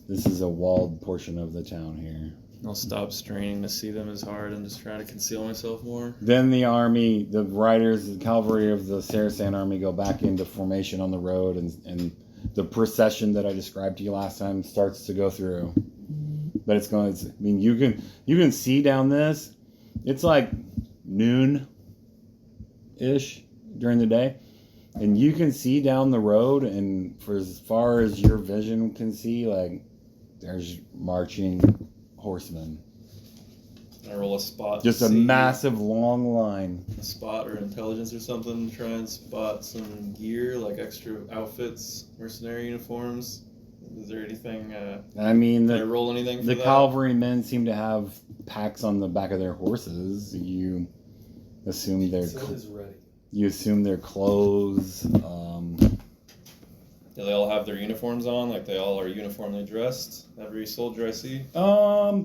Speaker 1: This is a walled portion of the town here.
Speaker 2: I'll stop straining to see them as hard and just try to conceal myself more.
Speaker 1: Then the army, the riders, the cavalry of the Saracen army go back into formation on the road, and the procession that I described to you last time starts to go through. But you can see down this. It's like noon-ish during the day. And you can see down the road, and for as far as your vision can see, like, there's marching horsemen.
Speaker 2: I roll a spot.
Speaker 1: Just a massive long line.
Speaker 2: A spot or intelligence or something to try and spot some gear, like extra outfits, mercenary uniforms. Is there anything?
Speaker 1: I mean,
Speaker 2: can I roll anything for
Speaker 1: the
Speaker 2: that?
Speaker 1: cavalrymen seem to have packs on the back of their horses. You assume their clothes.
Speaker 2: Do they all have their uniforms on? Like they all are uniformly dressed? Every soldier I see?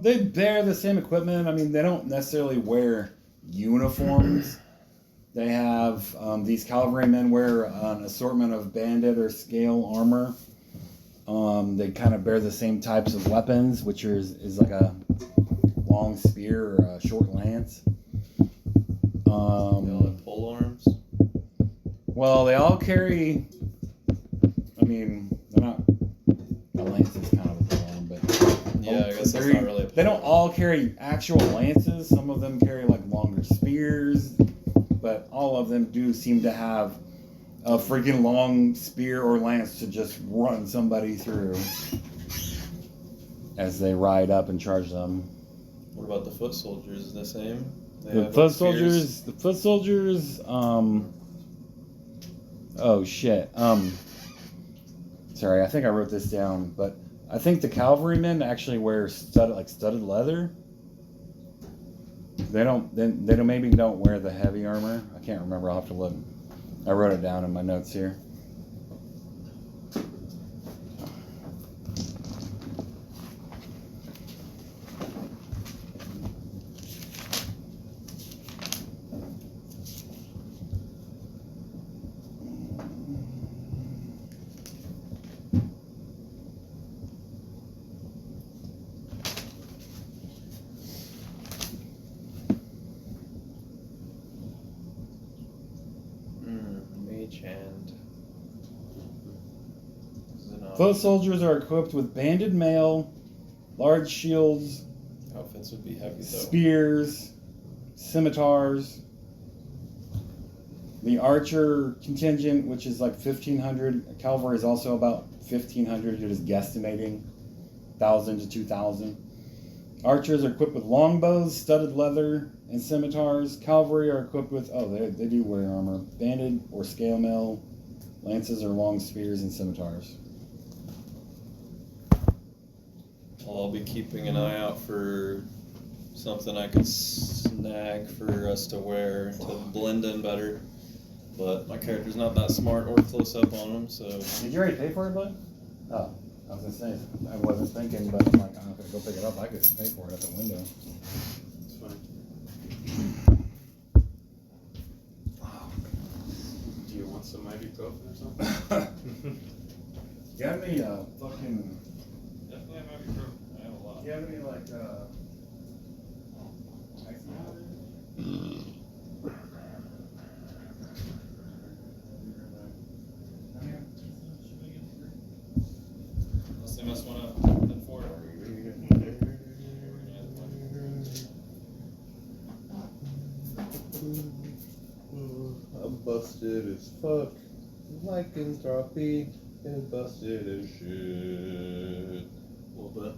Speaker 1: They bear the same equipment. I mean, they don't necessarily wear uniforms. They have, these cavalrymen wear an assortment of bandit or scale armor. They kind of bear the same types of weapons, which is like a long spear or a short lance.
Speaker 2: They all have pole arms?
Speaker 1: Well, they all carry... I mean, they're not... A lance is kind of a pole, but...
Speaker 2: Yeah, I guess that's not really a pole.
Speaker 1: They don't all carry actual lances. Some of them carry, like, longer spears. But all of them do seem to have a freaking long spear or lance to just run somebody through as they ride up and charge them.
Speaker 2: What about the foot soldiers? The same?
Speaker 1: The foot soldiers, oh shit. Sorry, I think I wrote this down, but I think the cavalrymen actually wear studded leather. They don't. They don't. Maybe don't wear the heavy armor. I can't remember. I'll have to look. I wrote it down in my notes here.
Speaker 2: Mage hand.
Speaker 1: Foot soldiers are equipped with banded mail, large shields,
Speaker 2: Outfits would be heavy though.
Speaker 1: spears, scimitars. The archer contingent, which is like 1,500. Cavalry is also about 1,500. You're just guesstimating 1,000 to 2,000. Archers are equipped with longbows, studded leather, and scimitars. Cavalry are equipped with, they do wear armor. Banded or scale mail, lances or long spears, and scimitars.
Speaker 2: I'll be keeping an eye out for something I could snag for us to wear to blend in better. But my character's not that smart or close up on him, so.
Speaker 1: Did you already pay for it, bud? Oh, I was gonna say, I wasn't thinking, but I'm like, I'm not gonna go pick it up. I could pay for it at the window.
Speaker 3: It's fine. Do you want some ibuprofen or something?
Speaker 1: You have any fucking?
Speaker 2: Definitely have ibuprofen. I have a lot.
Speaker 1: You have any like ice powder?
Speaker 2: Unless they must want to head for it.
Speaker 4: I'm busted as fuck. Lycanthropy and busted as shit.
Speaker 3: A little bit.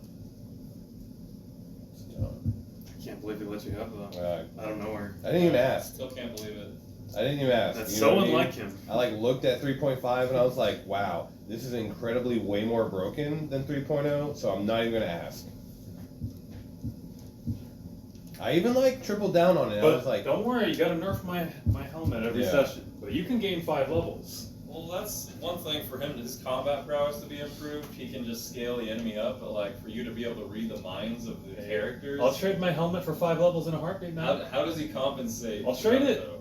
Speaker 4: Stop.
Speaker 3: I can't believe he let you have that. Out of nowhere.
Speaker 4: I didn't even ask.
Speaker 2: Still can't believe it.
Speaker 4: I didn't even ask.
Speaker 3: That's
Speaker 4: You
Speaker 3: so
Speaker 4: know what I mean?
Speaker 3: unlike him.
Speaker 4: I like looked at 3.5 and I was like, wow, this is incredibly way more broken than 3.0, so I'm not even gonna ask. I even like tripled down on it. I
Speaker 3: But
Speaker 4: was like,
Speaker 3: don't worry, you gotta nerf my helmet every
Speaker 4: Yeah.
Speaker 3: session. But you can gain 5 levels.
Speaker 2: Well, that's one thing for him, his combat prowess to be improved. He can just scale the enemy up, but like for you to be able to read the minds of the characters.
Speaker 3: I'll trade my helmet for 5 levels in a heartbeat now.
Speaker 2: How does he compensate?
Speaker 3: I'll trade it.
Speaker 2: though?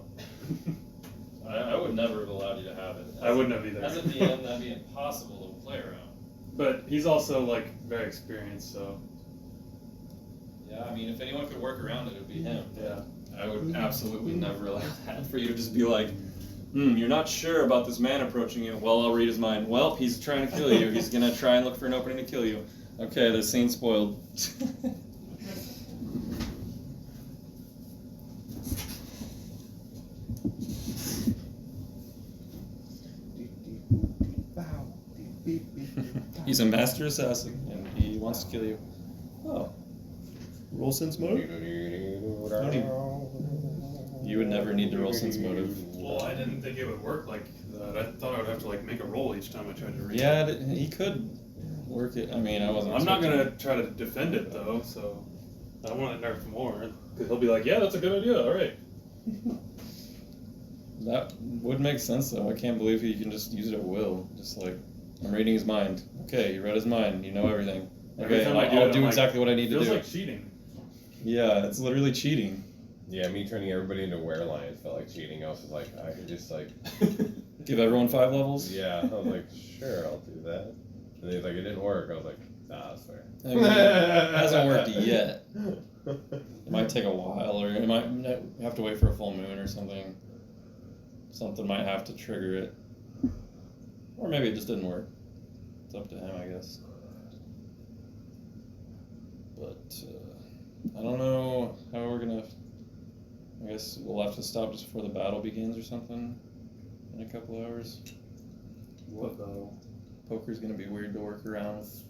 Speaker 2: I would never have allowed you to have it.
Speaker 3: I wouldn't have either.
Speaker 2: As a DM, that'd be impossible to play around.
Speaker 3: But he's also like very experienced, so
Speaker 2: Yeah, I mean, if anyone could work around it, it would be him.
Speaker 3: yeah.
Speaker 2: I would absolutely never allow that for you to just be like, you're not sure about this man approaching you. Well, I'll read his mind. Well, he's trying to kill you. He's gonna try and look for an opening to kill you. Okay, the scene spoiled. He's a master assassin, and he wants to kill you. Oh. Roll sense motive? You would never need to roll sense motive.
Speaker 3: Well, I didn't think it would work like that. I thought I would have to like make a roll each time I tried to read.
Speaker 2: Yeah, he could work it. I mean, I wasn't.
Speaker 3: I'm not
Speaker 2: expecting-
Speaker 3: gonna try to defend it though, so I don't want to nerf more because he'll be like, "Yeah, that's a good idea. All right."
Speaker 2: That would make sense though. I can't believe he can just use it at will. Just like, I'm reading his mind. Okay, you read his mind. You know everything.
Speaker 3: Every
Speaker 2: Okay,
Speaker 3: time I do
Speaker 2: I'll
Speaker 3: it,
Speaker 2: do
Speaker 3: I'm
Speaker 2: exactly what I need to
Speaker 3: Feels
Speaker 2: do.
Speaker 3: like cheating.
Speaker 2: Yeah, it's literally cheating.
Speaker 4: yeah, me turning everybody into werelions felt like cheating. I was just like, I could just like,
Speaker 2: Give everyone 5 levels.
Speaker 4: yeah. I was like, sure, I'll do that. And he's like, it didn't work. I was like, nah, that's fair.
Speaker 2: I mean, it hasn't worked yet. It might take a while, or it might have to wait for a full moon or something. Something might have to trigger it. Or maybe it just didn't work. It's up to him, I guess. But, I don't know how we're gonna... I guess we'll have to stop just before the battle begins or something in a couple hours.
Speaker 3: What though?
Speaker 2: Poker's gonna be weird to work around with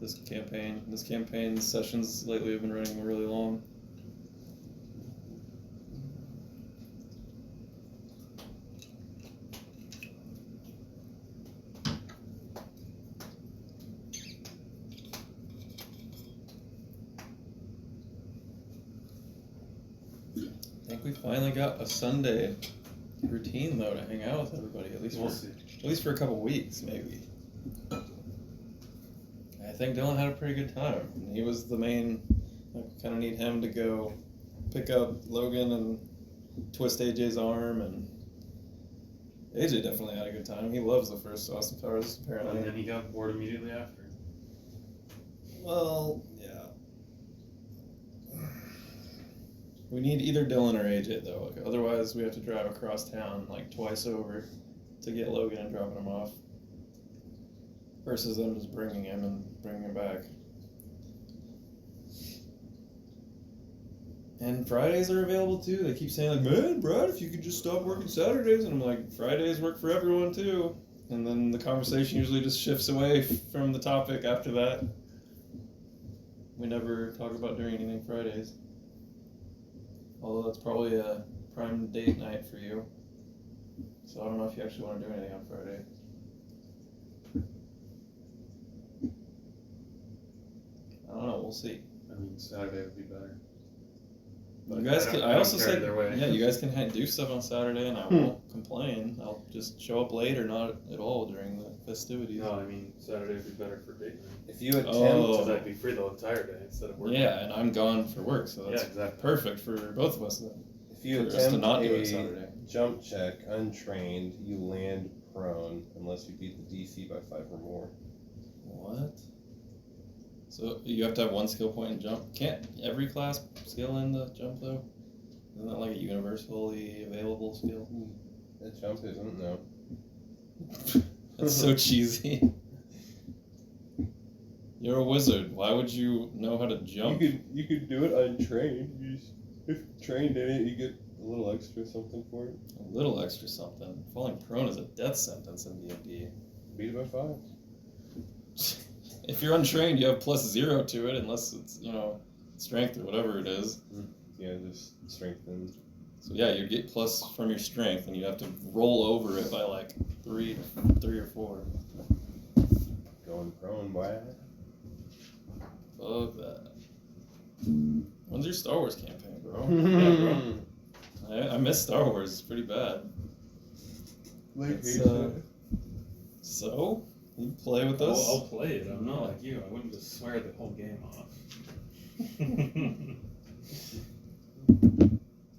Speaker 2: this campaign. This campaign's sessions lately have been running really long. we finally got a Sunday routine though to hang out with everybody at least
Speaker 3: We'll see.
Speaker 2: for a couple weeks maybe. I think Dylan had a pretty good time. He was the main. I kind of need him to go pick up Logan and twist AJ's arm, and AJ definitely had a good time. He loves the first Austin Powers apparently.
Speaker 3: And then he got bored immediately after.
Speaker 2: Well, yeah. We need either Dylan or AJ though. Like, otherwise, we have to drive across town like twice over to get Logan and dropping him off. Versus them just bringing him and bringing him back. And Fridays are available too. They keep saying like, man, Brad, if you could just stop working Saturdays. And I'm like, Fridays work for everyone too. And then the conversation usually just shifts away from the topic after that. We never talk about doing anything Fridays. Although that's probably a prime date night for you. So I don't know if you actually want to do anything on Friday. I don't know, we'll see.
Speaker 3: I mean, Saturday would be better.
Speaker 2: You guys can. I
Speaker 3: don't
Speaker 2: also
Speaker 3: care
Speaker 2: said,
Speaker 3: either way.
Speaker 2: yeah, you guys can do stuff on Saturday, and I won't complain. I'll just show up late or not at all during the festivities.
Speaker 3: No, I mean, Saturday would be better for date night.
Speaker 4: If you attempt,
Speaker 2: Oh.
Speaker 3: Because I'd be free the entire day instead of working.
Speaker 2: Yeah, and I'm gone for work, so that's
Speaker 3: Yeah, exactly.
Speaker 2: perfect for both of us then.
Speaker 4: if you
Speaker 2: For us to
Speaker 4: attempt
Speaker 2: not do it
Speaker 4: a
Speaker 2: Saturday.
Speaker 4: jump check untrained, you land prone unless you beat the DC by 5 or more.
Speaker 2: What? So you have to have one skill point in jump. Can't every class skill in the jump though? Isn't that like a universally available skill?
Speaker 4: That jump isn't, no.
Speaker 2: That's so cheesy. You're a wizard. Why would you know how to jump?
Speaker 4: You could do it untrained. If trained in it, you get a little extra something for it.
Speaker 2: A little extra something. Falling prone is a death sentence in D&D.
Speaker 4: Beat it by 5.
Speaker 2: If you're untrained, you have +0 to it, unless it's strength or whatever it is.
Speaker 4: Yeah, just strengthen.
Speaker 2: So yeah, you get plus from your strength, and you have to roll over it by like 3 or 4.
Speaker 4: Going prone, boy.
Speaker 2: Fuck that. When's your Star Wars campaign, bro?
Speaker 3: Yeah, bro.
Speaker 2: I miss Star Wars. It's pretty bad. It's, so you play with us?
Speaker 3: I'll play it. I'm not like you. I wouldn't just swear the whole game off.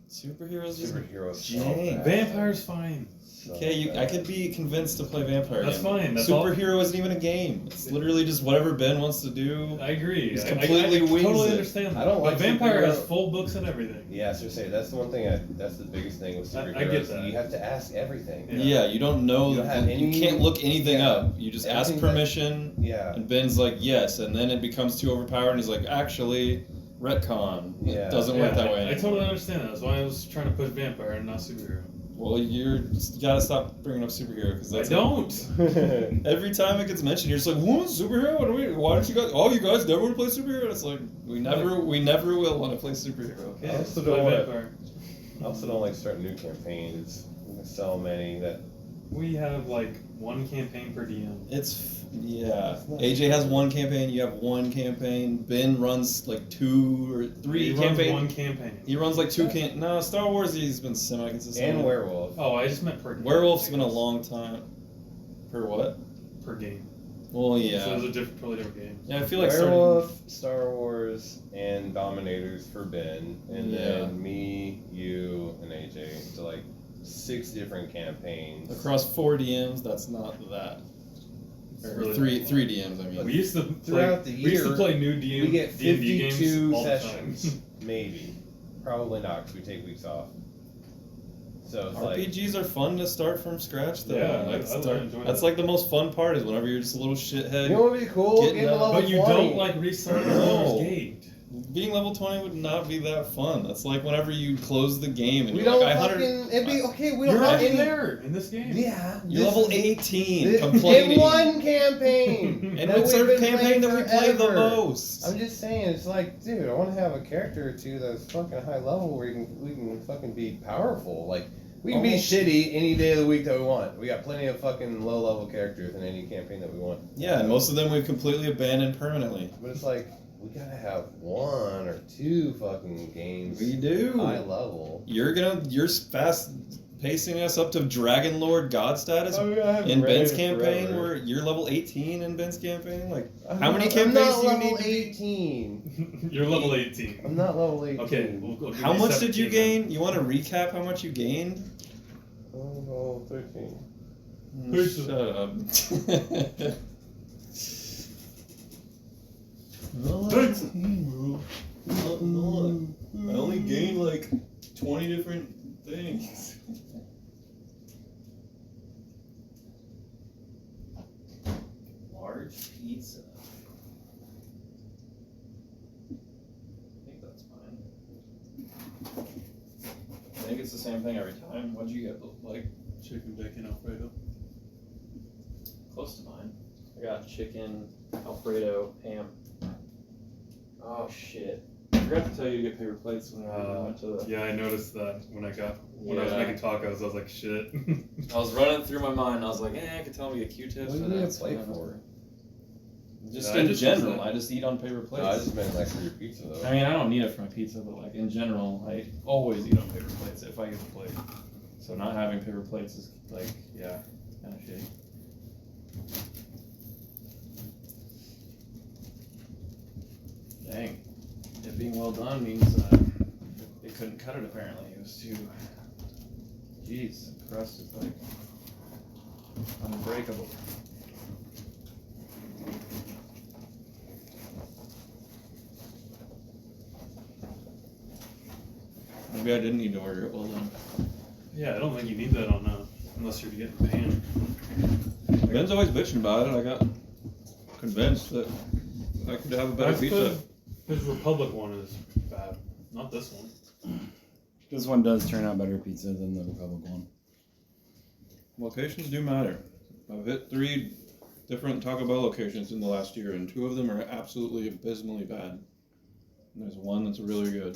Speaker 2: Superheroes just
Speaker 4: Superheroes. so
Speaker 2: Dang.
Speaker 4: bad.
Speaker 3: Vampire's fine.
Speaker 4: So
Speaker 2: okay. I
Speaker 4: bad.
Speaker 2: could be convinced to play Vampire.
Speaker 3: That's
Speaker 2: game.
Speaker 3: fine, that's
Speaker 2: Superhero isn't even a game. It's literally just whatever Ben wants to do.
Speaker 3: I agree.
Speaker 2: He's
Speaker 3: I
Speaker 2: completely wings
Speaker 3: totally
Speaker 2: it.
Speaker 3: understand that.
Speaker 4: I don't
Speaker 3: But
Speaker 4: like
Speaker 3: Vampire
Speaker 4: superhero-
Speaker 3: has full books and everything.
Speaker 4: Yeah, so say that's the one thing. That's the biggest thing with superheroes.
Speaker 3: I get that.
Speaker 4: You have to ask everything.
Speaker 2: Yeah, you don't know.
Speaker 4: You don't have
Speaker 2: you
Speaker 4: any-
Speaker 2: can't look anything
Speaker 4: yeah.
Speaker 2: up. You just ask
Speaker 4: Everything that-
Speaker 2: permission,
Speaker 4: Yeah.
Speaker 2: and Ben's like yes, and then it becomes too overpowered, and he's like, actually, retcon.
Speaker 4: Yeah.
Speaker 2: It doesn't work that way.
Speaker 3: I
Speaker 2: anymore.
Speaker 3: totally understand that. That's why I was trying to push Vampire and not superhero.
Speaker 2: Well, you gotta stop bringing up superhero because
Speaker 3: I
Speaker 2: that's
Speaker 3: don't.
Speaker 2: every time it gets mentioned, you're just like, "What superhero? What do we? Why don't you guys? Oh, you guys never want to play superhero?" And it's like we never will want to play superhero. Okay.
Speaker 4: I also
Speaker 3: Play
Speaker 4: don't want.
Speaker 3: Vampire.
Speaker 4: I also don't like starting new campaigns. There's so many that.
Speaker 3: We have like one campaign per DM.
Speaker 2: Yeah. AJ has one campaign. You have one campaign. Ben runs like 2 or 3
Speaker 3: He runs
Speaker 2: campaigns.
Speaker 3: one campaign.
Speaker 2: He runs like 2 No, Star Wars. He's been semi-consistent.
Speaker 4: And werewolf.
Speaker 3: Oh, I just meant per game.
Speaker 2: Werewolf's been a long time. Per what?
Speaker 3: per game.
Speaker 2: Well,
Speaker 3: So
Speaker 2: yeah.
Speaker 3: those are totally different games.
Speaker 2: Yeah, I feel like starting.
Speaker 4: Werewolf, Star Wars, and Dominators for Ben, and
Speaker 2: Yeah.
Speaker 4: then me, you, and AJ. So like 6 different campaigns.
Speaker 2: Across 4 DMs, that's not that.
Speaker 3: It's
Speaker 2: Or
Speaker 3: really
Speaker 2: three
Speaker 3: not.
Speaker 2: DMs, I mean.
Speaker 3: We used to play,
Speaker 4: Throughout the
Speaker 3: we used to
Speaker 4: year,
Speaker 3: play new DM,
Speaker 4: we get
Speaker 3: D&D games
Speaker 4: 52
Speaker 3: all the
Speaker 4: sessions,
Speaker 3: time.
Speaker 4: maybe. Probably not, because we take weeks off. So it's like,
Speaker 2: RPGs are fun to start from scratch, though.
Speaker 3: Yeah,
Speaker 2: Like,
Speaker 3: I enjoy
Speaker 2: that's
Speaker 3: that.
Speaker 2: like the most fun part is whenever you're just a little shithead.
Speaker 4: you know what would be cool?
Speaker 2: Getting
Speaker 4: Getting to
Speaker 2: up.
Speaker 4: level
Speaker 3: But you
Speaker 4: 20.
Speaker 3: don't like restarting
Speaker 2: No.
Speaker 3: Baldur's Gate.
Speaker 2: Being level 20 would not be that fun. That's like whenever you close the game and
Speaker 4: We
Speaker 2: you're
Speaker 4: don't
Speaker 2: like,
Speaker 4: fucking. It'd be okay. We don't
Speaker 3: You're
Speaker 4: have
Speaker 3: already
Speaker 4: any.
Speaker 3: there in this game.
Speaker 4: Yeah.
Speaker 2: You're
Speaker 4: this
Speaker 2: level
Speaker 4: is-
Speaker 2: 18,
Speaker 4: this-
Speaker 2: complaining.
Speaker 4: In one campaign.
Speaker 2: And
Speaker 4: that
Speaker 2: it's
Speaker 4: we've
Speaker 2: our
Speaker 4: been
Speaker 2: campaign
Speaker 4: playing
Speaker 2: that we play the
Speaker 4: forever.
Speaker 2: most.
Speaker 4: I'm just saying, it's like, dude, I want to have a character or two that's fucking high level where we can fucking be powerful. Like, we can be
Speaker 2: Almost-
Speaker 4: shitty any day of the week that we want. We got plenty of fucking low level characters in any campaign that we want.
Speaker 2: Yeah, and most of them we've completely abandoned permanently.
Speaker 4: But it's like, We gotta have 1 or 2 fucking games.
Speaker 2: We do.
Speaker 4: High level.
Speaker 2: You're fast pacing us up to Dragon Lord God status
Speaker 4: I haven't
Speaker 2: in
Speaker 4: read
Speaker 2: Ben's
Speaker 4: it
Speaker 2: campaign,
Speaker 4: forever.
Speaker 2: where you're level 18 in Ben's campaign. Like,
Speaker 4: I'm
Speaker 2: how many
Speaker 4: not-
Speaker 2: campaigns
Speaker 4: I'm not
Speaker 2: do you
Speaker 4: level
Speaker 2: need? To be?
Speaker 4: 18.
Speaker 3: You're level 18.
Speaker 4: I'm not level 18.
Speaker 3: Okay, we'll give
Speaker 2: How
Speaker 3: you
Speaker 2: much did you
Speaker 3: 17
Speaker 2: gain? You want to recap how much you gained?
Speaker 4: Oh, 13.
Speaker 3: Who's
Speaker 2: Shut up. I only gained like 20 different things. Large pizza. I think that's mine. I think it's the same thing every time. What'd you get? Like,
Speaker 3: Chicken bacon Alfredo.
Speaker 2: close to mine. I got chicken, Alfredo, ham. Oh shit. I forgot to tell you to get paper plates when we went to the...
Speaker 3: Yeah, I noticed that when I was
Speaker 2: Yeah.
Speaker 3: making tacos. I was like, shit.
Speaker 2: I was running through my mind. I was like, I could tell me a Q-tip.
Speaker 4: What do you need a plate for?
Speaker 2: Just
Speaker 3: Yeah, I
Speaker 2: in
Speaker 3: just use
Speaker 2: general,
Speaker 3: that.
Speaker 2: I just eat on paper
Speaker 4: No,
Speaker 2: plates.
Speaker 4: I just meant like for your pizza though.
Speaker 2: I mean, I don't need it for my pizza, but like in general, I always eat on paper plates if I get the plate. So not having paper plates is like, yeah, kind of shitty. Dang. It being well done means they couldn't cut it apparently. It was too... Jeez, the crust is like unbreakable. Maybe I didn't need to order it well done.
Speaker 3: Yeah, I don't think you need that on unless you're getting a pan.
Speaker 2: Ben's always bitching about it. I got convinced that I could have a better pizza.
Speaker 3: His Republic one is bad, not this one.
Speaker 1: This one does turn out better pizza than the Republic one.
Speaker 2: Locations do matter. I've hit 3 different Taco Bell locations in the last year, and 2 of them are absolutely abysmally bad. And there's one that's really good.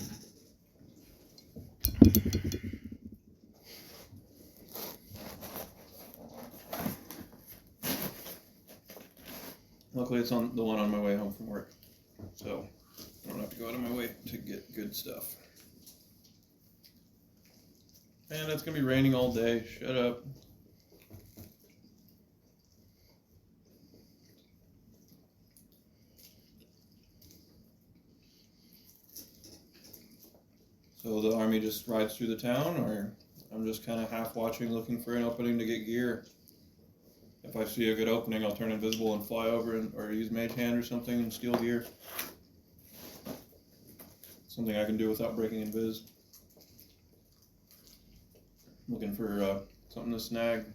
Speaker 2: Luckily, it's on the one on my way home from work, so I don't have to go out of my way to get good stuff. And it's gonna be raining all day. Shut up. So the army just rides through the town, or I'm just kind of half watching, looking for an opening to get gear. If I see a good opening, I'll turn invisible and fly over, or use Mage Hand or something and steal gear. Something I can do without breaking invis. Looking for something to snag.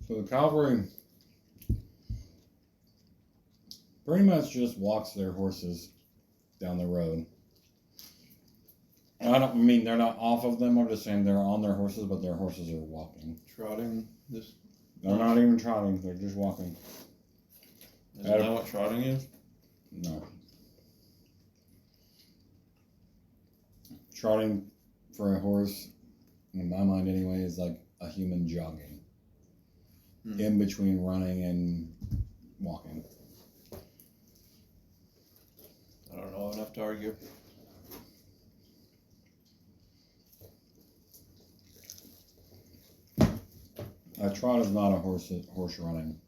Speaker 1: So the cavalry pretty much just walks their horses down the road. I don't mean they're not off of them, I'm just saying they're on their horses, but their horses are walking.
Speaker 2: Trotting this.
Speaker 1: They're not even trotting, they're just walking.
Speaker 2: Isn't that what trotting is?
Speaker 1: No. Trotting for a horse, in my mind anyway, is like a human jogging. In between running and walking.
Speaker 2: I don't know enough to argue.
Speaker 1: A trot is not a horse running.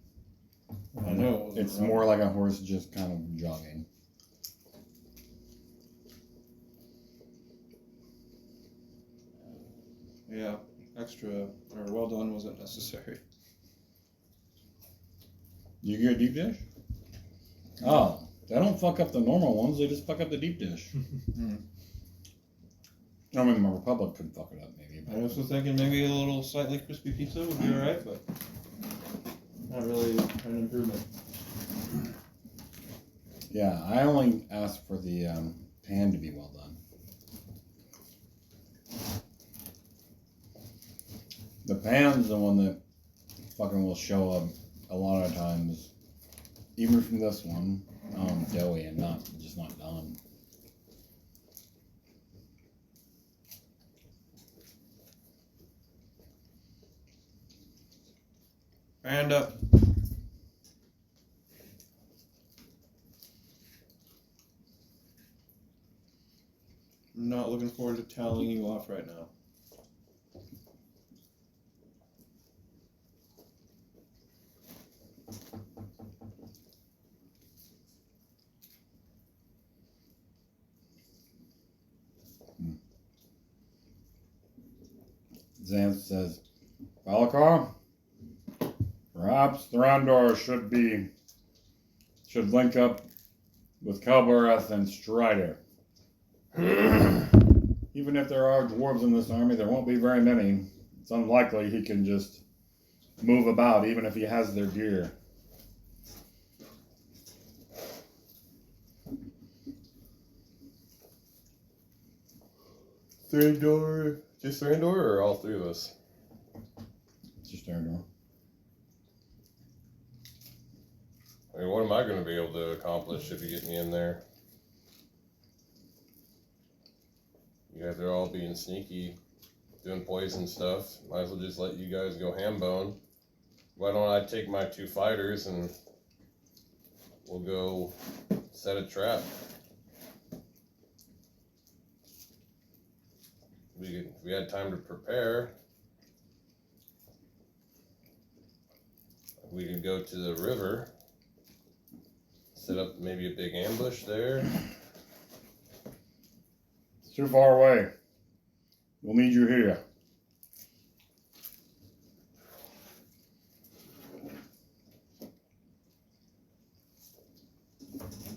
Speaker 2: I know.
Speaker 1: It's more like a horse just kind of jogging.
Speaker 2: Yeah, extra or well done wasn't necessary.
Speaker 1: You get a deep dish? Oh, they don't fuck up the normal ones, they just fuck up the deep dish. I mean, my Republic could fuck it up maybe.
Speaker 2: I was thinking maybe a little slightly crispy pizza would be alright, but not really an improvement.
Speaker 1: Yeah, I only asked for the pan to be well done. The pan's the one that fucking will show up a lot of times, even from this one, doughy and not done.
Speaker 2: Hand up. I'm not looking forward to tallying you off right now.
Speaker 1: Xanth says, Valakar, perhaps Thrandur should link up with Kalbareth and Strider. Even if there are dwarves in this army, there won't be very many. It's unlikely he can just move about, even if he has their gear.
Speaker 4: Thrandur, just Thrandur, or all three of us?
Speaker 1: Just Thrandur.
Speaker 4: I mean, what am I going to be able to accomplish if you get me in there? You guys are all being sneaky, doing poison stuff. Might as well just let you guys go ham bone. Why don't I take my 2 fighters and we'll go set a trap? We had time to prepare. We could go to the river, set up maybe a big ambush there.
Speaker 1: It's too far away. We'll need you here.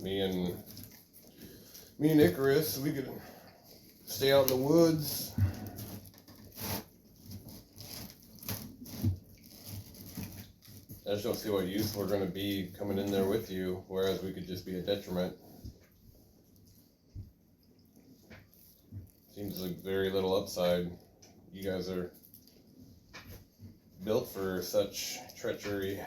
Speaker 4: Me and Icarus, we could stay out in the woods. I just don't see what use we're going to be coming in there with you, whereas we could just be a detriment. Seems like very little upside. You guys are built for such treachery.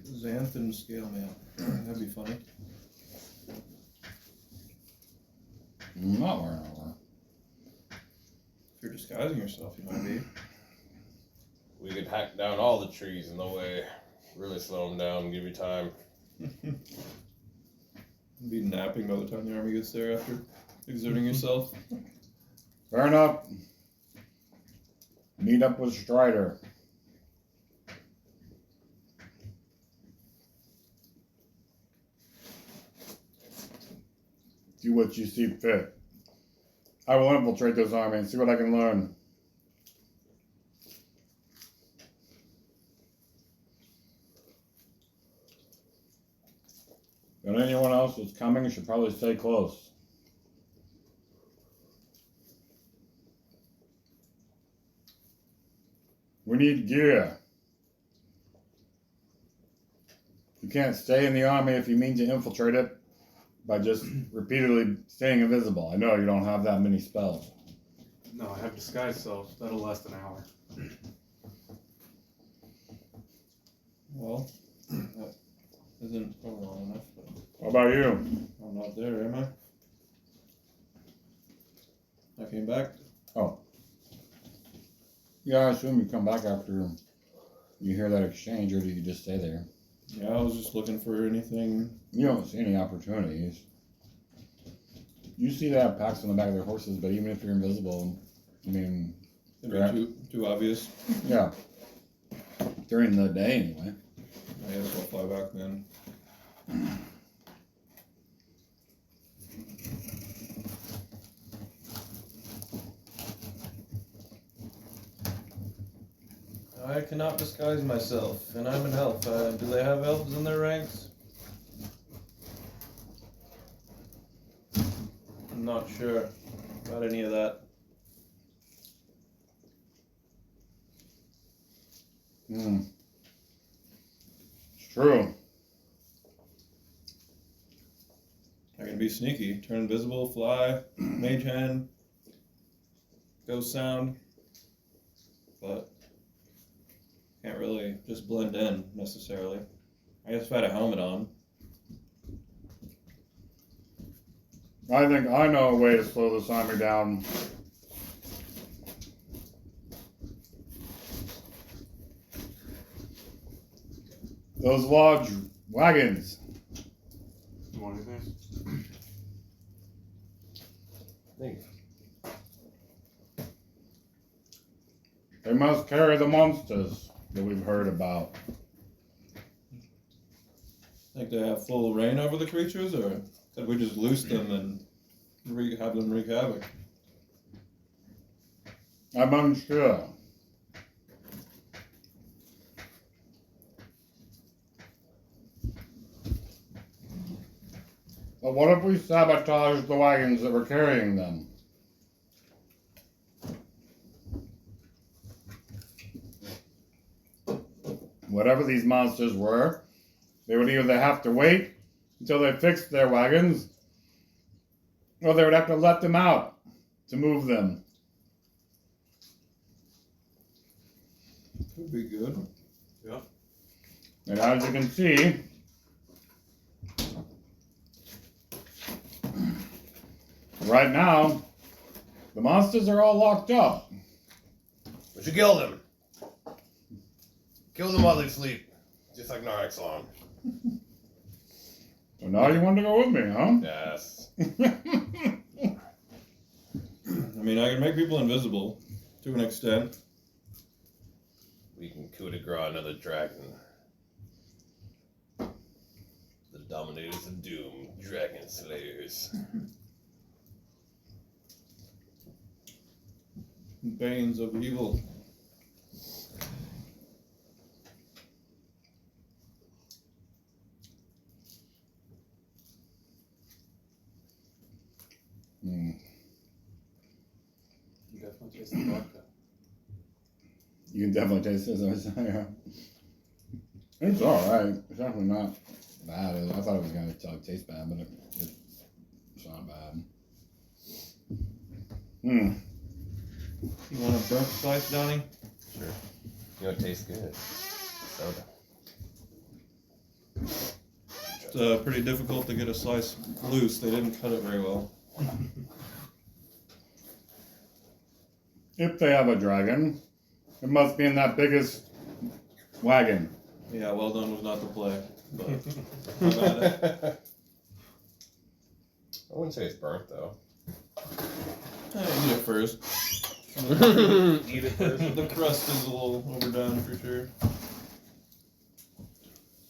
Speaker 2: Xanth and Scale Man. That'd be funny.
Speaker 1: I'm not wearing armor.
Speaker 2: If you're disguising yourself, you might be.
Speaker 4: We could hack down all the trees in the way. Really slow them down and give you time.
Speaker 2: Be napping by the time the army gets there after exerting yourself.
Speaker 1: Fair enough. Meet up with Strider. Do what you see fit. I will infiltrate this army and see what I can learn. But anyone else who's coming should probably stay close. We need gear. You can't stay in the army if you mean to infiltrate it by just repeatedly staying invisible. I know you don't have that many spells.
Speaker 3: No, I have disguise self. That'll last an hour.
Speaker 2: Well, that isn't long enough, but
Speaker 1: What about you?
Speaker 2: I'm not there, am I? I came back.
Speaker 1: Yeah, I assume you come back after you hear that exchange, or do you just stay there?
Speaker 2: Yeah, I was just looking for anything.
Speaker 1: You don't see any opportunities. You see they have packs on the back of their horses, but even if you're invisible, I mean,
Speaker 2: It'd be too obvious.
Speaker 1: yeah. During the day, anyway.
Speaker 2: I guess I'll fly back then. I cannot disguise myself, and I'm an elf. Do they have elves in their ranks? I'm not sure about any of that.
Speaker 1: It's true.
Speaker 2: I can be sneaky, turn invisible, fly, mage hand, ghost sound, but can't really just blend in necessarily. I guess if I had a helmet on.
Speaker 1: I think I know a way to slow this army down. Those large wagons.
Speaker 3: You want anything?
Speaker 4: Think.
Speaker 1: They must carry the monsters that we've heard about.
Speaker 2: Think they have full reign over the creatures, or could we just loose them and have them wreak havoc?
Speaker 1: I'm unsure. But what if we sabotage the wagons that were carrying them? Whatever these monsters were, they would either have to wait until they fixed their wagons, or they would have to let them out to move them.
Speaker 2: Could be good.
Speaker 3: Yeah.
Speaker 1: And as you can see, right now, the monsters are all locked up.
Speaker 4: We should kill them. Kill them while they sleep. Just like Naraxon.
Speaker 1: So now you want to go with me, huh?
Speaker 4: Yes.
Speaker 2: I mean, I can make people invisible to an extent.
Speaker 4: We can coup de grace another dragon. The Dominators of Doom, Dragon Slayers.
Speaker 2: Banes of evil.
Speaker 1: Mm.
Speaker 3: You definitely taste the vodka.
Speaker 1: You can definitely taste this. Yeah. It's alright. It's definitely not bad. I thought it was going to taste bad, but it's not bad. Hmm.
Speaker 2: You want a burnt slice, Donnie?
Speaker 4: Sure. You know what tastes good? Soda.
Speaker 2: It's pretty difficult to get a slice loose. They didn't cut it very well.
Speaker 1: If they have a dragon, it must be in that biggest wagon.
Speaker 2: Yeah, well done was not the play. But how about it?
Speaker 4: I wouldn't say it's burnt though.
Speaker 2: Eat it first.
Speaker 4: Eat it first.
Speaker 2: The crust is a little overdone for sure.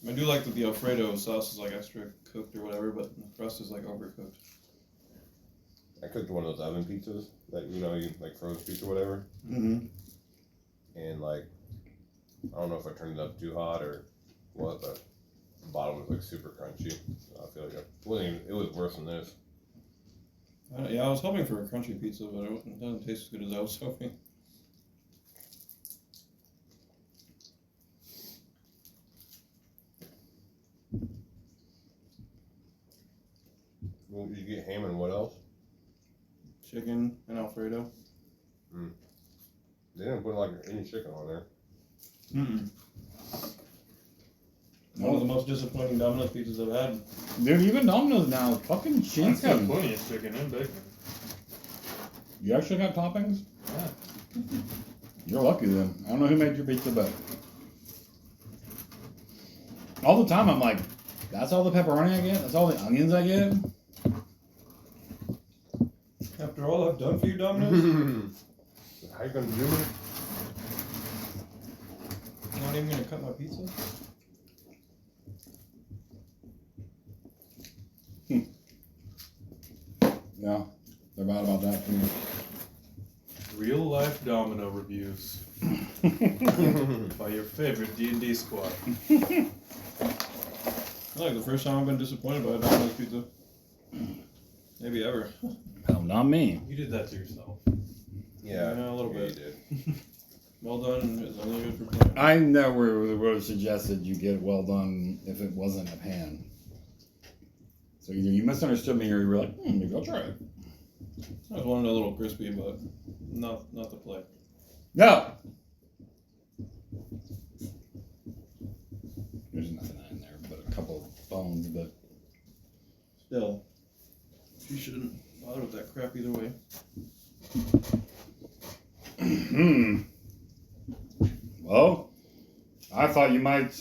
Speaker 2: I do like that the Alfredo sauce is like extra cooked or whatever, but the crust is like overcooked.
Speaker 4: I cooked one of those oven pizzas that you like frozen pizza or whatever,
Speaker 2: Mm-hmm.
Speaker 4: and like I don't know if I turned it up too hot or what, but the bottom was like super crunchy. So I feel like it was worse than this.
Speaker 2: Yeah, I was hoping for a crunchy pizza, but it doesn't taste as good as I was hoping.
Speaker 4: Well, did you get ham and what else?
Speaker 2: Chicken and Alfredo.
Speaker 4: They didn't put like any chicken on there.
Speaker 2: Mm-mm. One of the most disappointing Domino's pizzas I've had.
Speaker 1: Dude, even Domino's now is fucking
Speaker 3: That's got
Speaker 1: chicken.
Speaker 3: plenty of chicken and bacon.
Speaker 1: You actually got toppings?
Speaker 3: Yeah.
Speaker 1: You're lucky then. I don't know who made your pizza, but all the time I'm like, that's all the pepperoni I get? That's all the onions I get?
Speaker 2: After all I've done for you, Domino's,
Speaker 4: How you gonna do it?
Speaker 2: you're not even gonna cut my pizza?
Speaker 1: Yeah, they're bad about that too.
Speaker 3: Real life domino reviews by your favorite D&D squad.
Speaker 2: I like the first time I've been disappointed by a Domino's pizza. Maybe ever.
Speaker 1: Oh, not me.
Speaker 3: You did that to yourself.
Speaker 4: Yeah,
Speaker 2: Yeah, a little
Speaker 4: you
Speaker 2: bit.
Speaker 4: did.
Speaker 2: Well done. It's only good for playing.
Speaker 1: I never would have suggested you get it well done if it wasn't a pan. So either you misunderstood me or you were like, maybe I'll try it.
Speaker 2: I just wanted a little crispy, but not the play.
Speaker 1: No! There's nothing in there but a couple of bones, but
Speaker 2: Still. She shouldn't bother with that crap either way.
Speaker 5: Well, I thought you might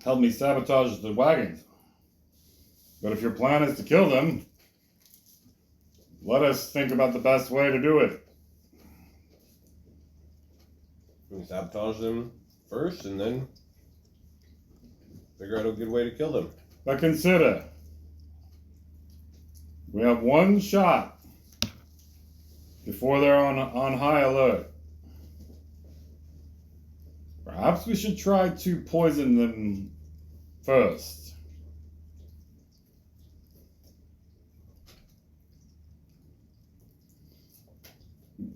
Speaker 5: help me sabotage the wagons. But if your plan is to kill them, let us think about the best way to do it.
Speaker 4: We can sabotage them first and then figure out a good way to kill them.
Speaker 5: But consider, we have one shot before they're on high alert. Perhaps we should try to poison them first.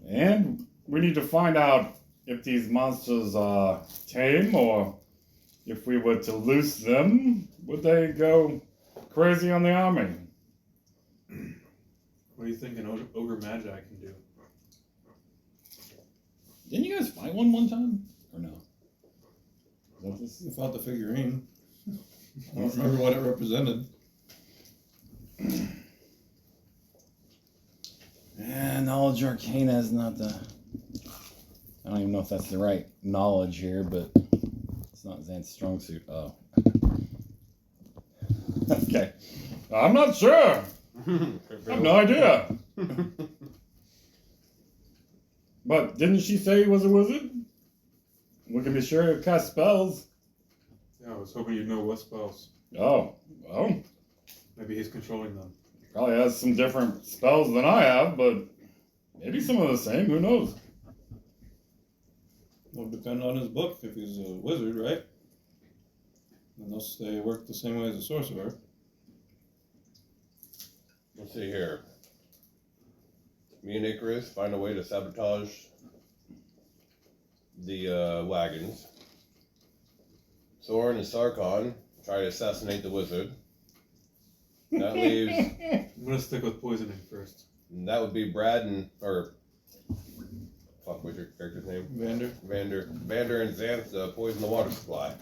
Speaker 5: And we need to find out if these monsters are tame, or if we were to loose them, would they go crazy on the army?
Speaker 3: What do you think an ogre magi can do?
Speaker 1: Didn't you guys fight one time? Or no?
Speaker 5: What is
Speaker 2: We fought the figurine. I don't remember what it represented.
Speaker 1: Knowledge Arcana is not the... I don't even know if that's the right knowledge here, but it's not Zan's strong suit. Oh.
Speaker 5: Okay. I'm not sure. I have no idea. But didn't she say he was a wizard? We can be sure to cast spells.
Speaker 3: Yeah, I was hoping you'd know what spells.
Speaker 5: Oh, well,
Speaker 3: Maybe he's controlling them.
Speaker 5: probably has some different spells than I have, but maybe some of the same. Who knows?
Speaker 2: Would depend on his book if he's a wizard, right? Unless they work the same way as a sorcerer.
Speaker 4: Let's see here. Me and Icarus find a way to sabotage the wagons. Soren and Sarkon try to assassinate the wizard. That leaves...
Speaker 3: I'm gonna stick with poisoning first.
Speaker 4: And that would be Brad and... Or... Fuck, what's your character's name?
Speaker 2: Vander.
Speaker 4: Vander and Xanth poison the water supply.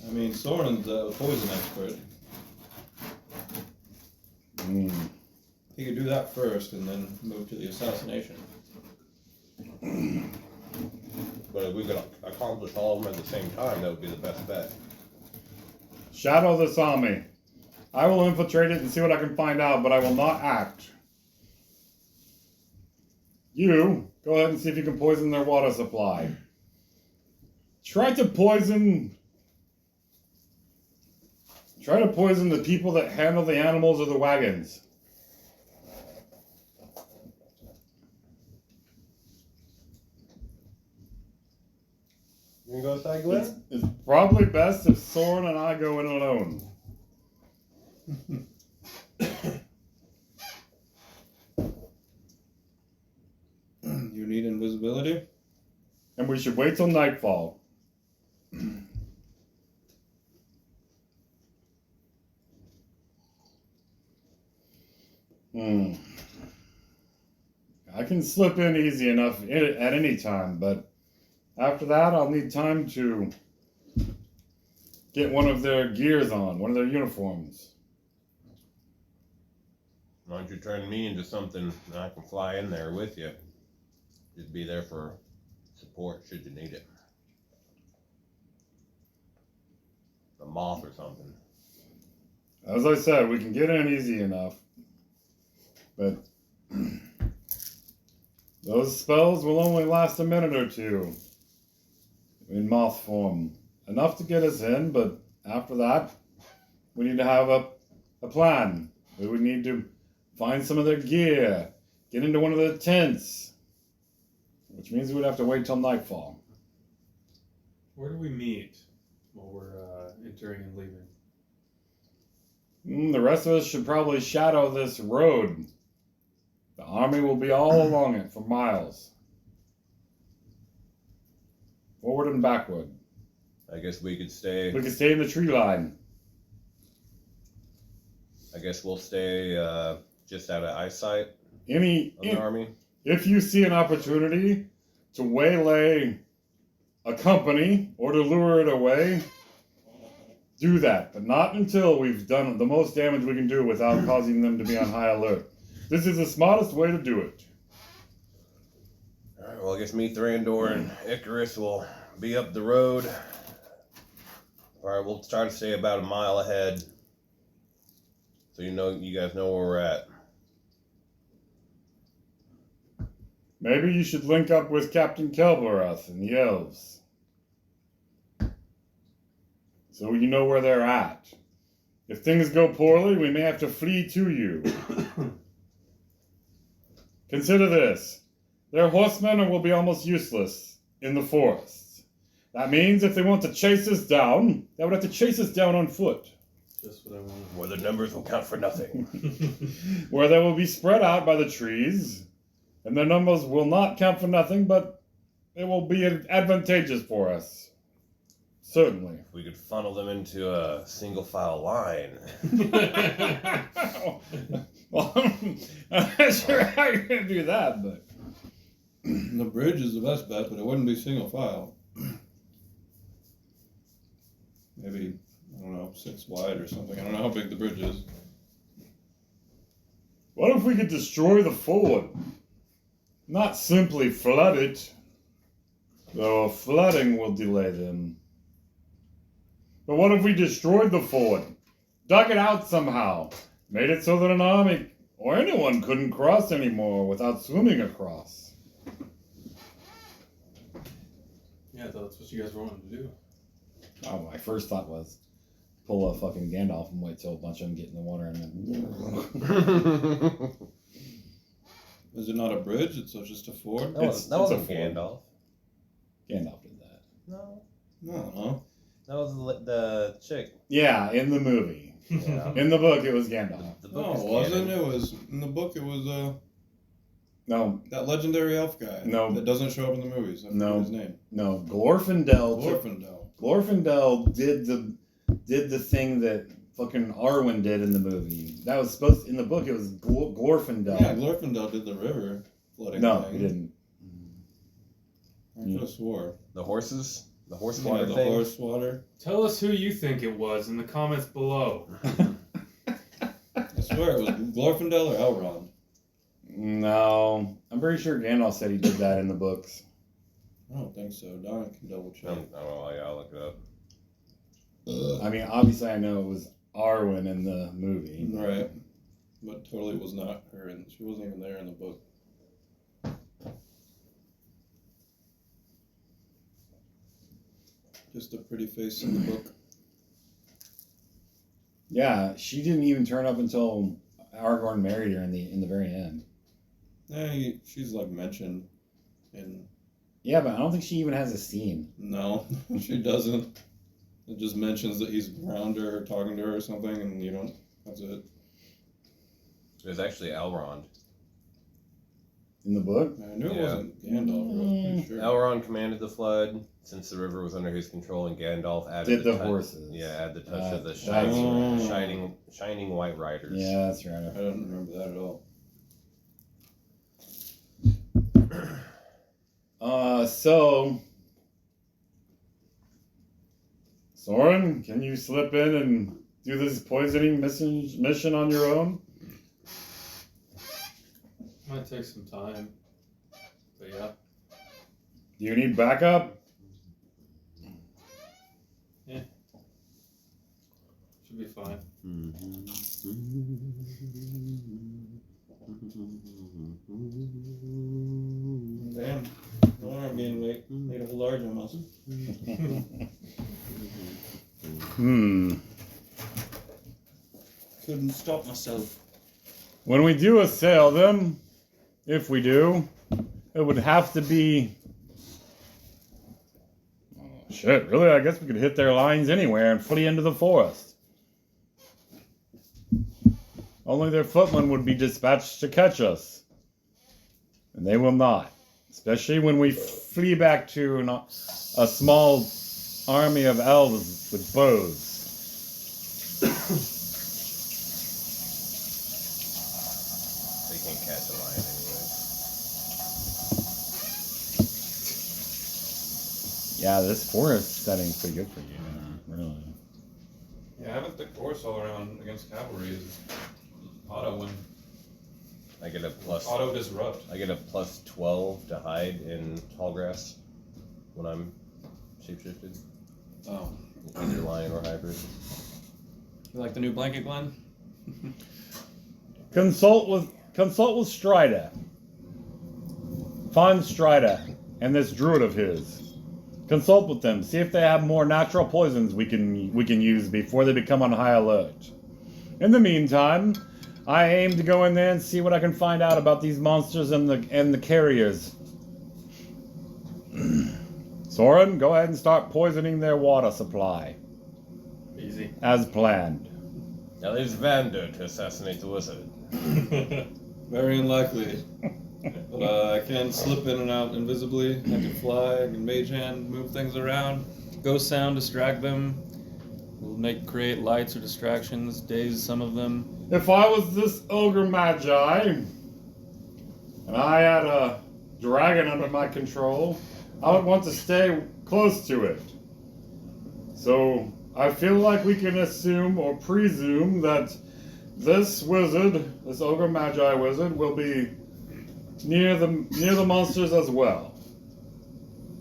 Speaker 2: I mean, Soren's a poison expert. He could do that first and then move to the assassination.
Speaker 4: But if we could accomplish all of them at the same time, that would be the best bet.
Speaker 5: Shadow this army. I will infiltrate it and see what I can find out, but I will not act. You, go ahead and see if you can poison their water supply. Try to poison the people that handle the animals or the wagons.
Speaker 4: You gonna go outside, Glenn?
Speaker 5: It's probably best if Soren and I go in alone.
Speaker 2: You need invisibility?
Speaker 5: And we should wait till nightfall. I can slip in easy enough at any time, but after that I'll need time to get one of their gears on, one of their uniforms.
Speaker 4: Why don't you turn me into something and I can fly in there with you? Just be there for support should you need it. A moth or something.
Speaker 5: As I said, we can get in easy enough, but those spells will only last a minute or two in moth form. Enough to get us in, but after that, we need to have a plan. We would need to find some of their gear, get into one of their tents, which means we would have to wait till nightfall.
Speaker 3: Where do we meet while we're entering and leaving?
Speaker 5: The rest of us should probably shadow this road. The army will be all along it for miles. Forward and backward.
Speaker 4: I guess we could stay.
Speaker 5: We can stay in the tree line.
Speaker 4: I guess we'll stay just out of eyesight of the army.
Speaker 5: If you see an opportunity to waylay a company or to lure it away, do that, but not until we've done the most damage we can do without causing them to be on high alert. This is the smartest way to do it.
Speaker 4: Alright, well, I guess me, Thrandur, and Icarus will be up the road. Alright, we'll try to stay about a mile ahead. So you guys know where we're at.
Speaker 5: Maybe you should link up with Captain Kelbarath and the elves. So you know where they're at. If things go poorly, we may have to flee to you. Consider this. Their horsemen will be almost useless in the forests. That means if they want to chase us down, they would have to chase us down on foot.
Speaker 3: Just what I wanted.
Speaker 4: Where the numbers will count for nothing.
Speaker 5: Where they will be spread out by the trees, and their numbers will not count for nothing, but it will be advantageous for us. Certainly.
Speaker 4: We could funnel them into a single file line.
Speaker 5: Well, I'm not sure how you're going to do that, but...
Speaker 2: The bridge is the best bet, but it wouldn't be single file. Maybe, I don't know, 6 wide or something. I don't know how big the bridge is.
Speaker 5: What if we could destroy the ford? Not simply flood it, though flooding will delay them. But what if we destroyed the ford, dug it out somehow, made it so that an army or anyone couldn't cross anymore without swimming across?
Speaker 3: Yeah, I thought that's what you guys were wanting to do.
Speaker 5: Oh, my first thought was pull a fucking Gandalf and wait till a bunch of them get in the water and then...
Speaker 2: Is it not a bridge? It's just a ford?
Speaker 4: That
Speaker 5: It's
Speaker 4: wasn't
Speaker 5: a ford.
Speaker 4: Gandalf.
Speaker 5: Gandalf did that.
Speaker 4: No.
Speaker 2: No.
Speaker 4: That was the chick.
Speaker 5: Yeah, in the movie.
Speaker 4: Yeah.
Speaker 5: In the book, it was Gandalf.
Speaker 4: The book
Speaker 2: No,
Speaker 4: is
Speaker 2: it wasn't.
Speaker 4: canon.
Speaker 2: It was in the book. It was
Speaker 5: No,
Speaker 2: that legendary elf guy.
Speaker 5: No.
Speaker 2: that doesn't show up in the movies. I
Speaker 5: No.
Speaker 2: forget his name.
Speaker 5: no, Glorfindel.
Speaker 2: Glorfindel.
Speaker 5: Glorfindel did the thing that fucking Arwen did in the movie. That was supposed in the book. It was Glorfindel.
Speaker 2: Yeah, Glorfindel did the river flooding.
Speaker 5: no,
Speaker 2: thing.
Speaker 5: he didn't.
Speaker 2: I could have swore.
Speaker 4: The horses? The horse
Speaker 2: Yeah,
Speaker 4: water
Speaker 2: the
Speaker 4: thing?
Speaker 2: horse water.
Speaker 3: Tell us who you think it was in the comments below.
Speaker 2: I swear it was Glorfindel or Elrond.
Speaker 5: No, I'm pretty sure Gandalf said he did that in the books.
Speaker 2: I don't think so. Don can double check.
Speaker 4: Oh, yeah, I'll look it up.
Speaker 5: I mean, obviously, I know it was Arwen in the movie.
Speaker 2: Right. But totally was not her, and she wasn't even there in the book. Just a pretty face in the book.
Speaker 5: Yeah, she didn't even turn up until Aragorn married her in the very end.
Speaker 2: Yeah, she's like mentioned in.
Speaker 5: Yeah, but I don't think she even has a scene.
Speaker 2: No, she doesn't. It just mentions that he's around her or talking to her or something, and you don't. That's it.
Speaker 4: It was actually Elrond.
Speaker 5: In the book?
Speaker 2: I knew it
Speaker 4: Yeah.
Speaker 2: wasn't Gandalf. I was pretty sure.
Speaker 4: Elrond commanded the flood since the river was under his control, and Gandalf added
Speaker 5: Did the
Speaker 4: touch-
Speaker 5: horses.
Speaker 4: Yeah, add the touch of the
Speaker 5: that's
Speaker 2: right.
Speaker 4: shining white riders.
Speaker 5: Yeah, that's
Speaker 2: I
Speaker 5: right.
Speaker 2: don't remember that at all.
Speaker 5: So Soren, can you slip in and do this poisoning mission on your own?
Speaker 3: Might take some time. But yeah.
Speaker 5: Do you need backup?
Speaker 3: Should be fine.
Speaker 2: Damn. My arm gained weight. Made a large almost. Couldn't stop myself.
Speaker 5: When we do assail them, if we do, it would have to be... Oh, shit, really? I guess we could hit their lines anywhere and flee into the forest. Only their footmen would be dispatched to catch us. And they will not. Especially when we flee back to a small army of elves with bows.
Speaker 4: They can't catch a lion anyway.
Speaker 5: Yeah, this forest setting's pretty good for you, really.
Speaker 2: Yeah, having thick forest all around against cavalry is auto win.
Speaker 4: I get a plus.
Speaker 2: Auto disrupt.
Speaker 4: I get a plus 12 to hide in tall grass when I'm shapeshifted.
Speaker 2: Oh.
Speaker 4: Either lion or hybrid.
Speaker 2: You like the new blanket, Glenn?
Speaker 5: Consult with Strida. Find Strida and this druid of his. Consult with them. See if they have more natural poisons we can use before they become on high alert. In the meantime, I aim to go in there and see what I can find out about these monsters and the carriers. Soren, go ahead and start poisoning their water supply.
Speaker 3: Easy.
Speaker 5: As planned.
Speaker 4: Now there's Vander to assassinate the wizard.
Speaker 2: Very unlikely. But I can slip in and out invisibly. I can fly. I can mage hand, move things around. Ghost sound, distract them. We'll create lights or distractions, daze some of them.
Speaker 5: If I was this ogre magi, and I had a dragon under my control, I would want to stay close to it. So I feel like we can assume or presume that this wizard, this ogre magi wizard, will be near the monsters as well.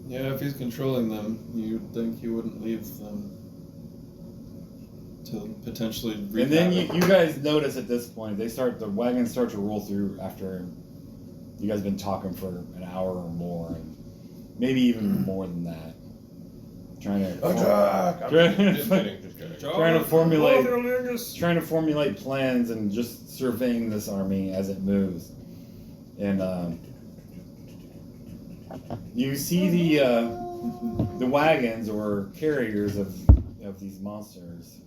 Speaker 2: Yeah, if he's controlling them, you'd think he wouldn't leave them to potentially wreak
Speaker 5: And then
Speaker 2: havoc.
Speaker 5: you guys notice at this point the wagons start to roll through after you guys been talking for an hour or more, and maybe even more than that. Trying to
Speaker 4: Attack! Just kidding, just kidding.
Speaker 5: trying to formulate plans and just surveying this army as it moves. And you see the wagons or carriers of these monsters.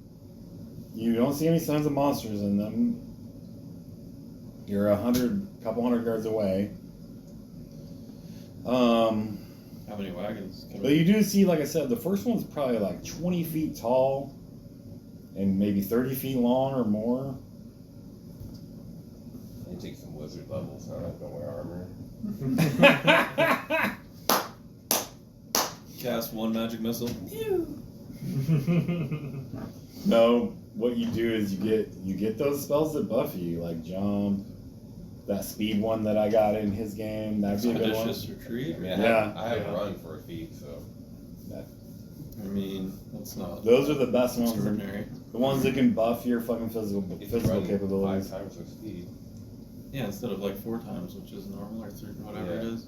Speaker 5: You don't see any signs of monsters in them. You're couple hundred yards away.
Speaker 2: How many wagons?
Speaker 5: But you do see, like I said, the first one's probably like 20 feet tall and maybe 30 feet long or more.
Speaker 4: I take some wizard levels, so I don't have to wear armor.
Speaker 2: Cast one magic missile.
Speaker 5: No, what you do is you get those spells that buff you, like jump, that speed one that I got in his game. That'd be a good one.
Speaker 2: Expeditious retreat.
Speaker 4: I mean,
Speaker 5: Yeah.
Speaker 4: I have run for a feat, so.
Speaker 2: I mean, that's not
Speaker 5: Those are the best ones.
Speaker 2: extraordinary.
Speaker 5: The ones that can buff your fucking physical
Speaker 4: If you run
Speaker 5: capabilities.
Speaker 4: 5 times the speed.
Speaker 2: Yeah, instead of like 4 times, which is normal, or 3, whatever it
Speaker 4: Yeah.
Speaker 2: is.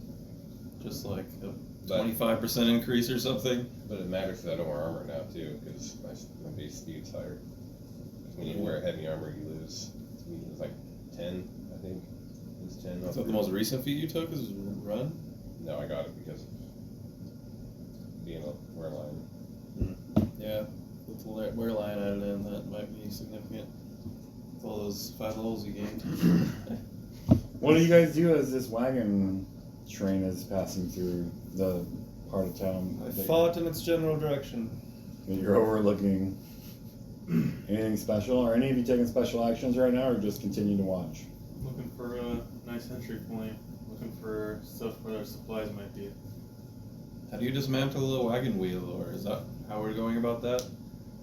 Speaker 2: Just like a
Speaker 4: But-
Speaker 2: 25% increase or something.
Speaker 4: But it matters that I don't wear armor now, too, because my base speed's higher. When you wear heavy armor, you lose. It's like 10, I think. It's 10.
Speaker 2: Is that the most recent feat you took? Is run?
Speaker 4: No, I got it because of being a wear line.
Speaker 2: Yeah, with the wear line added in, that might be significant. With all those 5 levels you gained.
Speaker 5: What do you guys do as this wagon train is passing through the part of town
Speaker 2: I
Speaker 5: that
Speaker 2: fought in its general direction.
Speaker 5: you're overlooking? Anything special? Are any of you taking special actions right now, or just continue to watch?
Speaker 3: Looking for a nice entry point. Looking for stuff where their supplies might be.
Speaker 2: How do you dismantle the wagon wheel, or is that how we're going about that?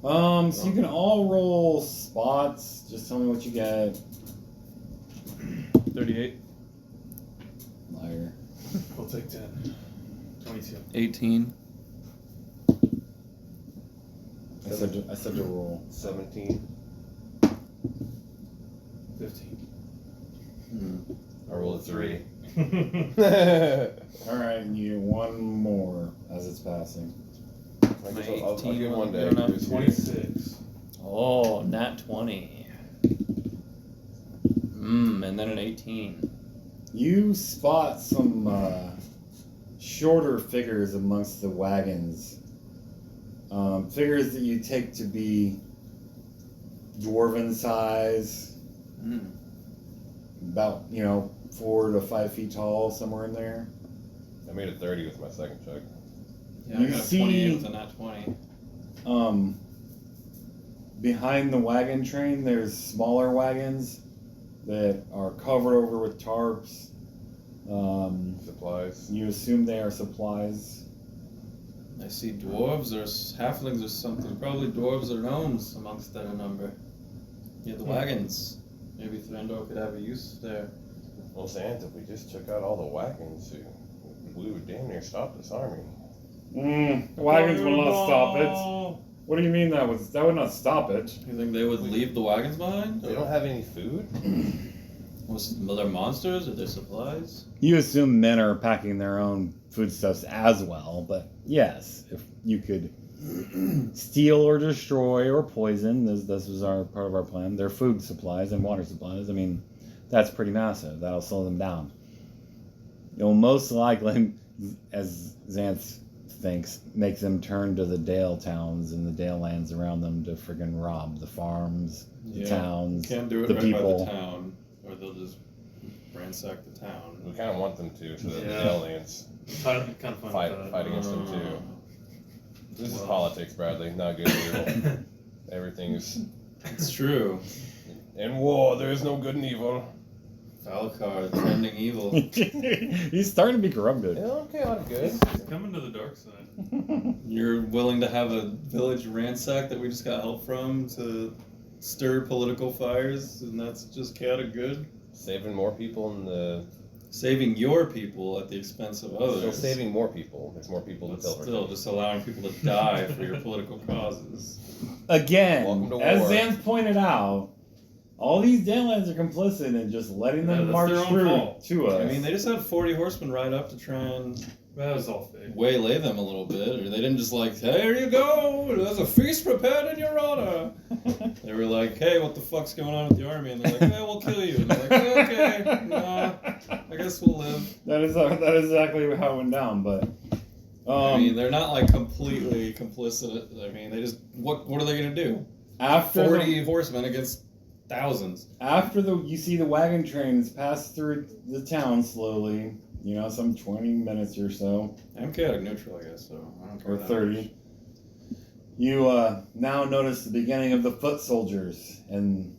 Speaker 5: So you can all roll spots. Just tell me what you get.
Speaker 2: 38.
Speaker 5: Liar.
Speaker 3: We'll take 10. 22.
Speaker 2: 18.
Speaker 5: I said to roll.
Speaker 4: 17.
Speaker 3: 15.
Speaker 4: I rolled a 3.
Speaker 5: All right, and you get one more as it's passing.
Speaker 4: I guess I'll give one day.
Speaker 2: You don't have
Speaker 4: It's
Speaker 3: 26.
Speaker 2: Oh, nat 20. And then an 18.
Speaker 5: You spot some shorter figures amongst the wagons. Figures that you take to be dwarven size, about 4 to 5 feet tall, somewhere in there.
Speaker 4: I made a 30 with my second check.
Speaker 2: Yeah,
Speaker 5: You
Speaker 2: I got
Speaker 5: see-
Speaker 2: a 28 with a nat 20.
Speaker 5: Behind the wagon train, there's smaller wagons that are covered over with tarps.
Speaker 4: Supplies.
Speaker 5: You assume they are supplies.
Speaker 2: I see dwarves or halflings or something. Probably dwarves or gnomes amongst that number. Yeah, the wagons. Maybe Thrandor could have a use there.
Speaker 4: Well, Xanth, if we just took out all the wagons, we would damn near stop this army.
Speaker 5: The wagons will not stop it. What do you mean that would not stop it?
Speaker 2: You think they would leave the wagons behind?
Speaker 4: They don't have any food?
Speaker 2: Was there monsters or their supplies?
Speaker 1: You assume men are packing their own foodstuffs as well, but yes, if you could steal or destroy or poison, this was part of our plan, their food supplies and water supplies, I mean, that's pretty massive. That'll slow them down. You'll most likely, as Xanth thinks, make them turn to the Dale towns and the Dale lands around them to friggin' rob the farms, the towns,
Speaker 2: Can't do it
Speaker 1: the
Speaker 2: right
Speaker 1: people.
Speaker 2: by the town, or they'll just ransack the town.
Speaker 4: We kind of want them to, so that
Speaker 3: Yeah.
Speaker 4: the aliens
Speaker 3: Kind of fun.
Speaker 4: fight
Speaker 3: with that.
Speaker 4: against them too. This is
Speaker 3: Well.
Speaker 4: politics, Bradley. Not good or evil. Everything is
Speaker 2: It's true.
Speaker 4: in war. There is no good and evil.
Speaker 2: Falcar, the trending evil.
Speaker 1: He's starting to be corrupted.
Speaker 4: Yeah, okay, I'm good.
Speaker 3: He's coming to the dark side.
Speaker 2: You're willing to have a village ransack that we just got help from to stir political fires, and that's just chaotic good?
Speaker 4: Saving more people in the.
Speaker 2: Saving your people at the expense of others.
Speaker 4: Still saving more people. There's more people
Speaker 2: But
Speaker 4: to kill.
Speaker 2: still, just allowing people to die for your political causes.
Speaker 1: Again,
Speaker 4: Welcome to
Speaker 1: as
Speaker 4: war.
Speaker 1: Xanth pointed out, all these Dalelands are complicit in just letting them
Speaker 3: Yeah, that's
Speaker 1: march
Speaker 3: their own
Speaker 1: through
Speaker 3: fault.
Speaker 1: to us.
Speaker 2: I mean, they just had 40 horsemen ride up to try and
Speaker 3: That was all fake.
Speaker 2: waylay them a little bit, or they didn't just like, hey, here you go, there's a feast prepared in your honor. They were like, hey, what the fuck's going on with the army? And they're like, hey, we'll kill you. And they're like, okay, no, I guess we'll live.
Speaker 1: that is exactly how it went down. But
Speaker 2: I mean, they're not like completely complicit. I mean, they just what are they gonna do?
Speaker 1: after
Speaker 2: 40 horsemen against thousands.
Speaker 1: you see the wagon trains pass through the town slowly. You know, some 20 minutes or so,
Speaker 2: I'm chaotic neutral, I guess. So I don't care.
Speaker 1: or
Speaker 2: that
Speaker 1: 30.
Speaker 2: much.
Speaker 1: You now notice the beginning of the foot soldiers, and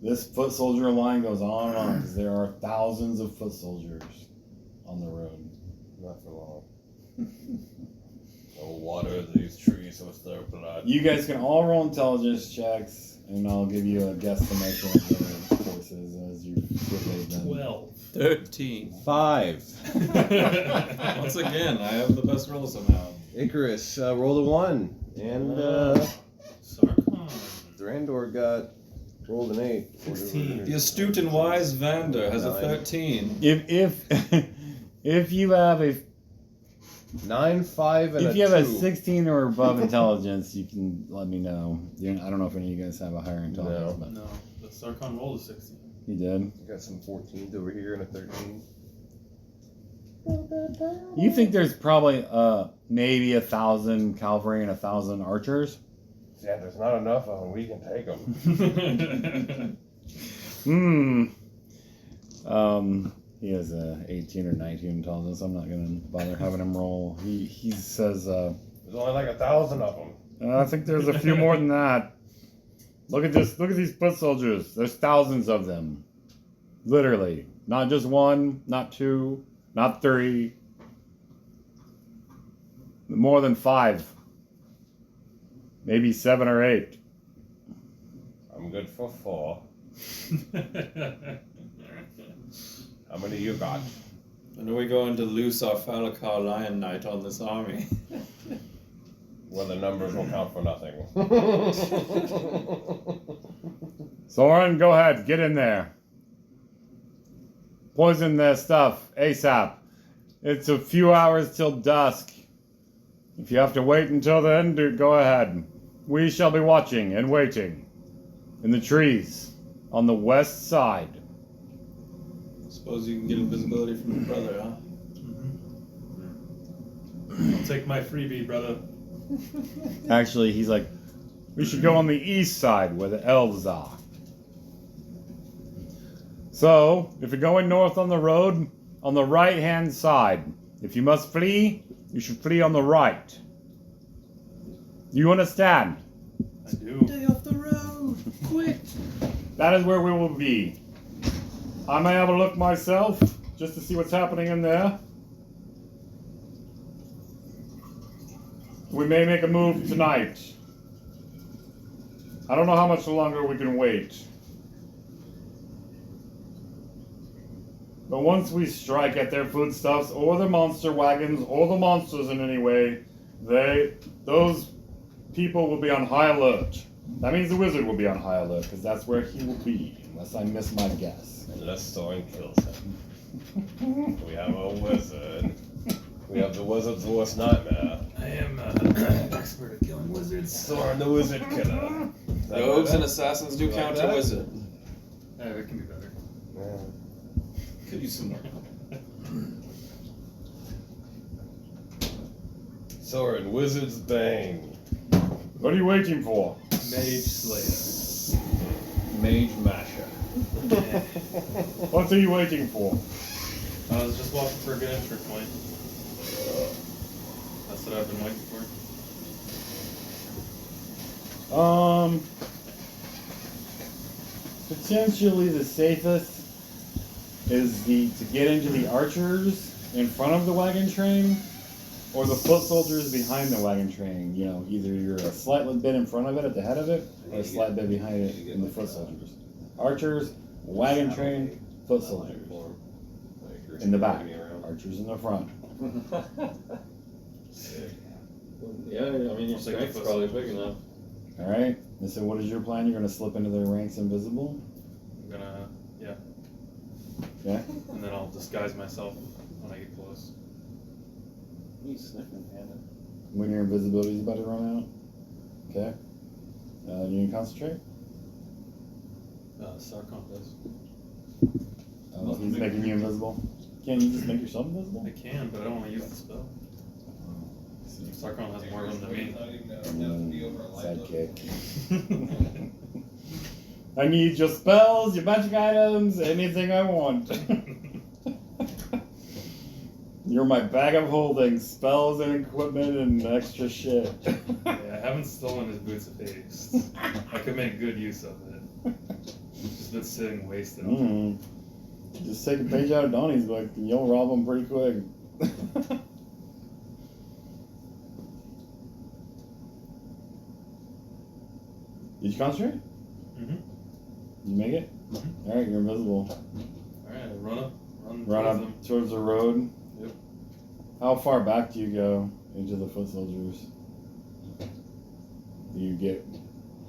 Speaker 1: this foot soldier line goes on and on because there are thousands of foot soldiers on the road.
Speaker 4: Not for long. Oh, water these trees with their blood.
Speaker 1: You guys can all roll intelligence checks, and I'll give you a guesstimation of their forces as you survey them.
Speaker 3: 12.
Speaker 2: 13.
Speaker 4: 5.
Speaker 2: Once again, I have the best roll somehow.
Speaker 4: Icarus rolled a 1, and
Speaker 3: Sarkon.
Speaker 4: Thrandor rolled an 8.
Speaker 3: 16.
Speaker 2: The astute and wise Vander has a 13.
Speaker 1: If you have a
Speaker 4: 9, 5, and
Speaker 1: if
Speaker 4: a
Speaker 1: you have
Speaker 4: 2.
Speaker 1: a 16 or above intelligence, you can let me know. I don't know if any of you guys have a higher intelligence, but
Speaker 3: No, but Sarkon rolled a 16.
Speaker 1: you did.
Speaker 4: You got some 14s over here and a 13.
Speaker 1: You think there's probably maybe 1,000 cavalry and 1,000 archers?
Speaker 4: Yeah, there's not enough of them. We can take them.
Speaker 1: He has a 18 or 19 intelligence. I'm not gonna bother having him roll. He says,
Speaker 4: There's only like 1,000 of them.
Speaker 1: I think there's a few more than that. Look at this. Look at these foot soldiers. There's thousands of them. Literally. Not just one, not two, not three. More than 5. Maybe 7 or 8.
Speaker 4: I'm good for 4. How many you got?
Speaker 2: When are we going to loose our Falakar Lion Knight on this army?
Speaker 4: Well, the numbers will count for nothing.
Speaker 1: Soren, go ahead. Get in there. Poison their stuff ASAP. It's a few hours till dusk. If you have to wait until then, go ahead. We shall be watching and waiting in the trees on the west side.
Speaker 2: Suppose you can get invisibility from your brother, huh?
Speaker 3: I'll take my freebie, brother.
Speaker 1: Actually, he's like, we should go on the east side where the elves are. So, if you're going north on the road, on the right-hand side. If you must flee, you should flee on the right. Do you understand?
Speaker 3: I do.
Speaker 2: Stay off the road! Quick!
Speaker 1: That is where we will be. I may have a look myself, just to see what's happening in there.
Speaker 5: We may make a move tonight. I don't know how much longer we can wait. But once we strike at their foodstuffs or the monster wagons or the monsters in any way, those people will be on high alert. That means the wizard will be on high alert because that's where he will be, unless I miss my guess.
Speaker 4: Unless Soren kills him. We have a wizard. We have the wizard's worst nightmare.
Speaker 3: I am an expert at killing wizards.
Speaker 4: Soren the wizard killer. Is that
Speaker 2: Rogues and
Speaker 4: better?
Speaker 2: assassins do
Speaker 4: You like
Speaker 2: count
Speaker 4: that?
Speaker 2: to wizard.
Speaker 3: It can be better.
Speaker 4: Yeah.
Speaker 2: Could use some more.
Speaker 4: Soren, wizard's bane.
Speaker 5: What are you waiting for?
Speaker 3: Mage Slayer.
Speaker 2: Mage Masher.
Speaker 5: What are you waiting for?
Speaker 3: I was just walking for a good entry point. That's what I've been waiting for.
Speaker 5: Potentially the safest is to get into the archers in front of the wagon train, or the foot soldiers behind the wagon train. You know, either you're a slight bit in front of it at the head of it, or a slight bit behind it in the foot soldiers. Archers, wagon train, foot soldiers in the back. Archers in the front.
Speaker 2: Yeah, I mean, your strength's probably big enough.
Speaker 5: All right. And so, what is your plan? You're going to slip into their ranks invisible.
Speaker 3: I'm gonna, yeah.
Speaker 5: Yeah.
Speaker 3: And then I'll disguise myself when I get close.
Speaker 2: He's sniffing Hannah.
Speaker 5: When your invisibility is about to run out. Okay. You can concentrate.
Speaker 3: Sarkon does.
Speaker 5: He's making you invisible. Can't you just make yourself invisible?
Speaker 3: I can, but I don't want to use the spell. Sarkon has more of them than me.
Speaker 5: Sidekick. I need your spells, your magic items, anything I want. You're my bag of holding, spells and equipment and extra shit.
Speaker 3: Yeah, I haven't stolen his boots of haste. I could make good use of it. Just been sitting wasted.
Speaker 5: Just take a page out of Donnie's book and you'll rob him pretty quick. Did you concentrate?
Speaker 3: Mm-hmm.
Speaker 5: You make it?
Speaker 3: Mhm.
Speaker 5: Alright, you're invisible.
Speaker 3: Alright, run
Speaker 5: Run
Speaker 3: towards
Speaker 5: up
Speaker 3: them.
Speaker 5: towards the road.
Speaker 3: Yep.
Speaker 5: How far back do you go into the foot soldiers? Do you get?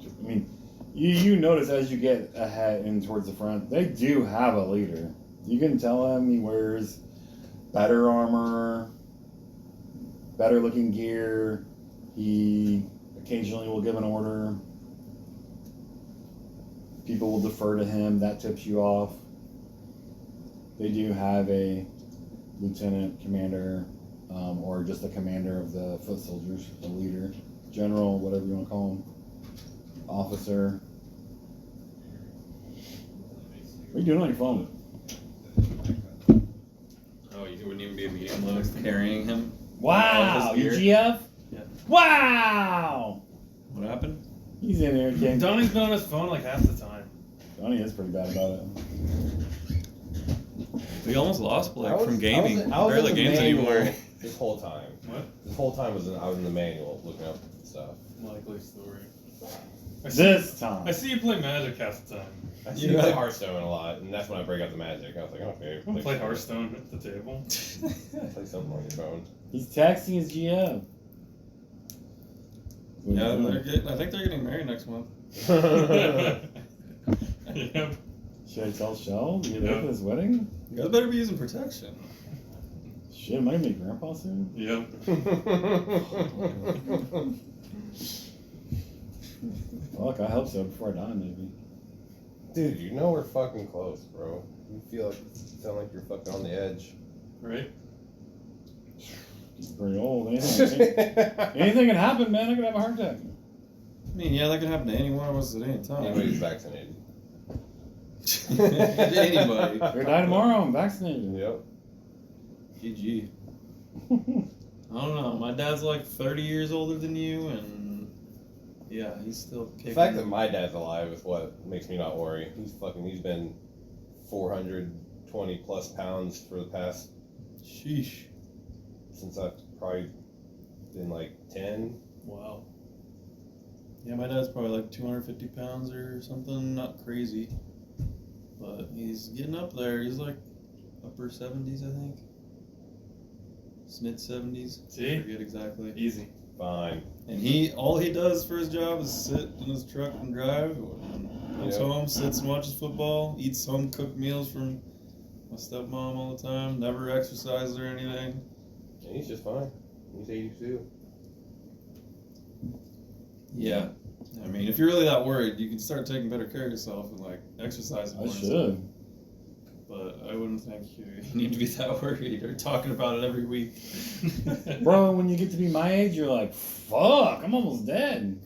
Speaker 5: I mean, you notice as you get ahead and towards the front, they do have a leader. You can tell him he wears better armor, better looking gear. He occasionally will give an order. People will defer to him. That tips you off. They do have a lieutenant commander, or just a commander of the foot soldiers, a leader, general, whatever you want to call him, officer. What are you doing on your phone?
Speaker 2: Oh, you wouldn't even be a medium low carrying him?
Speaker 5: Wow,
Speaker 2: All his
Speaker 5: you
Speaker 2: gear?
Speaker 5: GF?
Speaker 3: Yeah.
Speaker 5: Wow!
Speaker 2: What happened?
Speaker 5: He's in there, King.
Speaker 3: Donnie's been on his phone like half the time.
Speaker 5: Donnie is pretty bad about it.
Speaker 2: We almost lost Blake
Speaker 4: I was-
Speaker 2: from gaming.
Speaker 4: I was
Speaker 2: Barely
Speaker 4: in the
Speaker 2: games
Speaker 4: manual
Speaker 2: anymore.
Speaker 4: This whole time.
Speaker 3: What?
Speaker 4: This whole time I was in the manual looking up stuff.
Speaker 3: Likely story.
Speaker 5: This time.
Speaker 3: I see you play Magic half the time.
Speaker 4: I see you play Hearthstone a lot, and that's when I break out the magic. I was like, okay.
Speaker 3: You play Hearthstone at the table.
Speaker 4: Play something on your phone.
Speaker 5: He's texting his GM.
Speaker 2: Yeah, I think they're getting married next month.
Speaker 3: Yep.
Speaker 5: Should I tell Shell? You
Speaker 3: Yeah.
Speaker 5: there for this wedding?
Speaker 2: You guys better be using protection.
Speaker 5: Shit, am I gonna be grandpa soon?
Speaker 3: Yep.
Speaker 5: Fuck, I hope so before I die, maybe.
Speaker 4: Dude, you know we're fucking close, bro. You sound like you're fucking on the edge.
Speaker 3: Right?
Speaker 5: He's pretty old. Anything can happen, man. I could have a heart attack.
Speaker 2: I mean, yeah, that could happen to any one of us at any time.
Speaker 4: Anybody's vaccinated.
Speaker 2: Anybody.
Speaker 5: If I die tomorrow, I'm vaccinated.
Speaker 4: Yep.
Speaker 2: GG. I don't know. My dad's like 30 years older than you, and yeah, he's still kicking.
Speaker 4: The fact that my dad's alive is what makes me not worry. He's been 420 plus pounds for the past,
Speaker 2: Sheesh.
Speaker 4: since I probably in like 10.
Speaker 2: Wow. Yeah, my dad's probably like 250 pounds or something, not crazy. But he's getting up there. He's like upper 70s, I think. Mid 70s.
Speaker 3: See?
Speaker 2: I forget exactly.
Speaker 3: Easy.
Speaker 4: Fine.
Speaker 2: And all he does for his job is sit in his truck and drive. Comes
Speaker 4: Yeah.
Speaker 2: home, sits and watches football, eats home cooked meals from my stepmom all the time, never exercises or anything.
Speaker 4: And he's just fine. He's 82.
Speaker 2: Yeah. I mean, if you're really that worried, you can start taking better care of yourself and like exercising
Speaker 1: I
Speaker 2: more. and
Speaker 1: should.
Speaker 2: stuff. But I wouldn't think you need to be that worried or talking about it every week.
Speaker 1: Bro, when you get to be my age, you're like, fuck, I'm almost dead.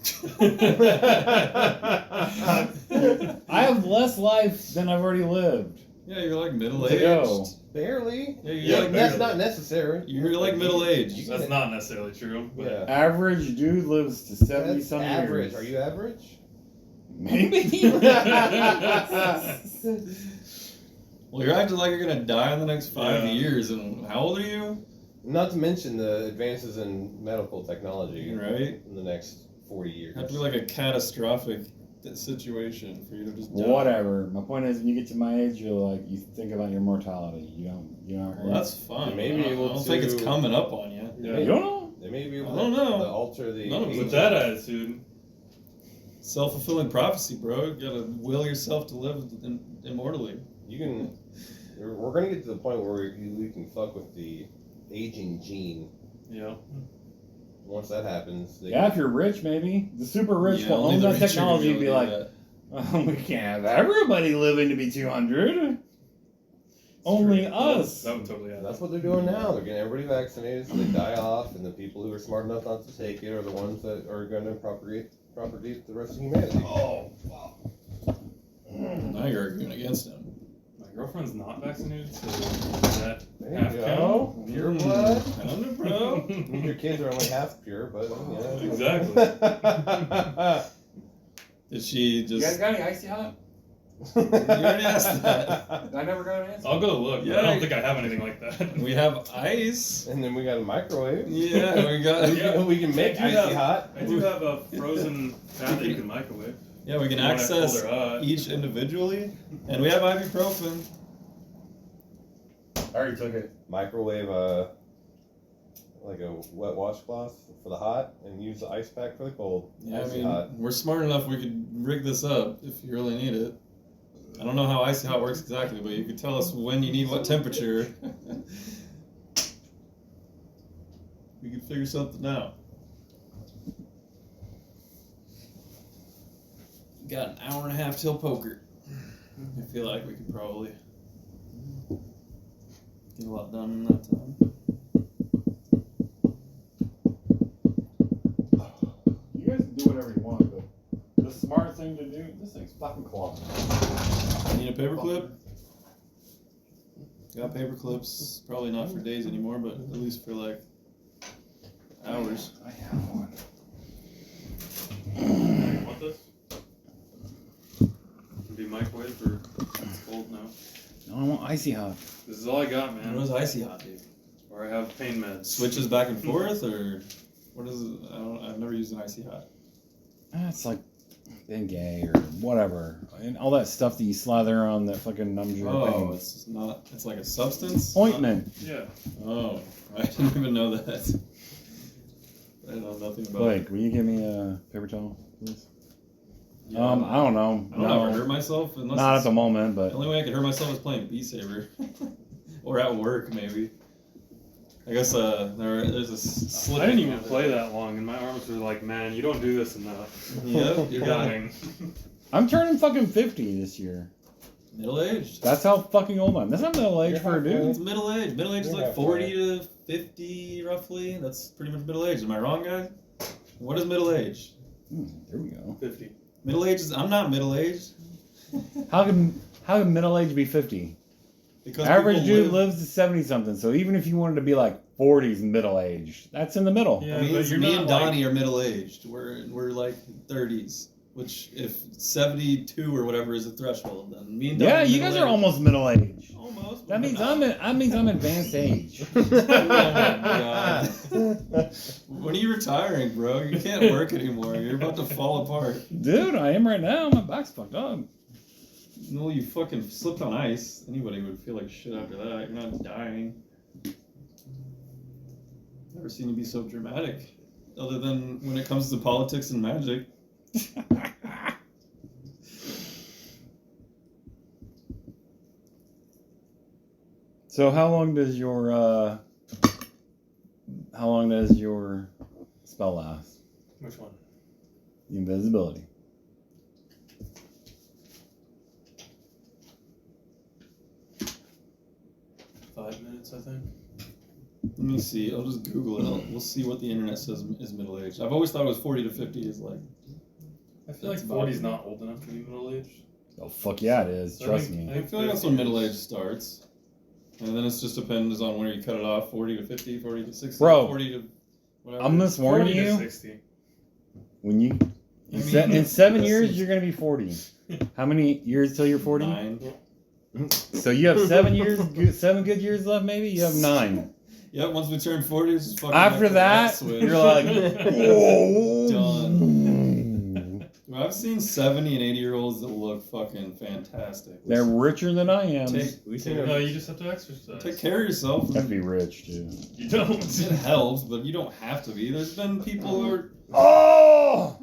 Speaker 1: I have less life than I've already lived.
Speaker 2: Yeah, you're like middle
Speaker 1: To go.
Speaker 2: aged.
Speaker 4: Barely.
Speaker 2: Yeah, you're
Speaker 3: Yeah,
Speaker 2: like
Speaker 4: That's
Speaker 3: barely.
Speaker 4: not necessary.
Speaker 2: You're like middle aged.
Speaker 3: That's not necessarily true. But
Speaker 4: Yeah.
Speaker 1: Average dude lives to 70
Speaker 4: That's
Speaker 1: some
Speaker 4: average.
Speaker 1: years.
Speaker 4: Are you average?
Speaker 1: Maybe.
Speaker 2: Well, you're acting like you're gonna die in the next 5
Speaker 3: Yeah.
Speaker 2: years, and how old are you?
Speaker 4: Not to mention the advances in medical technology
Speaker 2: Right?
Speaker 4: in the next 40 years.
Speaker 2: Have to be like a catastrophic situation for you to just die.
Speaker 1: Whatever. My point is, when you get to my age, you're like, you think about your mortality. You don't.
Speaker 2: Well, that's fine.
Speaker 4: You may be
Speaker 2: I
Speaker 4: able
Speaker 2: don't think it's
Speaker 4: to-
Speaker 2: coming up on you.
Speaker 3: Yeah.
Speaker 1: You don't know.
Speaker 4: They may be able
Speaker 2: I don't know.
Speaker 4: to alter the
Speaker 2: None of us
Speaker 4: age.
Speaker 3: with that attitude,
Speaker 2: Self-fulfilling prophecy, bro. You gotta will yourself to live immortally.
Speaker 4: You can. We're gonna get to the point where we can fuck with the aging gene.
Speaker 3: yeah.
Speaker 4: Once that happens, they
Speaker 1: Yeah, if you're rich, maybe the super rich
Speaker 2: Yeah,
Speaker 1: will
Speaker 2: only
Speaker 1: own
Speaker 2: the
Speaker 1: that
Speaker 2: rich are
Speaker 1: technology and
Speaker 2: gonna
Speaker 1: be
Speaker 2: do
Speaker 1: like,
Speaker 2: that.
Speaker 1: oh, we can't have everybody living to be 200. Only us.
Speaker 3: That would totally
Speaker 4: And
Speaker 3: happen.
Speaker 4: that's what they're doing now. They're getting everybody vaccinated so they die off, and the people who are smart enough not to take it are the ones that are going to propagate the rest of humanity.
Speaker 3: Oh, wow.
Speaker 2: Now you're arguing against him.
Speaker 3: My girlfriend's not vaccinated, so that
Speaker 4: There
Speaker 3: half
Speaker 4: you
Speaker 3: count.
Speaker 4: go. Pure blood.
Speaker 2: Kinda, bro.
Speaker 4: Your kids are only half pure, but yeah.
Speaker 3: Exactly.
Speaker 2: Did she just?
Speaker 1: got any icy hot?
Speaker 2: You already asked that.
Speaker 1: I never got an answer.
Speaker 3: I'll go look.
Speaker 2: Yeah.
Speaker 3: I don't think I have anything like that.
Speaker 2: We have ice.
Speaker 4: And then we got a microwave.
Speaker 2: Yeah, we got.
Speaker 3: Yeah.
Speaker 4: We can make
Speaker 3: I do
Speaker 4: icy
Speaker 3: have-
Speaker 4: hot.
Speaker 3: I do have a frozen fat that you can microwave.
Speaker 2: Yeah, we can
Speaker 3: When I pull
Speaker 2: access
Speaker 3: their hot.
Speaker 2: each individually, and we have ibuprofen.
Speaker 1: I already took it.
Speaker 4: Microwave like a wet washcloth for the hot, and use the ice pack for the cold.
Speaker 2: Yeah, I
Speaker 4: Icy
Speaker 2: mean,
Speaker 4: hot.
Speaker 2: we're smart enough. We could rig this up if you really need it. I don't know how icy hot works exactly, but you could tell us when you need what temperature. We could figure something out. Got an hour and a half till poker. I feel like we could probably get a lot done in that time.
Speaker 1: You guys can do whatever you want, but the smart thing to do, this thing's fucking clogged.
Speaker 2: Need a paper clip? Got paper clips. Probably not for days anymore, but at least for like hours.
Speaker 1: I have one.
Speaker 3: You want this? Can be microwaved or it's cold now.
Speaker 1: No, I want icy hot.
Speaker 3: This is all I got,
Speaker 2: What
Speaker 3: man.
Speaker 2: is icy hot, dude?
Speaker 3: Or I have pain meds.
Speaker 2: Switches back and forth, or what is it? I've never used an icy hot.
Speaker 1: It's like Bengay or whatever, and all that stuff that you slather on that fucking numbs your
Speaker 2: Oh,
Speaker 1: pain.
Speaker 2: it's not. It's like a substance.
Speaker 1: Ointment.
Speaker 3: Yeah.
Speaker 2: Oh, I didn't even know that. I know nothing about.
Speaker 1: Blake, will you give me a paper towel, please?
Speaker 2: Yeah.
Speaker 1: I don't know.
Speaker 2: I don't ever hurt myself unless
Speaker 1: Not at
Speaker 2: it's-
Speaker 1: the moment, but
Speaker 2: The only way I could hurt myself is playing Beat Saber, or at work maybe. I guess there's a slip.
Speaker 3: I didn't even play that long, and my arms were like, man, you don't do this enough.
Speaker 2: Yep, you're
Speaker 3: Dying.
Speaker 1: I'm turning fucking 50 this year.
Speaker 2: middle aged.
Speaker 1: That's how fucking old I am. That's not middle age
Speaker 4: You're
Speaker 1: for a
Speaker 4: halfway.
Speaker 1: dude.
Speaker 2: It's middle age. Middle age is
Speaker 4: You're
Speaker 2: like
Speaker 4: halfway.
Speaker 2: 40 to 50 roughly. That's pretty much middle age. Am I wrong, guys? What is middle age?
Speaker 1: There we go.
Speaker 3: 50.
Speaker 2: Middle age is. I'm not middle aged.
Speaker 1: How can middle age be 50?
Speaker 2: Because
Speaker 1: Average
Speaker 2: people
Speaker 1: dude lives to 70 something. So even if you wanted to be like 40s middle age, that's in the middle.
Speaker 3: Yeah,
Speaker 2: I mean,
Speaker 3: but you're
Speaker 2: me
Speaker 3: not
Speaker 2: and
Speaker 3: like-
Speaker 2: Donnie are middle aged. We're like 30s. Which, if 72 or whatever is the threshold, then me and Doug
Speaker 1: Yeah,
Speaker 2: are
Speaker 1: you guys are
Speaker 2: middle-aged.
Speaker 1: almost middle age.
Speaker 2: Almost.
Speaker 1: That means I'm advanced age.
Speaker 2: Oh my God. When are you retiring, bro? You can't work anymore. You're about to fall apart.
Speaker 1: Dude, I am right now. My back's fucked up.
Speaker 2: No, you fucking slipped on ice. Anybody would feel like shit after that. You're not dying. Never seen you be so dramatic. Other than when it comes to politics and magic.
Speaker 1: So how long does your spell last?
Speaker 3: Which one?
Speaker 1: The invisibility.
Speaker 3: Five minutes, I think.
Speaker 2: Let me see. I'll just Google it. We'll see what the internet says is middle aged. I've always thought it was 40 to 50 is like.
Speaker 3: I feel like
Speaker 2: That's
Speaker 3: 40 is not old enough to be middle aged.
Speaker 1: Oh fuck yeah, it is.
Speaker 3: So
Speaker 1: Trust
Speaker 3: I think-
Speaker 1: me.
Speaker 2: I feel like that's when middle age starts. And then it's just depends on where you cut it off 40 to 50, 40 to 60,
Speaker 1: Bro,
Speaker 2: 40 to whatever.
Speaker 1: I'm just warning
Speaker 3: 40 to
Speaker 1: you.
Speaker 3: 60.
Speaker 1: When you
Speaker 2: I mean,
Speaker 1: in 7
Speaker 2: this
Speaker 1: years
Speaker 2: is-
Speaker 1: you're gonna be 40. How many years till you're 40?
Speaker 2: 9.
Speaker 1: So you have 7 years, 7 good years left. Maybe you have 9.
Speaker 2: Yep, once we turn 40, it's just fucking
Speaker 1: After
Speaker 2: like a
Speaker 1: that,
Speaker 2: light switch.
Speaker 1: you're like, whoa.
Speaker 2: Done. Well, I've seen 70 and 80-year-olds that look fucking fantastic.
Speaker 1: They're richer than I am.
Speaker 4: We take
Speaker 3: No, you just have to exercise.
Speaker 2: Take care of yourself.
Speaker 1: I'd be rich too.
Speaker 3: You don't.
Speaker 2: It helps, but you don't have to be. There's been people who are.
Speaker 1: Oh!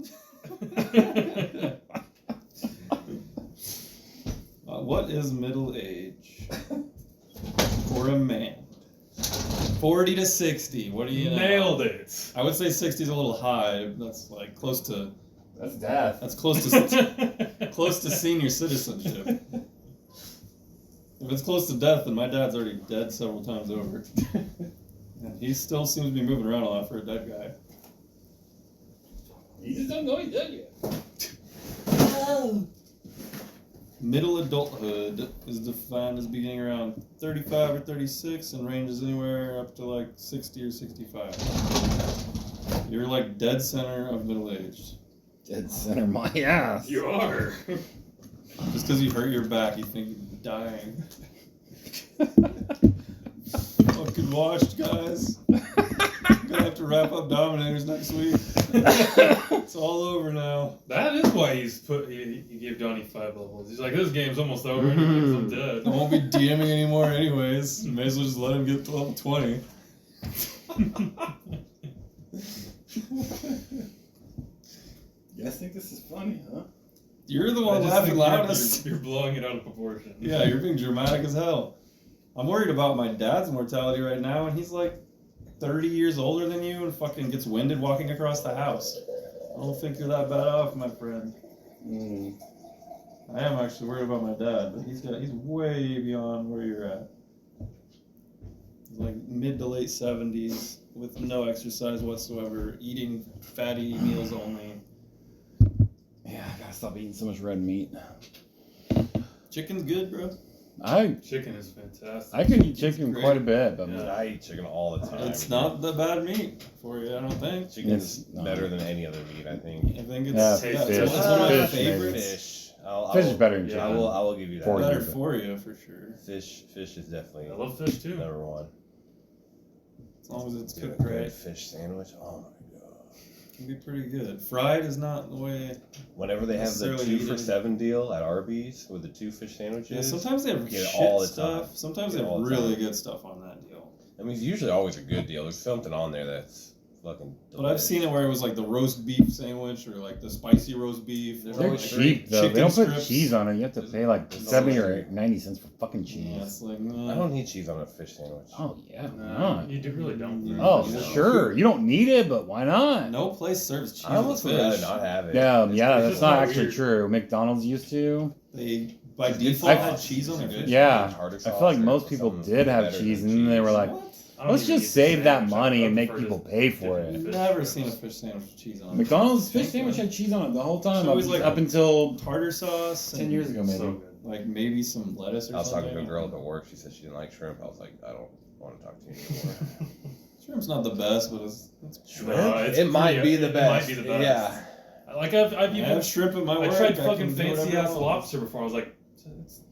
Speaker 2: What is middle age for a man? 40 to 60. What do you know?
Speaker 3: Nailed it.
Speaker 2: I would say 60 is a little high. That's like close to.
Speaker 1: That's death.
Speaker 2: That's close to close to senior citizenship. If it's close to death, then my dad's already dead several times over. And he still seems to be moving around a lot for a dead guy.
Speaker 1: You just don't know he's dead yet.
Speaker 2: Middle adulthood is defined as beginning around 35 or 36 and ranges anywhere up to like 60 or 65. You're like dead center of middle aged.
Speaker 1: Dead center my ass.
Speaker 3: You are.
Speaker 2: Just because you hurt your back, you think you're dying. Fucking washed, guys. Gonna have to wrap up Dominators next week. It's all over now.
Speaker 3: That is why he gave Donnie 5 levels. He's like, this game's almost over and he thinks I'm dead.
Speaker 2: I won't be DMing anymore anyways. May as well just let him get to level 20.
Speaker 1: You guys think this is funny, huh?
Speaker 2: You're the
Speaker 3: I
Speaker 2: one
Speaker 3: just
Speaker 2: laughing
Speaker 3: think
Speaker 2: loudest.
Speaker 3: You're blowing it out of proportion.
Speaker 2: Yeah, you're being dramatic as hell. I'm worried about my dad's mortality right now, and he's like 30 years older than you and fucking gets winded walking across the house. I don't think you're that bad off, my friend. I am actually worried about my dad, but he's way beyond where you're at. He's like mid to late 70s with no exercise whatsoever, eating fatty meals only.
Speaker 1: Yeah, I gotta stop eating so much red meat.
Speaker 2: Chicken's good, bro.
Speaker 3: Chicken is fantastic.
Speaker 1: I could eat chicken
Speaker 2: great.
Speaker 1: quite a bit, but
Speaker 3: Yeah.
Speaker 4: I eat chicken all the time.
Speaker 2: It's not the bad meat for you, I don't think.
Speaker 4: Chicken's
Speaker 1: It's not.
Speaker 4: better than any other meat, I think.
Speaker 2: I think it's,
Speaker 1: Yeah,
Speaker 2: it's
Speaker 3: fish.
Speaker 2: one of my
Speaker 1: Fish, maybe.
Speaker 2: favorites.
Speaker 4: Fish. I
Speaker 1: fish
Speaker 4: will,
Speaker 1: is better than
Speaker 3: yeah,
Speaker 1: chicken.
Speaker 4: I will give you that.
Speaker 1: For you.
Speaker 2: Better for you, for sure.
Speaker 4: Fish is definitely
Speaker 3: I love fish too.
Speaker 4: number one.
Speaker 2: As long as it's
Speaker 4: Dude,
Speaker 2: cooked
Speaker 4: a good
Speaker 2: right,
Speaker 4: fish sandwich. Oh my god.
Speaker 2: it can be pretty good. Fried is not the way.
Speaker 4: Whenever they have the
Speaker 2: Necessarily
Speaker 4: 2 for
Speaker 2: eaten.
Speaker 4: $7 deal at Arby's with the 2 fish sandwiches,
Speaker 2: Yeah, sometimes they have
Speaker 4: Get it
Speaker 2: shit
Speaker 4: all the
Speaker 2: stuff.
Speaker 4: time.
Speaker 2: Sometimes
Speaker 4: Get
Speaker 2: they
Speaker 4: it
Speaker 2: have
Speaker 4: all the
Speaker 2: really
Speaker 4: time.
Speaker 2: good stuff on that deal.
Speaker 4: I mean, it's usually always a good deal. There's something on there that's fucking.
Speaker 2: But I've seen it where it was like the roast beef sandwich or like the spicy roast beef.
Speaker 4: There's
Speaker 2: or
Speaker 1: They're
Speaker 2: like
Speaker 1: cheap though.
Speaker 2: chicken
Speaker 1: They don't put
Speaker 2: strips.
Speaker 1: cheese on it. You have to pay like
Speaker 4: There's
Speaker 1: 70
Speaker 4: no
Speaker 1: or
Speaker 4: cheese.
Speaker 1: 90 cents for fucking
Speaker 2: Yeah,
Speaker 1: cheese.
Speaker 2: it's like
Speaker 4: I don't need cheese on a fish sandwich.
Speaker 1: Oh yeah, why
Speaker 3: No,
Speaker 1: not?
Speaker 3: you do really don't.
Speaker 2: Mm.
Speaker 1: Oh
Speaker 2: No.
Speaker 1: sure, you don't need it, but why not?
Speaker 2: no place serves cheese
Speaker 4: I almost
Speaker 2: with
Speaker 4: would rather
Speaker 2: fish.
Speaker 4: not have it.
Speaker 1: Yeah,
Speaker 4: It's
Speaker 1: yeah,
Speaker 3: it's
Speaker 1: that's
Speaker 3: just
Speaker 1: not
Speaker 3: not
Speaker 1: actually
Speaker 3: weird.
Speaker 1: true. McDonald's used to.
Speaker 2: They by
Speaker 4: It's
Speaker 2: default
Speaker 1: I-
Speaker 2: had cheese on their
Speaker 4: It's
Speaker 2: fish.
Speaker 4: good.
Speaker 1: Yeah,
Speaker 4: Tartar
Speaker 1: I feel
Speaker 4: sauce
Speaker 1: like
Speaker 4: or
Speaker 1: most people
Speaker 4: something
Speaker 1: did have
Speaker 4: better
Speaker 1: cheese,
Speaker 4: than
Speaker 1: and then they were
Speaker 4: cheese.
Speaker 1: like,
Speaker 2: What?
Speaker 3: I don't
Speaker 1: let's
Speaker 3: even
Speaker 1: just
Speaker 3: eat the
Speaker 1: save that
Speaker 3: sandwich.
Speaker 1: money
Speaker 3: I
Speaker 1: and make
Speaker 3: prefer
Speaker 1: people
Speaker 3: just
Speaker 1: pay for
Speaker 3: dipping
Speaker 1: it.
Speaker 3: fish
Speaker 2: Never
Speaker 3: in
Speaker 2: seen a
Speaker 3: this.
Speaker 2: fish sandwich with cheese on it.
Speaker 1: McDonald's fish sandwich had cheese on it the whole time,
Speaker 2: So it was like-
Speaker 1: up until
Speaker 2: Tartar sauce.
Speaker 1: 10
Speaker 2: and,
Speaker 1: years ago, maybe.
Speaker 3: So good.
Speaker 2: Like maybe some lettuce or
Speaker 4: I was
Speaker 2: something.
Speaker 4: talking to a girl at work. She said she didn't like shrimp. I was like, I don't want to talk to you anymore.
Speaker 2: Shrimp's not the best, but it's
Speaker 3: No, it's
Speaker 4: it might
Speaker 3: pretty-
Speaker 4: be the
Speaker 3: it
Speaker 4: best.
Speaker 3: might be the best.
Speaker 4: Yeah.
Speaker 3: Like I've
Speaker 2: I
Speaker 3: even
Speaker 2: have shrimp at my work.
Speaker 3: I tried
Speaker 2: can
Speaker 3: fucking
Speaker 2: do
Speaker 3: fancy
Speaker 2: whatever I
Speaker 3: ass
Speaker 2: want.
Speaker 3: lobster before. I was like,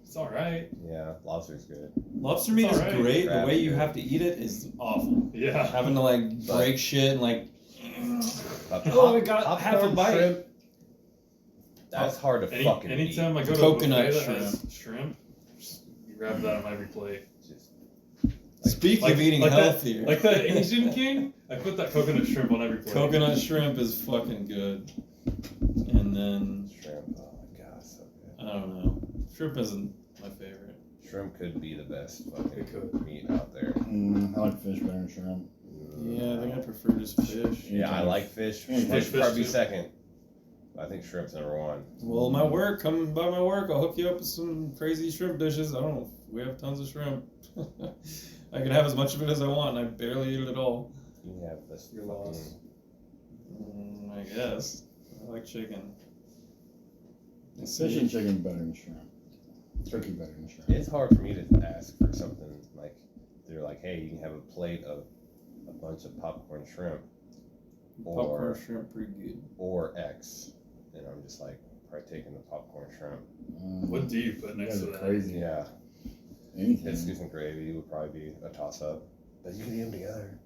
Speaker 3: it's all right.
Speaker 4: Yeah, lobster's good.
Speaker 2: Lobster meat
Speaker 3: It's
Speaker 2: is
Speaker 3: alright.
Speaker 2: great. The
Speaker 4: Crab's
Speaker 2: way you
Speaker 4: good.
Speaker 2: have to eat it is awful.
Speaker 3: Yeah.
Speaker 2: Having to like break shit and like.
Speaker 4: Oh,
Speaker 2: I got half a bite.
Speaker 4: Shrimp, that's hard to fucking
Speaker 3: Anytime
Speaker 4: eat.
Speaker 3: I go to
Speaker 2: Coconut
Speaker 3: a buffet that has shrimp, just you grab that on every plate.
Speaker 4: Just,
Speaker 2: Speaking of eating
Speaker 3: like
Speaker 2: healthier,
Speaker 3: Like that Asian king, I put that coconut shrimp on every plate.
Speaker 2: coconut shrimp is fucking good. And then
Speaker 4: shrimp. Oh my god, so good.
Speaker 2: I don't know, shrimp isn't my favorite.
Speaker 4: Shrimp could be the best
Speaker 3: It
Speaker 4: fucking
Speaker 3: could.
Speaker 4: meat out there.
Speaker 5: I like fish better than shrimp.
Speaker 2: Yeah, I think I prefer just fish.
Speaker 4: Yeah, I like fish.
Speaker 5: Yeah,
Speaker 4: Fish
Speaker 3: fish
Speaker 4: probably
Speaker 3: too.
Speaker 4: second. I think shrimp's number one.
Speaker 2: Well, my work, come by my work, I'll hook you up with some crazy shrimp dishes. I don't know, we have tons of shrimp. I can have as much of it as I want, and I barely eat it at all.
Speaker 4: You have this
Speaker 3: You're
Speaker 4: fucking.
Speaker 3: lost.
Speaker 2: I guess. I like chicken.
Speaker 5: Fish and chicken better than shrimp. Turkey better than shrimp.
Speaker 4: It's hard for me to ask for something like they're like, hey, you can have a plate of a bunch of popcorn shrimp,
Speaker 2: Popcorn shrimp, pretty good.
Speaker 4: or X, and I'm just like, probably taking the popcorn shrimp.
Speaker 3: What do you put
Speaker 5: You
Speaker 3: next
Speaker 5: guys
Speaker 3: to
Speaker 5: are
Speaker 3: that?
Speaker 5: crazy.
Speaker 4: Yeah,
Speaker 5: Anything.
Speaker 4: biscuits and gravy would probably be a toss up, but you can eat them together.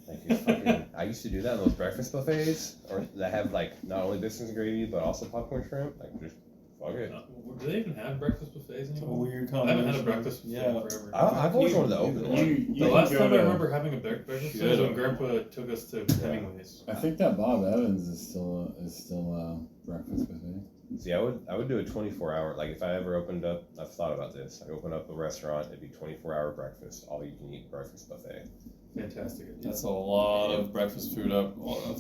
Speaker 4: Like it's fucking, I used to do that in those breakfast buffets, or that have like not only biscuits and gravy but also popcorn shrimp. Like just fuck it.
Speaker 3: Do they even have breakfast buffets
Speaker 2: It's a
Speaker 3: anymore?
Speaker 2: weird
Speaker 3: I haven't
Speaker 2: combination.
Speaker 3: had a breakfast buffet
Speaker 2: Yeah.
Speaker 3: forever.
Speaker 4: I've always wanted to open one.
Speaker 5: You
Speaker 3: The
Speaker 5: can
Speaker 3: last
Speaker 5: go
Speaker 3: time I
Speaker 5: to-
Speaker 3: remember having a breakfast buffet was when
Speaker 2: Should've.
Speaker 3: Grandpa took us to Hemingway's.
Speaker 5: I think that Bob Evans is still breakfast buffet.
Speaker 4: See, I would do a 24-hour. Like if I ever opened up, I've thought about this. I opened up a restaurant, it'd be 24-hour breakfast, all you can eat breakfast buffet.
Speaker 3: Fantastic idea.
Speaker 2: That's a lot of breakfast food up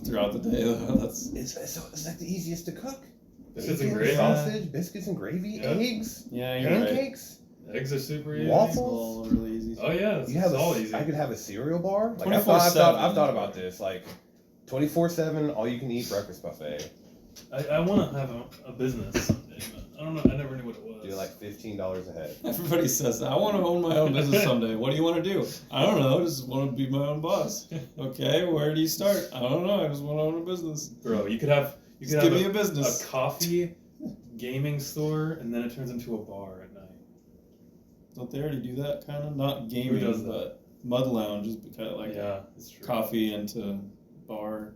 Speaker 2: throughout the day, though. That's
Speaker 4: It's like the easiest to cook.
Speaker 3: Biscuits and
Speaker 4: Bacon,
Speaker 3: gravy.
Speaker 4: sausage, biscuits and gravy,
Speaker 3: Yeah.
Speaker 4: eggs,
Speaker 2: yeah, you're right.
Speaker 4: pancakes.
Speaker 3: Eggs are super easy.
Speaker 4: Waffles?
Speaker 2: All really easy.
Speaker 3: Oh yeah,
Speaker 4: You have
Speaker 3: it's all easy.
Speaker 4: I could have a cereal bar. Like
Speaker 2: 24/7.
Speaker 4: I've thought about this. Like 24/7, all you can eat breakfast buffet.
Speaker 3: I want to have a business someday, but I don't know. I never knew what it was.
Speaker 4: Do like $15 a head.
Speaker 2: Everybody says that. I want to own my own business someday. What do you want to do? I don't know. I just want to be my own boss. Okay, where do you start? I don't know. I just want to own a business.
Speaker 3: Bro, you could have
Speaker 2: Just give me a
Speaker 3: a
Speaker 2: business.
Speaker 3: coffee gaming store, and then it turns into a bar at night.
Speaker 2: Don't they already do that kind of? Not gaming,
Speaker 3: does that?
Speaker 2: but Mud Lounge is kind of like
Speaker 3: Yeah, it's true.
Speaker 2: coffee into bar.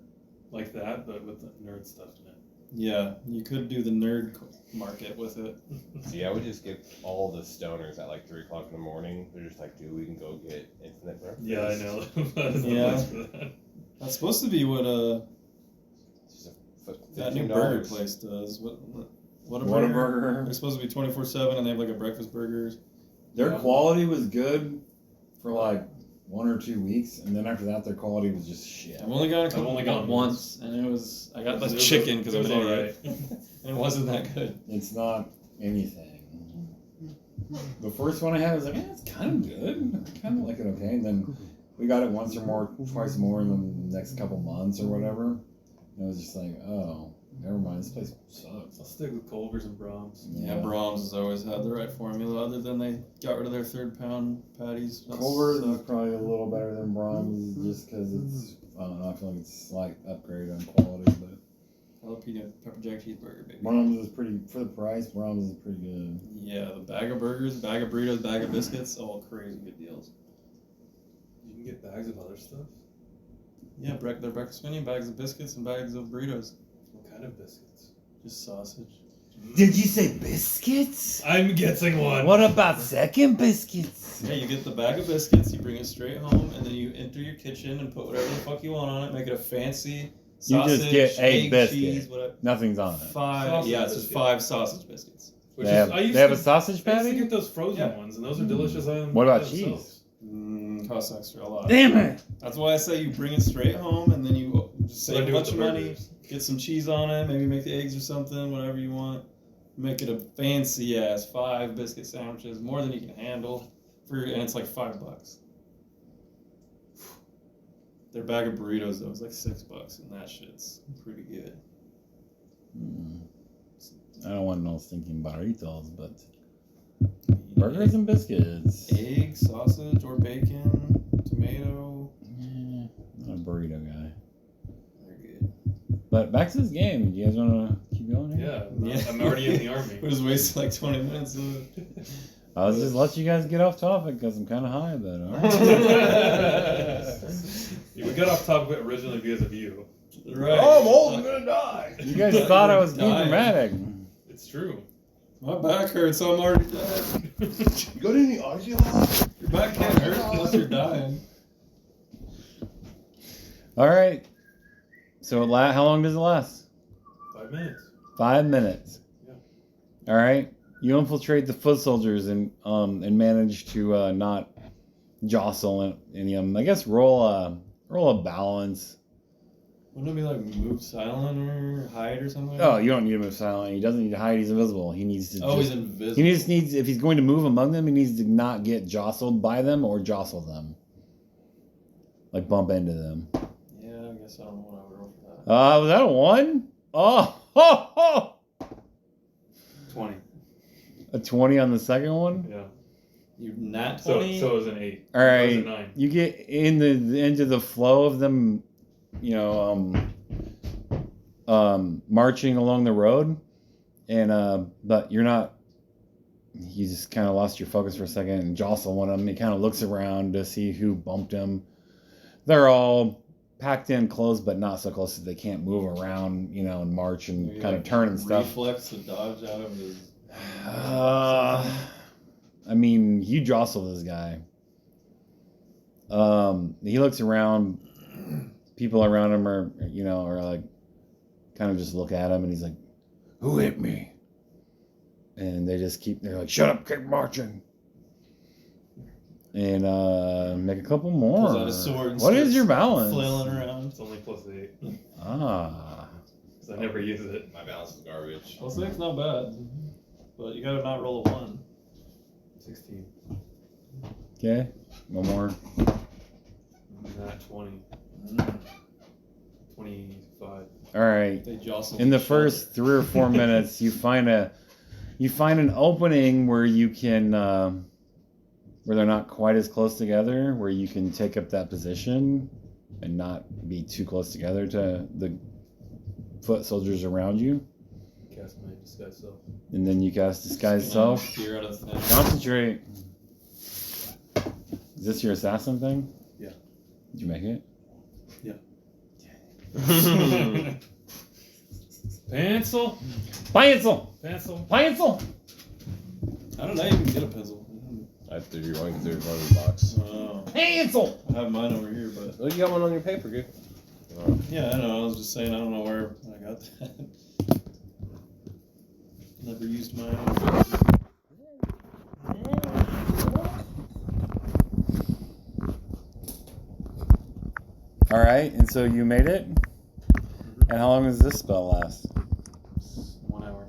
Speaker 3: Like that, but with the nerd stuff in it.
Speaker 2: Yeah, you could do the nerd market with it.
Speaker 4: See, I would just get all the stoners at like 3 o'clock in the morning. They're just like, dude, we can go get infinite breakfast.
Speaker 3: Yeah, I know. That is the
Speaker 2: Yeah.
Speaker 3: place for that.
Speaker 2: That's supposed to be what
Speaker 4: It's just a
Speaker 2: that new
Speaker 4: $15.
Speaker 2: burger place does. What a
Speaker 5: What a
Speaker 2: burger.
Speaker 5: burger.
Speaker 2: They're supposed to be 24/7, and they have like a breakfast burgers.
Speaker 5: Their
Speaker 2: Yeah.
Speaker 5: quality was good for like 1 or 2 weeks, and then after that, their quality was just shit.
Speaker 2: I've only gone a couple,
Speaker 3: only gone
Speaker 2: once, and it was I got the
Speaker 3: It was-
Speaker 2: chicken because
Speaker 3: it
Speaker 2: I'm
Speaker 3: was
Speaker 2: an
Speaker 3: alright.
Speaker 2: idiot. It wasn't that good.
Speaker 5: It's not anything. The first one I had was like, it's kind of good. I kind of like it okay. And then we got it once or more, twice more in the next couple months or whatever. And it was just like, oh, never mind. This place sucks.
Speaker 3: I'll stick with Culver's and Brahms.
Speaker 2: Yeah, Brahms has always had the right formula. Other than they got rid of their 3rd pound patties. That
Speaker 5: Culver's is
Speaker 2: sucked.
Speaker 5: probably a little better than Brahms just because it's, I don't know, I feel like it's a slight upgrade on quality. But
Speaker 2: Jalapeno pepper jack cheeseburger, baby.
Speaker 5: Brahms is pretty, for the price, Brahms is pretty good.
Speaker 2: Yeah, the bag of burgers, bag of burritos, bag of biscuits, all crazy good deals.
Speaker 3: You can get bags of other stuff.
Speaker 2: Yeah, their breakfast menu, bags of biscuits and bags of burritos.
Speaker 3: What kind of biscuits?
Speaker 2: Just sausage.
Speaker 5: Did you say biscuits?
Speaker 3: I'm getting one.
Speaker 5: What about second biscuits?
Speaker 2: Yeah, you get the bag of biscuits, you bring it straight home, and then you enter your kitchen and put whatever the fuck you want on it. Make it a fancy
Speaker 5: You
Speaker 2: sausage,
Speaker 5: just get a
Speaker 2: egg,
Speaker 5: biscuit.
Speaker 2: cheese, whatever.
Speaker 5: Nothing's on it.
Speaker 2: Five, yeah, it's just
Speaker 3: biscuit.
Speaker 2: 5 sausage biscuits.
Speaker 3: Which
Speaker 5: They have,
Speaker 3: is, I used
Speaker 5: they have
Speaker 3: to,
Speaker 5: a sausage
Speaker 3: I used to
Speaker 5: patty?
Speaker 3: get those frozen
Speaker 2: Yeah.
Speaker 3: ones, and those are delicious.
Speaker 5: What about
Speaker 3: themselves.
Speaker 2: Costs extra a lot.
Speaker 5: Damn it!
Speaker 2: That's why I say you bring it straight home, and then you just
Speaker 3: What I
Speaker 2: save a
Speaker 3: do with
Speaker 2: bunch
Speaker 3: the
Speaker 2: of money,
Speaker 3: burgers.
Speaker 2: get some cheese on it, maybe make the eggs or something, whatever you want. Make it a fancy ass 5 biscuit sandwiches, more than you can handle, and it's like $5. Their bag of burritos though is like $6, and that shit's pretty good.
Speaker 5: I don't want no stinking burritos, but burgers and biscuits.
Speaker 2: Egg, sausage, or bacon, tomato.
Speaker 5: Not a burrito guy.
Speaker 2: They're good.
Speaker 1: But back to this game. Do you guys want to keep going here?
Speaker 3: Yeah, I'm already in the army.
Speaker 2: We just wasted like 20 minutes of
Speaker 1: I was just let you guys get off topic because I'm kind of high, but all right.
Speaker 3: Yeah, we got off topic originally because of you.
Speaker 2: Right.
Speaker 4: Oh, I'm old. I'm gonna die.
Speaker 1: You guys thought I was being
Speaker 2: Dying.
Speaker 1: dramatic.
Speaker 3: It's true.
Speaker 2: My back hurts, so I'm already dead.
Speaker 4: You go to any audiology?
Speaker 2: Your back can't hurt unless you're dying.
Speaker 1: All right. So how long does it last?
Speaker 3: 5 minutes.
Speaker 1: 5 minutes.
Speaker 3: Yeah.
Speaker 1: All right. You infiltrate the foot soldiers and manage to not jostle any of them. I guess roll a balance.
Speaker 2: Wouldn't it be like move silent or hide or something?
Speaker 1: Oh, you don't need to move silent. He doesn't need to hide. He's invisible. He needs to.
Speaker 2: He's invisible.
Speaker 1: He just needs, if he's going to move among them, he needs to not get jostled by them or jostle them. Like bump into them.
Speaker 2: Yeah, I guess I don't know what I would roll for that.
Speaker 1: Was that a 1? Oh, ho, ho.
Speaker 3: 20.
Speaker 1: A 20 on the second one?
Speaker 3: Yeah.
Speaker 2: You nat
Speaker 3: So
Speaker 2: 20?
Speaker 3: it was an 8.
Speaker 1: All
Speaker 3: It was
Speaker 1: right.
Speaker 3: a 9.
Speaker 1: You get into the flow of them, marching along the road, and but you're not. You just kind of lost your focus for a second and jostle one of them. He kind of looks around to see who bumped him. They're all packed in close, but not so close that they can't move around, and march and
Speaker 2: Maybe
Speaker 1: kind
Speaker 2: like
Speaker 1: of turn and stuff.
Speaker 2: Reflex to dodge out of his.
Speaker 1: I mean, you jostle this guy. He looks around. People around him are like, kind of just look at him, and he's like, "Who hit me?" And they're like, "Shut up, keep marching." And make a couple more.
Speaker 2: Pulls out his sword and
Speaker 1: What is
Speaker 2: starts
Speaker 1: your balance?
Speaker 2: Flailing around.
Speaker 3: It's only plus 8.
Speaker 1: Ah.
Speaker 3: Because I never use it.
Speaker 4: My balance is garbage.
Speaker 2: Well, 6 not bad, but you gotta not roll a 1.
Speaker 3: 16.
Speaker 1: Okay. One more.
Speaker 3: Not 20. 25.
Speaker 1: All right.
Speaker 2: They jostle.
Speaker 1: In the
Speaker 2: each other.
Speaker 1: first 3 or 4 minutes, you find an opening where you can where they're not quite as close together, where you can take up that position and not be too close together to the foot soldiers around you.
Speaker 3: Cast my disguise self.
Speaker 1: And then you cast disguise
Speaker 2: Just
Speaker 1: self.
Speaker 2: peer out of thin air.
Speaker 1: Concentrate. Is this your assassin thing?
Speaker 3: Yeah.
Speaker 1: Did you make it?
Speaker 3: Pencil.
Speaker 1: Pencil!
Speaker 3: Pencil.
Speaker 1: Pencil!
Speaker 2: How did I even get a pencil?
Speaker 4: I threw you one because there's one in the box.
Speaker 2: Oh,
Speaker 1: Pencil!
Speaker 2: I have mine over here, but
Speaker 4: Oh, you got one on your paper, dude.
Speaker 2: yeah, I know. I was just saying I don't know where I got that. Never used mine.
Speaker 1: All right, and so you made it. And how long does this spell last?
Speaker 3: 1 hour.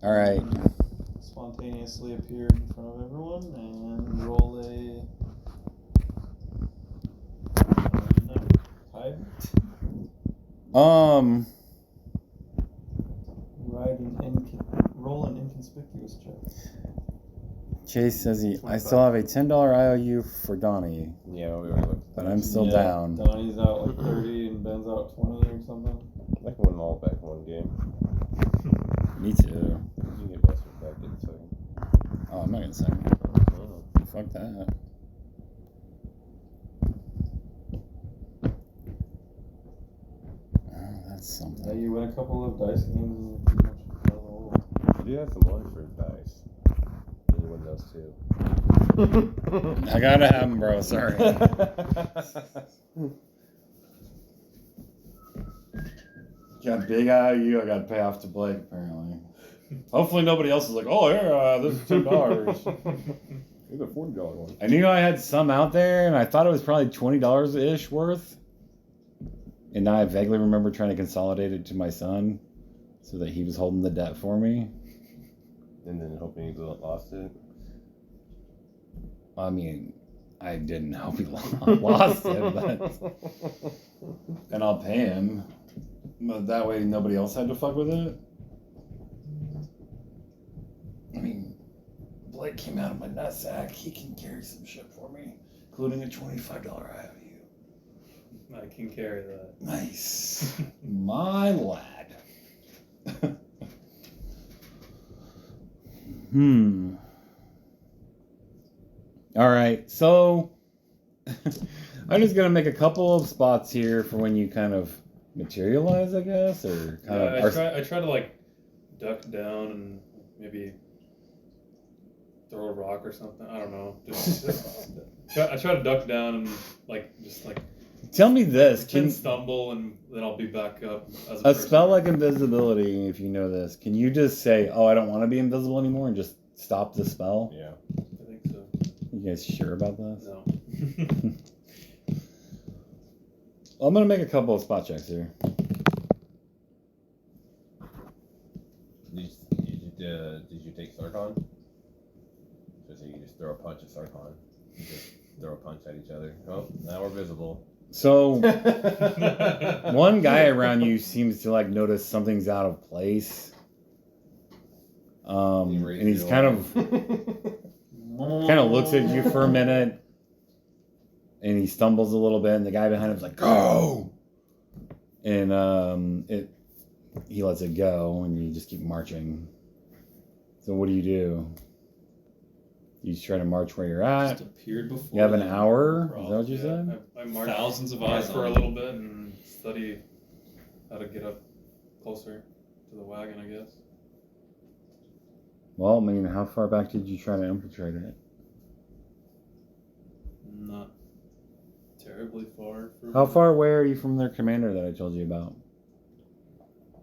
Speaker 1: All right.
Speaker 2: Spontaneously appeared in front of everyone and roll a. Hide. Roll an inconspicuous check.
Speaker 1: Chase says I still have a $10 IOU for Donnie,
Speaker 4: Yeah, we already looked.
Speaker 1: but I'm still
Speaker 2: Yeah,
Speaker 1: down.
Speaker 2: Donnie's out like 30 and Ben's out 20 or something.
Speaker 4: I can win them all back in one game.
Speaker 1: Me too.
Speaker 4: You can get busted back in a second.
Speaker 1: Oh, I'm not gonna second.
Speaker 4: Oh.
Speaker 1: Fuck that. Oh, that's
Speaker 2: Yeah,
Speaker 1: something.
Speaker 2: you win a couple of dice games and pretty much out of the hole.
Speaker 4: I do have some money for dice. You win those too.
Speaker 1: I gotta have him, bro. Sorry. Got big IOU I gotta pay off to Blake, apparently. Hopefully nobody else is like, oh, here, this is $10.
Speaker 4: Here's a $40 one.
Speaker 1: I knew I had some out there, and I thought it was probably $20-ish worth. And now I vaguely remember trying to consolidate it to my son so that he was holding the debt for me.
Speaker 4: And then hoping you lost it.
Speaker 1: I mean, I didn't hope he lost it, but... And I'll pay him. But that way nobody else had to fuck with it. I mean, Blake came out of my nutsack. He can carry some shit for me, including a $25 IOU.
Speaker 3: I can carry that.
Speaker 1: Nice. My lad. All right, so I'm just gonna make a couple of spots here for when you kind of materialize, I guess, or kind of.
Speaker 3: I try to like duck down and maybe throw a rock or something. I don't know. I try to duck down and just
Speaker 1: Tell me this:
Speaker 3: can stumble and then I'll be back up. As
Speaker 1: a spell like invisibility, if you know this, can you just say, "Oh, I don't want to be invisible anymore," and just stop the spell?
Speaker 4: Yeah.
Speaker 3: I think so.
Speaker 1: You guys sure about this?
Speaker 3: No.
Speaker 1: Well, I'm gonna make a couple of spot checks here.
Speaker 4: Did you take Sarkon? So you can just throw a punch at Sarkon. You just throw a punch at each other. Oh, now we're visible.
Speaker 1: So one guy around you seems to like notice something's out of place. And he's kind of looks at you for a minute, and he stumbles a little bit, and the guy behind him's like, "Go!" And he lets it go, and you just keep marching. So what do? You try to march where you're at.
Speaker 2: Just appeared before.
Speaker 1: You have an
Speaker 2: them.
Speaker 1: hour. Is that what you
Speaker 3: Yeah,
Speaker 1: said?
Speaker 3: I march,
Speaker 2: Thousands of
Speaker 3: march
Speaker 2: eyes
Speaker 3: for
Speaker 2: on
Speaker 3: a
Speaker 2: it.
Speaker 3: little bit and study how to get up closer to the wagon, I guess.
Speaker 1: Well, I mean, how far back did you try to infiltrate it?
Speaker 3: Not terribly far.
Speaker 1: How far away are you from their commander that I told you about?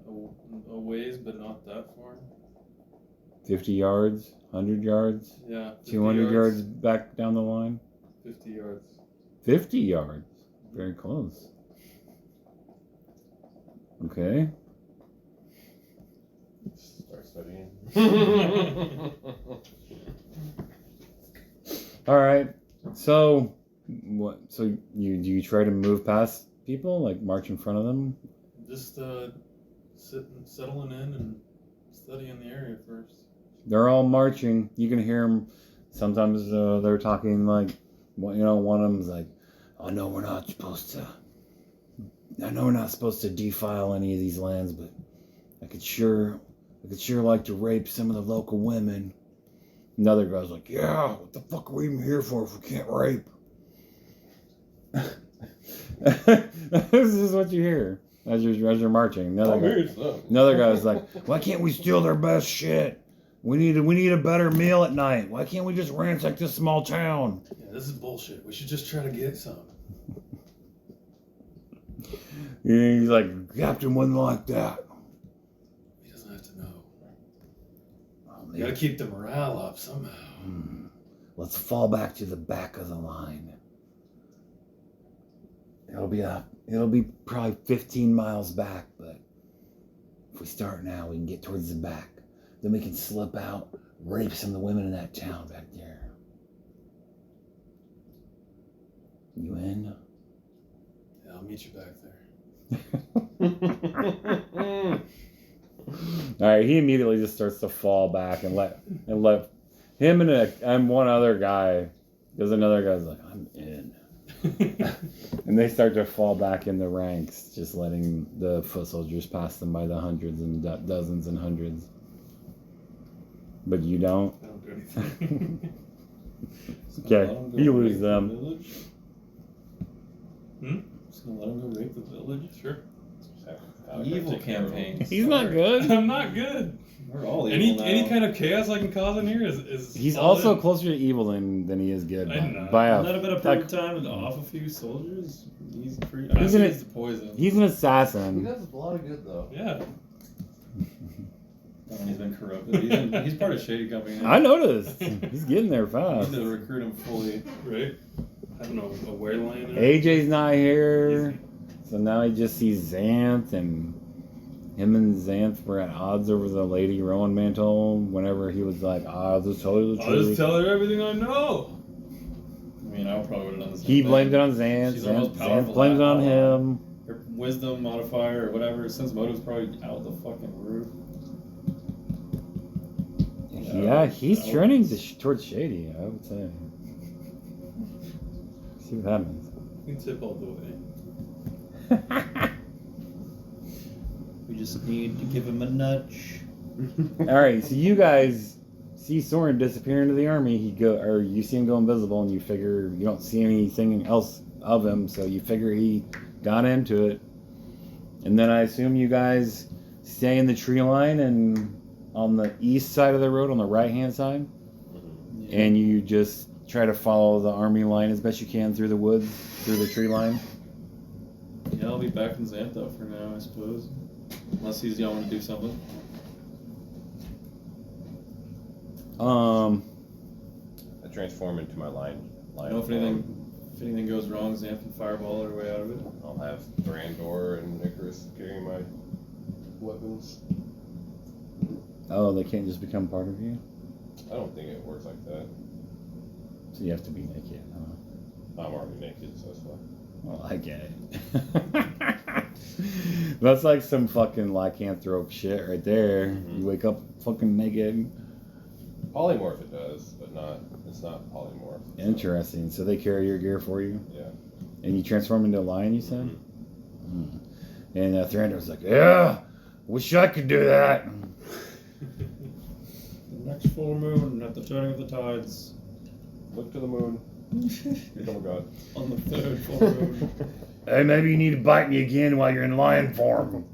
Speaker 3: A ways, but not that far.
Speaker 1: 50 yards? 100 yards?
Speaker 3: Yeah. 50
Speaker 1: 200 yards back down the line?
Speaker 3: 50 yards.
Speaker 1: 50 yards. Very close. Okay.
Speaker 4: Start studying.
Speaker 1: All right. So, what? So you try to move past people, like march in front of them?
Speaker 3: Just settling in and studying the area first.
Speaker 1: They're all marching. You can hear them. Sometimes they're talking like, one of them's like, "Oh no, we're not supposed to. I know we're not supposed to defile any of these lands, but I could sure like to rape some of the local women." Another guy's like, "Yeah, what the fuck are we even here for if we can't rape?" This is what you hear as you're marching. Another guy's like, "Why can't we steal their best shit? We need a better meal at night. Why can't we just ransack this small town?"
Speaker 3: Yeah, this is bullshit. We should just try to get some.
Speaker 1: And he's like, "Captain wouldn't like that."
Speaker 3: He doesn't have to know.
Speaker 1: Well,
Speaker 3: You gotta keep the morale up somehow.
Speaker 1: Let's fall back to the back of the line. It'll be probably 15 miles back, but if we start now, we can get towards the back. Then we can slip out, rape some of the women in that town back there. You in?
Speaker 3: Yeah, I'll meet you back there.
Speaker 1: All right, he immediately just starts to fall back and let him and one other guy, because another guy's like, "I'm in," and they start to fall back in the ranks, just letting the foot soldiers pass them by the hundreds and dozens and hundreds. But you don't.
Speaker 3: I don't do anything.
Speaker 1: Okay, you lose them.
Speaker 2: Just gonna let him go rape the village.
Speaker 3: Sure.
Speaker 2: Evil campaign.
Speaker 1: He's not good.
Speaker 3: I'm not good.
Speaker 2: We're all evil
Speaker 3: Any
Speaker 2: now.
Speaker 3: kind of chaos I can cause in here is
Speaker 1: He's
Speaker 3: solid.
Speaker 1: also closer to evil than he is good.
Speaker 3: I know.
Speaker 1: By
Speaker 2: A
Speaker 1: a,
Speaker 2: little bit of
Speaker 1: like,
Speaker 2: prep time to off a few soldiers. He's pretty.
Speaker 1: He's
Speaker 2: I
Speaker 1: an-
Speaker 2: he's the poison.
Speaker 1: he's an
Speaker 4: He
Speaker 1: assassin.
Speaker 4: does a lot of good though.
Speaker 3: Yeah.
Speaker 2: He's been corrupted. He's part of Shady Company.
Speaker 1: I noticed. He's getting there
Speaker 2: We
Speaker 1: fast.
Speaker 2: need to recruit him fully.
Speaker 3: Right. I don't know a where lane.
Speaker 1: AJ's not here, so now he just sees Xanth, and him and Xanth were at odds over the Lady Rowan mantle. Whenever he was like, "I'll just tell you the
Speaker 3: I'll just
Speaker 1: truth,"
Speaker 3: tell her everything I know.
Speaker 2: I mean, I probably would have done the same
Speaker 1: he
Speaker 2: thing.
Speaker 1: blamed it on Xanth.
Speaker 2: She's the most
Speaker 1: Xanth
Speaker 2: powerful
Speaker 1: blamed it on
Speaker 2: ally.
Speaker 1: him.
Speaker 2: Her wisdom modifier or whatever. Sense motive's probably out the fucking roof.
Speaker 1: Yeah, he's
Speaker 2: that
Speaker 1: trending
Speaker 2: was-
Speaker 1: towards Shady, I would say. See what happens.
Speaker 3: We can tip all the way.
Speaker 2: We just need to give him a nudge.
Speaker 1: All right, so you guys see Soren disappear into the army. Or you see him go invisible, and you figure you don't see anything else of him, so you figure he got into it. And then I assume you guys stay in the tree line and on the east side of the road, on the right hand side, and you just try to follow the army line as best you can through the woods, through the tree line.
Speaker 2: Yeah, I'll be back in Xantho for now, I suppose. Unless he's going to do something.
Speaker 1: Um,
Speaker 4: I transform into my lion.
Speaker 2: I know if anything goes wrong, Xanth can fireball our way out of it.
Speaker 4: I'll have Thrandur and Icarus carry my weapons.
Speaker 1: oh, they can't just become part of you,
Speaker 4: I don't think it works like that.
Speaker 1: so you have to be naked. Huh?
Speaker 4: I'm already naked, so it's fine.
Speaker 1: Well, I get it. That's like some fucking lycanthrope shit right there.
Speaker 4: Mhm.
Speaker 1: You wake up fucking naked.
Speaker 4: Polymorph it does, but it's not polymorph. so-
Speaker 1: Interesting. So they carry your gear for you,
Speaker 4: Yeah.
Speaker 1: and you transform into a lion. You said.
Speaker 4: Mhm.
Speaker 1: And Thrandar's like, yeah, wish I could do that.
Speaker 2: The next full moon at the turning of the tides.
Speaker 4: Look to the moon. Become a god.
Speaker 2: On the third full moon.
Speaker 1: Hey, maybe you need to bite me again while you're in lion form.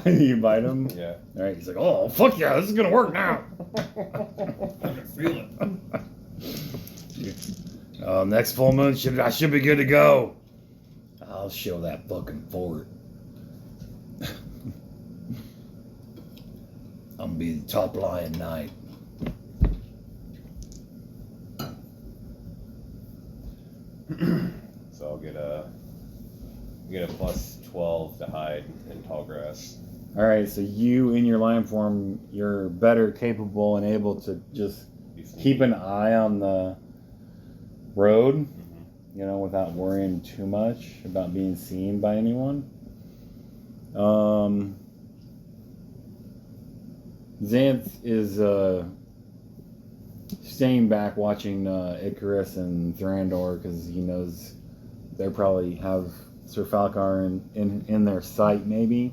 Speaker 1: You bite him.
Speaker 4: Yeah.
Speaker 1: All right. He's like, oh fuck yeah, this is gonna work now.
Speaker 2: I can feel it.
Speaker 1: Next full moon I should be good to go. I'll show that fucking fort. I'm gonna be the top lion knight.
Speaker 4: So I'll get a plus 12 to hide in tall grass.
Speaker 1: All right, so you in your lion form, you're better capable and able to just keep an eye on the road,
Speaker 4: Mhm.
Speaker 1: you know, without worrying too much about being seen by anyone. Xanth is staying back watching Icarus and Thrandur because he knows they probably have Sir Falcar in their sight, maybe.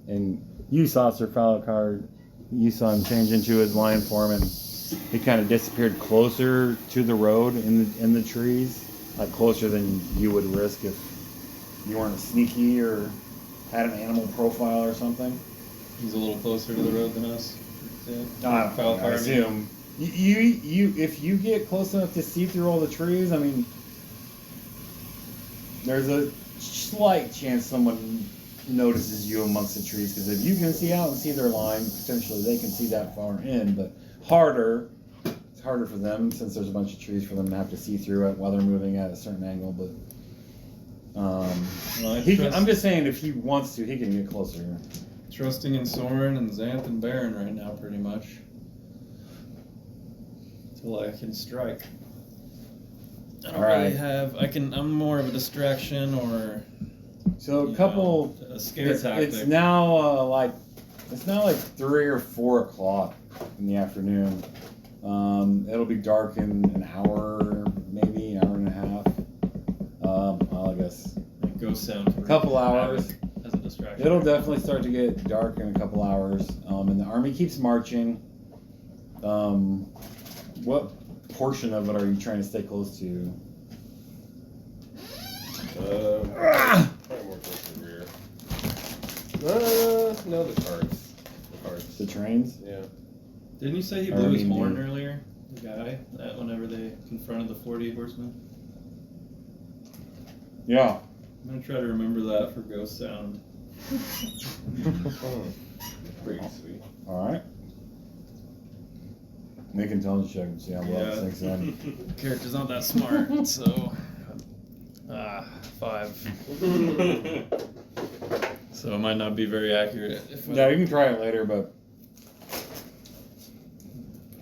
Speaker 1: And you saw Sir Falcar, you saw him change into his lion form, and he kind of disappeared closer to the road in the trees, like closer than you would risk if you weren't sneaky or had an animal profile or something.
Speaker 2: He's a little closer to the road than us.
Speaker 1: I
Speaker 2: Falcar,
Speaker 1: assume. You if you get close enough to see through all the trees, I mean, there's a slight chance someone notices you amongst the trees, because if you can see out and see their line, potentially they can see that far in, but it's harder for them since there's a bunch of trees for them to have to see through it while they're moving at a certain angle. But I'm just saying, if he wants to, he can get closer.
Speaker 2: Trusting in Soren and Xanth and Baron right now, pretty much. Till I can strike. I don't really have. I'm more of a distraction or.
Speaker 1: So a couple.
Speaker 2: A scare tactic.
Speaker 1: It's now like 3 or 4 o'clock in the afternoon. It'll be dark in an hour, maybe an hour and a half. I guess
Speaker 2: Ghost sound.
Speaker 1: a couple hours.
Speaker 2: As a distraction.
Speaker 1: It'll definitely start to get dark in a couple hours. And the army keeps marching. What portion of it are you trying to stay close to?
Speaker 4: Probably more towards the rear. No, the carts. The carts.
Speaker 1: The trains?
Speaker 4: Yeah.
Speaker 2: Didn't you say he
Speaker 1: I
Speaker 2: blew his
Speaker 1: mean,
Speaker 2: horn
Speaker 1: dude.
Speaker 2: earlier? The guy that whenever they confronted the 40 horsemen.
Speaker 1: Yeah.
Speaker 2: I'm gonna try to remember that for ghost sound.
Speaker 4: Pretty sweet.
Speaker 1: Alright. Make intelligence check and see how well it sinks in.
Speaker 2: Character's not that smart, so 5. So it might not be very accurate. If
Speaker 1: Yeah, you can try it later, but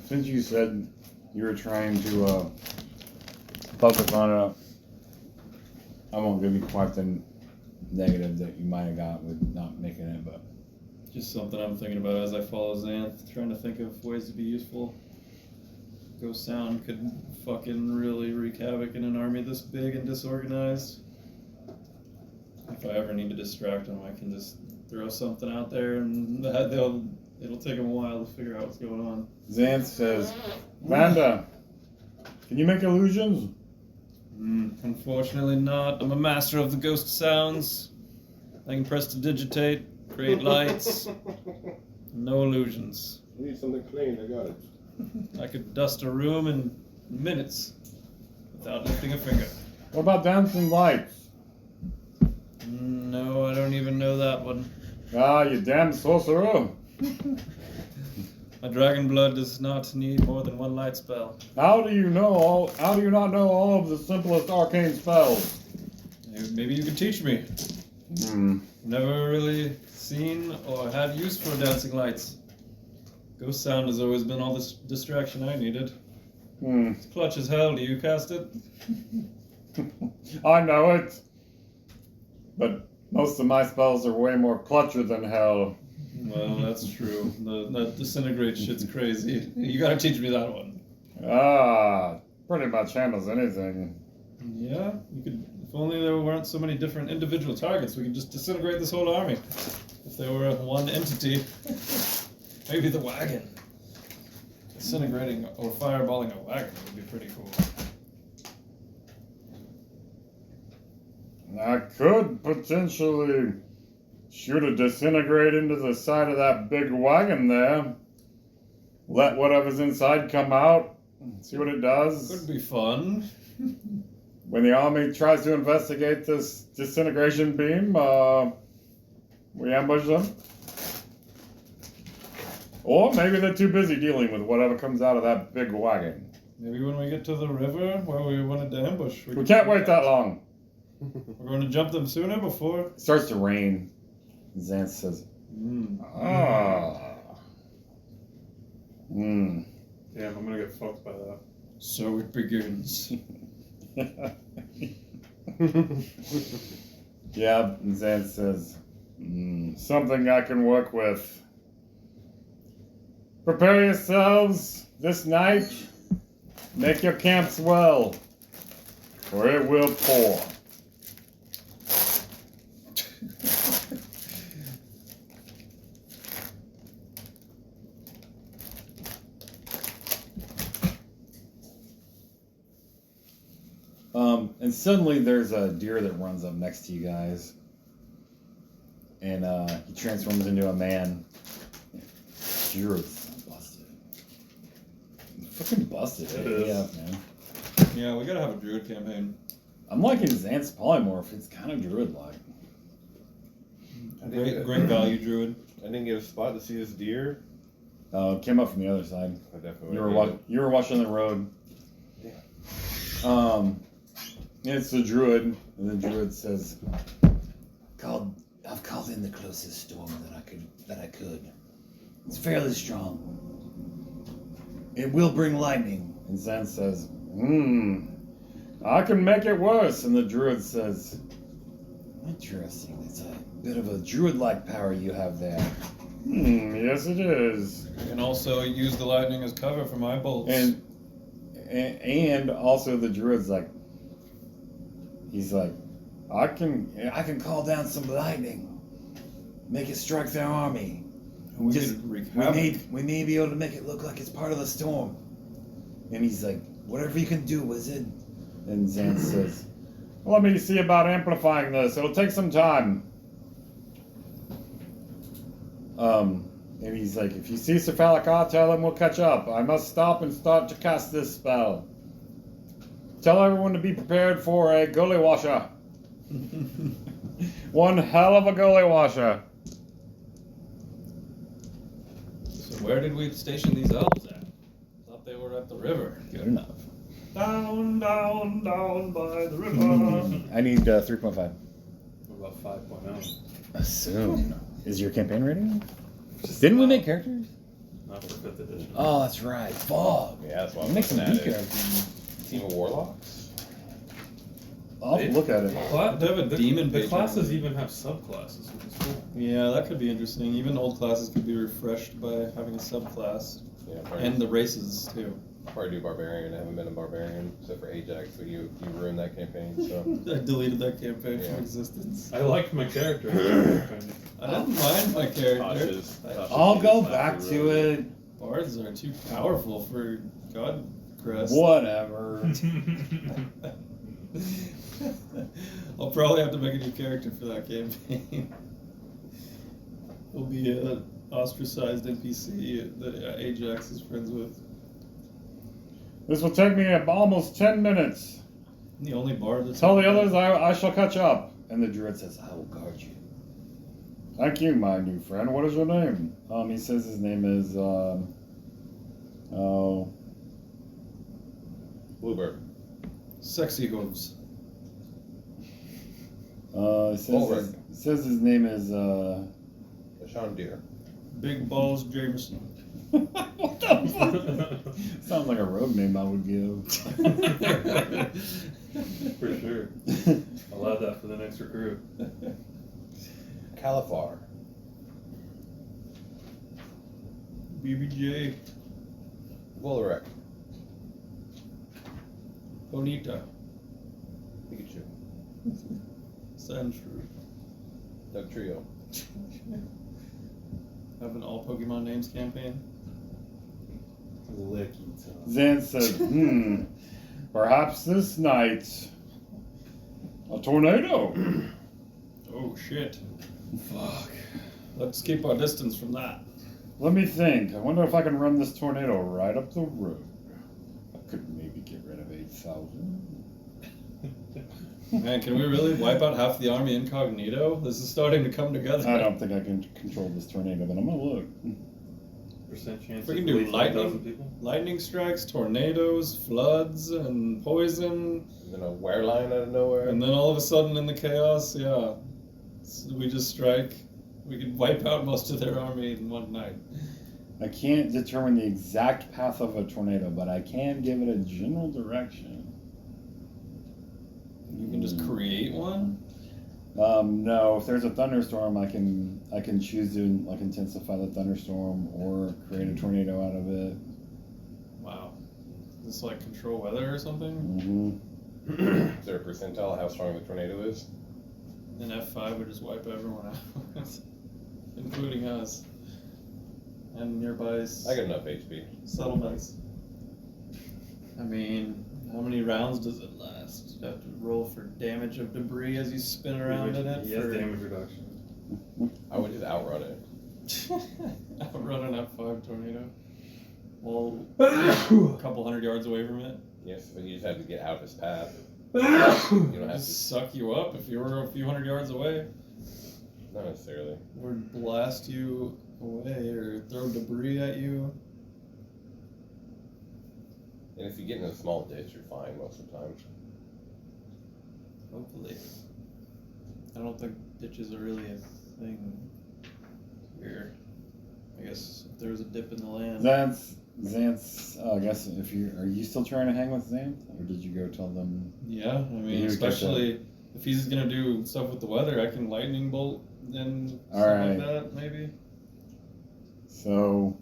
Speaker 1: since you said you were trying to focus on it, I won't give you quite the negative that you might have got with not making it, but
Speaker 2: just something I'm thinking about as I follow Xanth, trying to think of ways to be useful. Ghost sound could fucking really wreak havoc in an army this big and disorganized. if I ever need to distract them, I can just throw something out there, and it'll take them a while to figure out what's going on.
Speaker 5: Xanth says, Vanda, can you make illusions?
Speaker 2: Unfortunately not. I'm a master of the ghost sounds. I can press to digitate, create lights, no illusions.
Speaker 6: You need something clean, I got it.
Speaker 2: I could dust a room in minutes without lifting a finger.
Speaker 5: What about dancing lights?
Speaker 2: No, I don't even know that one.
Speaker 5: Ah, you damn sorcerer.
Speaker 2: My dragon blood does not need more than one light spell.
Speaker 5: How do you not know all of the simplest arcane spells?
Speaker 2: Maybe you could teach me. Never really seen or had use for dancing lights. Ghost sound has always been all this distraction I needed. It's clutch as hell. Do you cast it?
Speaker 5: I know it. But most of my spells are way more clutcher than hell.
Speaker 2: Well, that's true. That disintegrate shit's crazy. You gotta teach me that one.
Speaker 5: Ah, pretty much handles anything.
Speaker 2: Yeah, you could. If only there weren't so many different individual targets, we could just disintegrate this whole army. If they were one entity, maybe the wagon. Disintegrating or fireballing a wagon would be pretty cool.
Speaker 5: I could potentially shoot a disintegrate into the side of that big wagon there. Let whatever's inside come out. See what it does.
Speaker 2: Could be fun.
Speaker 5: When the army tries to investigate this disintegration beam, we ambush them. Or maybe they're too busy dealing with whatever comes out of that big wagon.
Speaker 2: Maybe when we get to the river where we wanted to ambush.
Speaker 5: We can't wait that long.
Speaker 2: We're going to jump them sooner before.
Speaker 5: It starts to rain. Xanth says,
Speaker 3: Damn, I'm gonna get fucked by that.
Speaker 2: So it begins.
Speaker 5: Yeah, Xanth says, something I can work with. Prepare yourselves this night. Make your camps well, for it will pour. And suddenly there's a deer that runs up next to you guys. And he transforms into a man. Deer is busted. Fucking busted.
Speaker 3: It is.
Speaker 5: Yeah, man.
Speaker 2: Yeah, we gotta have a druid campaign.
Speaker 5: I'm liking Xanth's polymorph. It's kind of druid-like.
Speaker 2: Great value druid.
Speaker 4: I didn't get a spot to see this deer.
Speaker 5: It came up from the other side.
Speaker 4: I definitely
Speaker 5: You were watching the road. It's the druid, and the druid says,
Speaker 1: I've called in the closest storm that I could. It's fairly strong. It will bring lightning.
Speaker 5: and Xanth says, I can make it worse. And the druid says,
Speaker 1: Interesting. It's a bit of a druid-like power you have there.
Speaker 5: yes it is.
Speaker 2: I can also use the lightning as cover for my bolts.
Speaker 5: And also the druid's like, he's like,
Speaker 1: I can call down some lightning, make it strike their army.
Speaker 2: we
Speaker 1: Just
Speaker 2: could wreak
Speaker 1: we
Speaker 2: havoc.
Speaker 1: may be able to make it look like it's part of the storm. And he's like, whatever you can do, wizard.
Speaker 5: and Xanth says, let me see about amplifying this. It'll take some time. And he's like, if you see Cephalic, tell him we'll catch up. I must stop and start to cast this spell. Tell everyone to be prepared for a gully washer. One hell of a gully washer.
Speaker 2: So where did we station these elves at? Thought they were at the river.
Speaker 1: Good enough.
Speaker 2: Down, down, down by the river.
Speaker 1: I need 3.5.
Speaker 3: What about 5.0?
Speaker 1: Assume. Is your campaign ready? Didn't we make characters?
Speaker 3: Not for 5th edition.
Speaker 1: Oh, that's right. Fog.
Speaker 4: Yeah, that's why I'm
Speaker 1: Make some
Speaker 4: looking
Speaker 1: new
Speaker 4: at it.
Speaker 1: characters.
Speaker 4: Team of Warlocks?
Speaker 5: I'll have to look at it.
Speaker 2: They have a demon
Speaker 3: The
Speaker 2: page.
Speaker 3: classes even have subclasses, which is cool.
Speaker 2: Yeah, that could be interesting. Even old classes could be refreshed by having a subclass.
Speaker 4: Yeah, probably,
Speaker 2: And the races too.
Speaker 4: probably do Barbarian. I haven't been a Barbarian except for Ajax, but you ruined that campaign. So
Speaker 2: I deleted that campaign
Speaker 4: Yeah.
Speaker 2: from existence.
Speaker 3: I liked my character.
Speaker 2: I didn't mind my character.
Speaker 4: Tasha's
Speaker 5: I'll go
Speaker 4: not
Speaker 5: back
Speaker 4: too
Speaker 5: to
Speaker 4: ruined.
Speaker 5: it.
Speaker 2: Bards are too powerful for God Crest.
Speaker 5: Whatever.
Speaker 2: I'll probably have to make a new character for that campaign. He'll be an ostracized NPC that Ajax is friends with.
Speaker 5: This will take me almost 10 minutes.
Speaker 2: The only bard that's
Speaker 5: Tell the others I shall catch up. And the druid says, I will guard you. Thank you, my new friend. What is your name? He says his name is,
Speaker 4: Bluebird.
Speaker 2: Sexy hooves.
Speaker 5: Says his name is,
Speaker 4: Sean Deere.
Speaker 2: Big Balls Jameson.
Speaker 5: what the fuck? Sounds like a road name I would give.
Speaker 3: For sure. I'll add that for the next recruit.
Speaker 4: Califar.
Speaker 2: BBJ.
Speaker 4: Wolverek.
Speaker 2: Bonita.
Speaker 4: Pikachu.
Speaker 2: Sandshrew.
Speaker 4: Doug Trio.
Speaker 2: Have an all Pokemon names campaign.
Speaker 5: Zan said, perhaps this night a tornado.
Speaker 2: Oh shit. Fuck. Let's keep our distance from that.
Speaker 5: Let me think. I wonder if I can run this tornado right up the road. I could maybe get rid of 8,000.
Speaker 2: Man, can we really wipe out half the army incognito? This is starting to come together.
Speaker 5: I don't think I can control this tornado, but I'm gonna look.
Speaker 3: Percent chance.
Speaker 2: We
Speaker 3: of
Speaker 2: can do
Speaker 3: at least 1,000
Speaker 2: lightning.
Speaker 3: people.
Speaker 2: Lightning strikes, tornadoes, floods, and poison.
Speaker 4: And then a wereline out of nowhere.
Speaker 2: And then all of a sudden in the chaos, we just strike. We could wipe out most of their army in one night.
Speaker 5: I can't determine the exact path of a tornado, but I can give it a general direction.
Speaker 2: You can just create one?
Speaker 5: No, if there's a thunderstorm, I can choose to like intensify the thunderstorm or create a tornado out of it.
Speaker 2: Wow. Is this like control weather or something?
Speaker 5: Mm-hmm.
Speaker 4: Is there a percentile of how strong the tornado is?
Speaker 2: Then F5 would just wipe everyone out, including us. And nearby
Speaker 4: I got enough HP.
Speaker 2: settlements. I mean, how many rounds does it last? You have to roll for damage of debris as you spin around in it?
Speaker 3: He has
Speaker 2: for...
Speaker 3: damage reduction.
Speaker 4: I would just outrun it.
Speaker 2: Outrun an F5 tornado. Well, a couple hundred yards away from it.
Speaker 4: Yes, but you just have to get out of his path. You don't have to.
Speaker 2: Just suck you up if you were a few hundred yards away.
Speaker 4: Not necessarily.
Speaker 2: Or blast you away or throw debris at you.
Speaker 4: And if you get in a small ditch, you're fine most of the time.
Speaker 2: Hopefully. I don't think ditches are really a thing here. I guess if there was a dip in the land.
Speaker 5: Xanth, I guess are you still trying to hang with Xanth? Or did you go tell them?
Speaker 2: Yeah, I mean,
Speaker 5: You
Speaker 2: especially if he's gonna do stuff with the weather, I can lightning bolt and
Speaker 5: All
Speaker 2: stuff
Speaker 5: right.
Speaker 2: like that, maybe.
Speaker 5: So,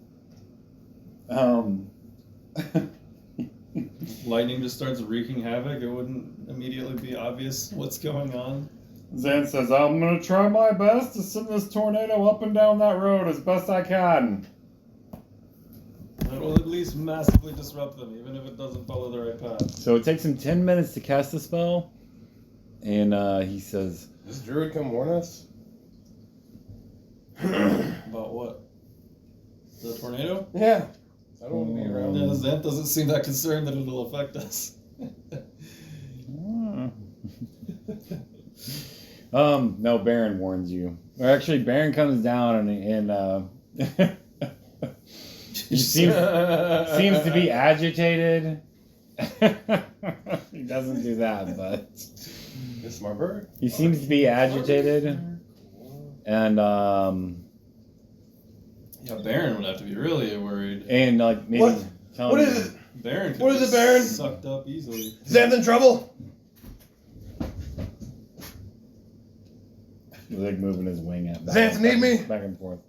Speaker 2: Lightning just starts wreaking havoc. It wouldn't immediately be obvious what's going on.
Speaker 5: Xanth says, I'm going to try my best to send this tornado up and down that road as best I can.
Speaker 2: That will at least massively disrupt them, even if it doesn't follow the right path.
Speaker 5: So it takes him 10 minutes to cast the spell. And he says,
Speaker 4: Does Druid come warn us?
Speaker 2: About what? The tornado?
Speaker 4: Yeah. I don't want to be around.
Speaker 2: Yeah, Xanth doesn't seem that concerned that it'll affect us.
Speaker 5: No, Baron warns you. Or actually, Baron comes down and he seems to be agitated. He doesn't do that, but
Speaker 4: This smart bird.
Speaker 5: he seems to be agitated. And
Speaker 2: Yeah, Baron would have to be really worried.
Speaker 5: like maybe
Speaker 4: What?
Speaker 5: telling
Speaker 4: What
Speaker 5: you-
Speaker 4: is it?
Speaker 2: Baron could
Speaker 4: What is
Speaker 2: get
Speaker 4: it, Baron?
Speaker 2: sucked up easily.
Speaker 4: Xanth in trouble?
Speaker 5: He's like moving his wing at
Speaker 4: Xanth, need me?
Speaker 5: back and forth.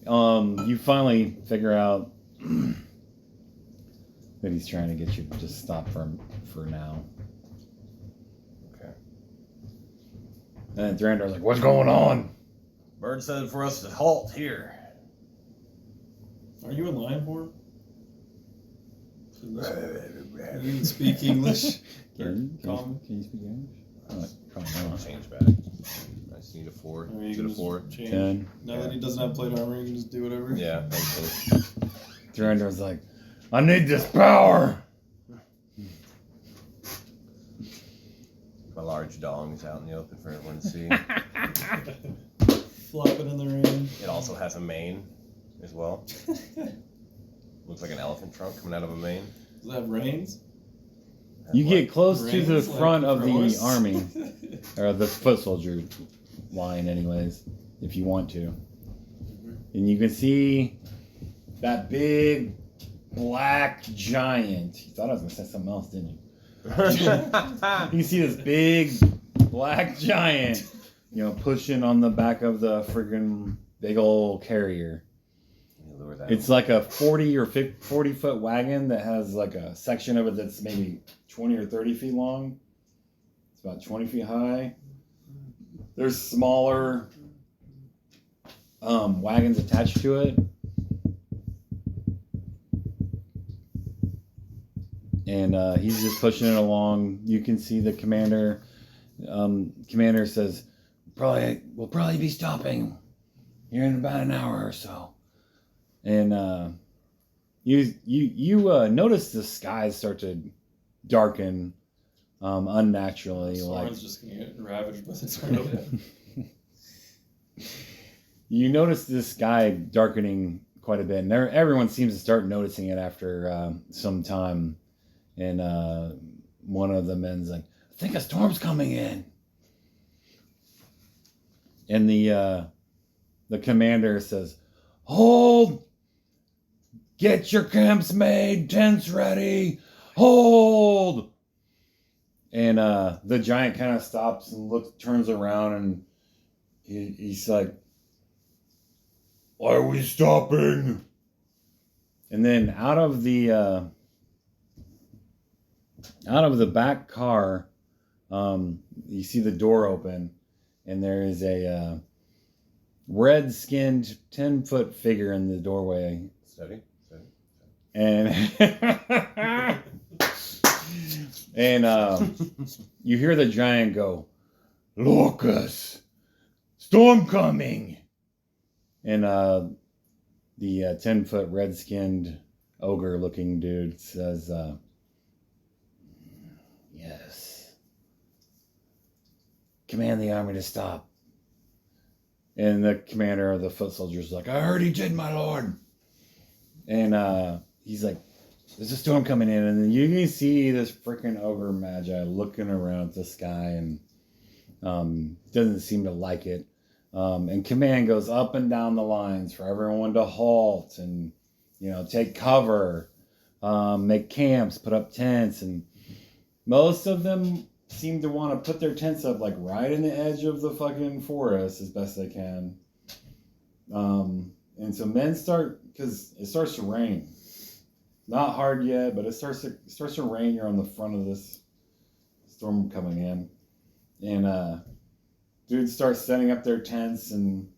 Speaker 1: You finally figure out that he's trying to get you to just stop for now.
Speaker 4: Okay.
Speaker 1: And then Thrandar's like, "What's going on?"
Speaker 4: Bird said for us to halt here.
Speaker 2: Are you in lion form? You can speak English.
Speaker 1: Can
Speaker 2: Common.
Speaker 1: you speak English? Probably not.
Speaker 4: Change back. I just need a 4.
Speaker 2: Or you
Speaker 4: Is it
Speaker 2: can
Speaker 4: a
Speaker 2: just
Speaker 4: 4?
Speaker 2: change.
Speaker 1: 10.
Speaker 2: Now that he doesn't have plate armor, you can just do whatever.
Speaker 4: Yeah, thanks.
Speaker 1: Thrandar's like, "I need this power."
Speaker 4: My large dong is out in the open for everyone to see.
Speaker 2: Flopping in the rain.
Speaker 4: It also has a mane as well. Looks like an elephant trunk coming out of a mane.
Speaker 2: Does it have reins?
Speaker 1: You get close to the
Speaker 2: Reins, like
Speaker 1: front of the
Speaker 2: horse?
Speaker 1: army, or the foot soldier line, anyways, if you want to. And you can see that big black giant. You thought I was going to say something else, didn't you? You see this big black giant, pushing on the back of the friggin' big old carrier. It's like a 40 or 40 foot wagon that has like a section of it that's maybe 20 or 30 feet long. It's about 20 feet high. There's smaller wagons attached to it. And he's just pushing it along. You can see the commander. Commander says, "We'll probably be stopping here in about an hour or so." And you notice the skies start to darken unnaturally.
Speaker 2: Soren's just gonna get ravaged by the tornado.
Speaker 1: You notice the sky darkening quite a bit, and everyone seems to start noticing it after some time. And one of the men's like, "I think a storm's coming in." And the commander says, "Hold! Get your camps made, tents ready, hold!" And the giant kind of stops and turns around, and he's like, "Why are we stopping?" And then out of the back car, you see the door open, and there is a red-skinned 10-foot figure in the doorway.
Speaker 4: Steady.
Speaker 1: And you hear the giant go, "Locus, storm coming!" And the 10-foot red-skinned ogre-looking dude says, "Yes. Command the army to stop." And the commander of the foot soldiers is like, "I already did, my lord." And he's like, "There's a storm coming in." And then you can see this freaking ogre magi looking around at the sky and doesn't seem to like it. And command goes up and down the lines for everyone to halt and, take cover, make camps, put up tents. And most of them seem to want to put their tents up like right in the edge of the fucking forest as best they can. And so men because it starts to rain. Not hard yet, but it starts to rain. You're on the front of this storm coming in. And dudes start setting up their tents, and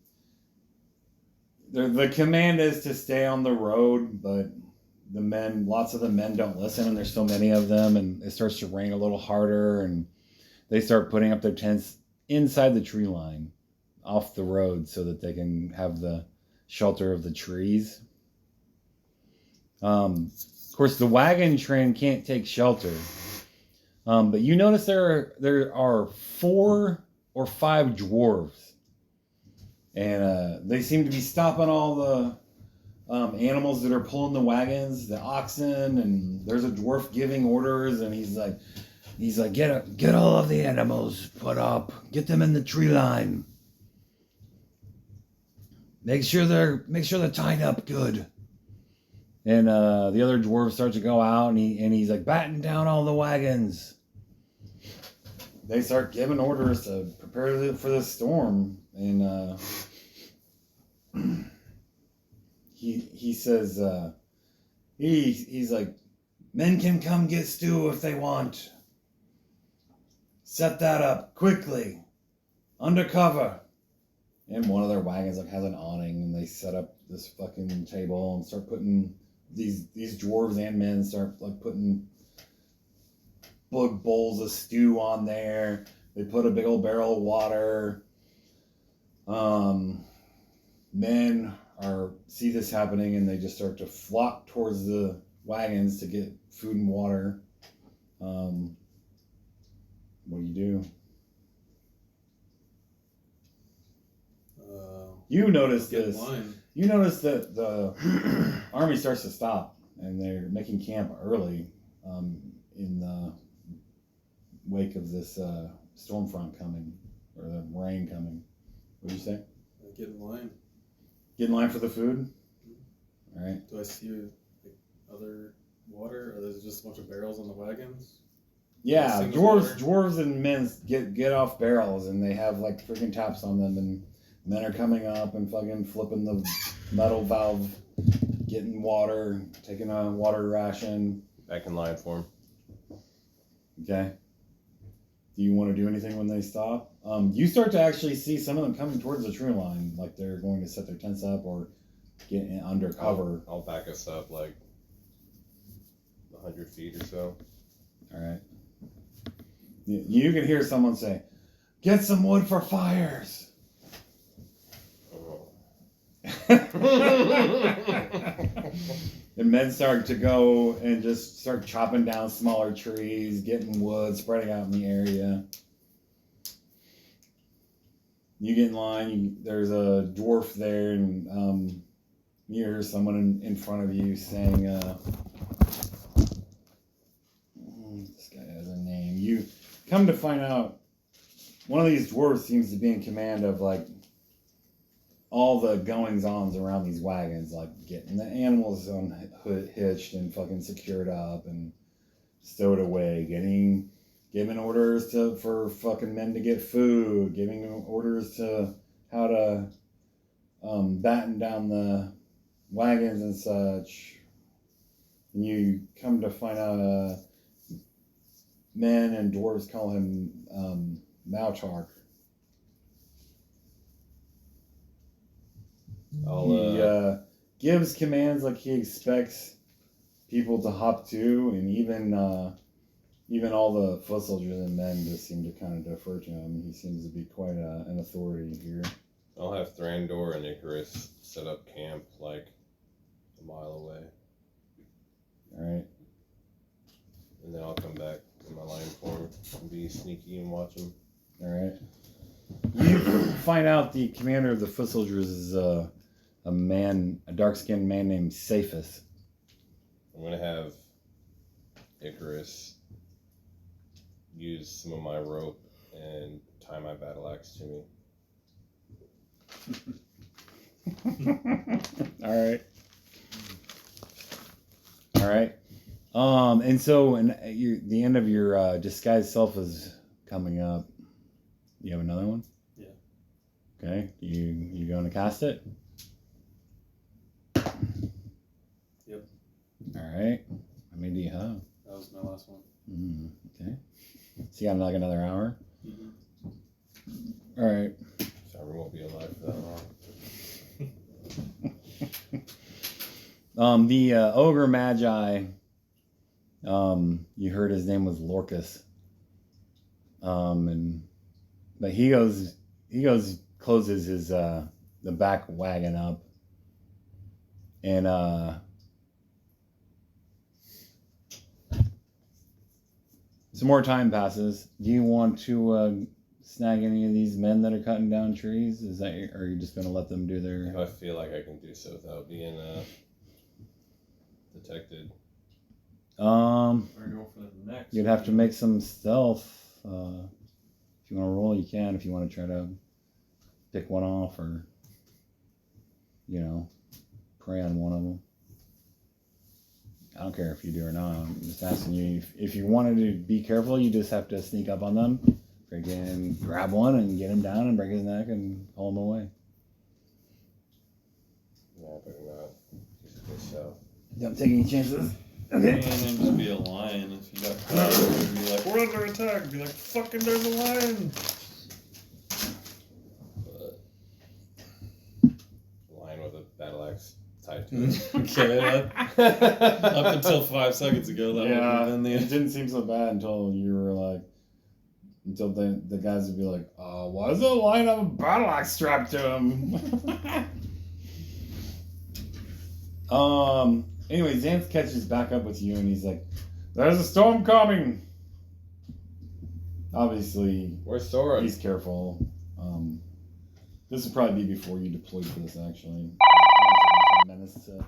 Speaker 1: the command is to stay on the road, but lots of the men don't listen, and there's so many of them, and it starts to rain a little harder, and they start putting up their tents inside the tree line off the road so that they can have the shelter of the trees. Of course, the wagon train can't take shelter, but you notice there are 4 or 5 dwarves, and they seem to be stopping all the animals that are pulling the wagons, the oxen, and there's a dwarf giving orders, and he's like, get all of the animals put up, get them in the tree line, make sure they're tied up good. And the other dwarves start to go out, and he's like, batten down all the wagons. They start giving orders to prepare for the storm, and
Speaker 5: he says he's like, men can come get stew if they want. Set that up quickly, undercover. And one of their wagons like has an awning, and they set up this fucking table and start putting these dwarves and men start like putting big bowls of stew on there. They put a big old barrel of water. Men see this happening, and they just start to flock towards the wagons to get food and water. What do you do? You notice
Speaker 3: Get in
Speaker 5: this.
Speaker 3: line.
Speaker 5: You notice that the army starts to stop, and they're making camp early in the wake of this storm front coming, or the rain coming. What do you say?
Speaker 3: Get in line.
Speaker 5: Get in line for the food? All right.
Speaker 3: Do I see like, other water, or there's just a bunch of barrels on the wagons?
Speaker 5: Yeah,
Speaker 3: Single
Speaker 5: dwarves
Speaker 3: water.
Speaker 5: and men get off barrels, and they have like freaking taps on them, and men are coming up and fucking flipping the metal valve, getting water, taking a water ration.
Speaker 4: Back in line for him.
Speaker 5: Okay. Do you want to do anything when they stop? You start to actually see some of them coming towards the tree line, like they're going to set their tents up or get in under cover.
Speaker 4: I'll back us up like 100 feet or so.
Speaker 5: All right. You can hear someone say, "Get some wood for fires." And men start to go and just start chopping down smaller trees, getting wood, spreading out in the area. You get in line, there's a dwarf there, and you hear someone in front of you saying, this guy has a name. You come to find out one of these dwarves seems to be in command of like all the goings-ons around these wagons, like getting the animals hitched and fucking secured up and stowed away, giving orders for fucking men to get food, giving orders to how to batten down the wagons and such. And you come to find out men and dwarves call him Mautark. He gives commands like he expects people to hop to, and even all the foot soldiers and men just seem to kind of defer to him. He seems to be quite an authority here.
Speaker 4: I'll have Thrandor and Icarus set up camp like a mile away.
Speaker 5: All right.
Speaker 4: And then I'll come back in my line form and be sneaky and watch them.
Speaker 5: All right. You find out the commander of the foot soldiers is a dark-skinned man named Saphus.
Speaker 4: I'm going to have Icarus use some of my rope and tie my battle axe to me.
Speaker 5: All right. And so, the end of your disguised self is coming up. You have another one?
Speaker 3: Yeah.
Speaker 5: Okay. You going to cast it?
Speaker 3: Yep.
Speaker 5: All right. How many do you have?
Speaker 3: That was my last one.
Speaker 5: Okay. So you got like another hour?
Speaker 3: Mm-hmm.
Speaker 5: All right.
Speaker 4: Sorry, we won't be alive for that long.
Speaker 5: The ogre magi, you heard his name was Lorcus. But he goes closes his the back wagon up, and some more time passes. Do you want to snag any of these men that are cutting down trees? Or are you just gonna let them do
Speaker 4: If
Speaker 5: their?
Speaker 4: I feel like I can do so without being detected.
Speaker 2: Or go for the next.
Speaker 5: You'd have to make some stealth. If you want to roll, you can. If you want to try to pick one off or, prey on one of them. I don't care if you do or not. I'm just asking you. If you wanted to be careful, you just have to sneak up on them, freaking grab one and get him down and break his neck and haul him away.
Speaker 4: Yeah, if Better not. Just in case so.
Speaker 1: Don't take any chances.
Speaker 2: And then just be a lion if you got caught. You'd be like, we're under attack. Be like, fucking there's a lion.
Speaker 4: Lion with a battle axe tied to it.
Speaker 2: Okay, up until 5 seconds ago, that would have been
Speaker 1: it
Speaker 2: the.
Speaker 1: didn't seem so bad until you were like, until the guys would be like, why does the lion have a battle axe strapped to him? Anyway, Xanth catches back up with you and he's like, there's a storm coming. Obviously,
Speaker 4: Where's Sora?
Speaker 1: he's careful. This would probably be before you deployed for this, actually. 10 minutes to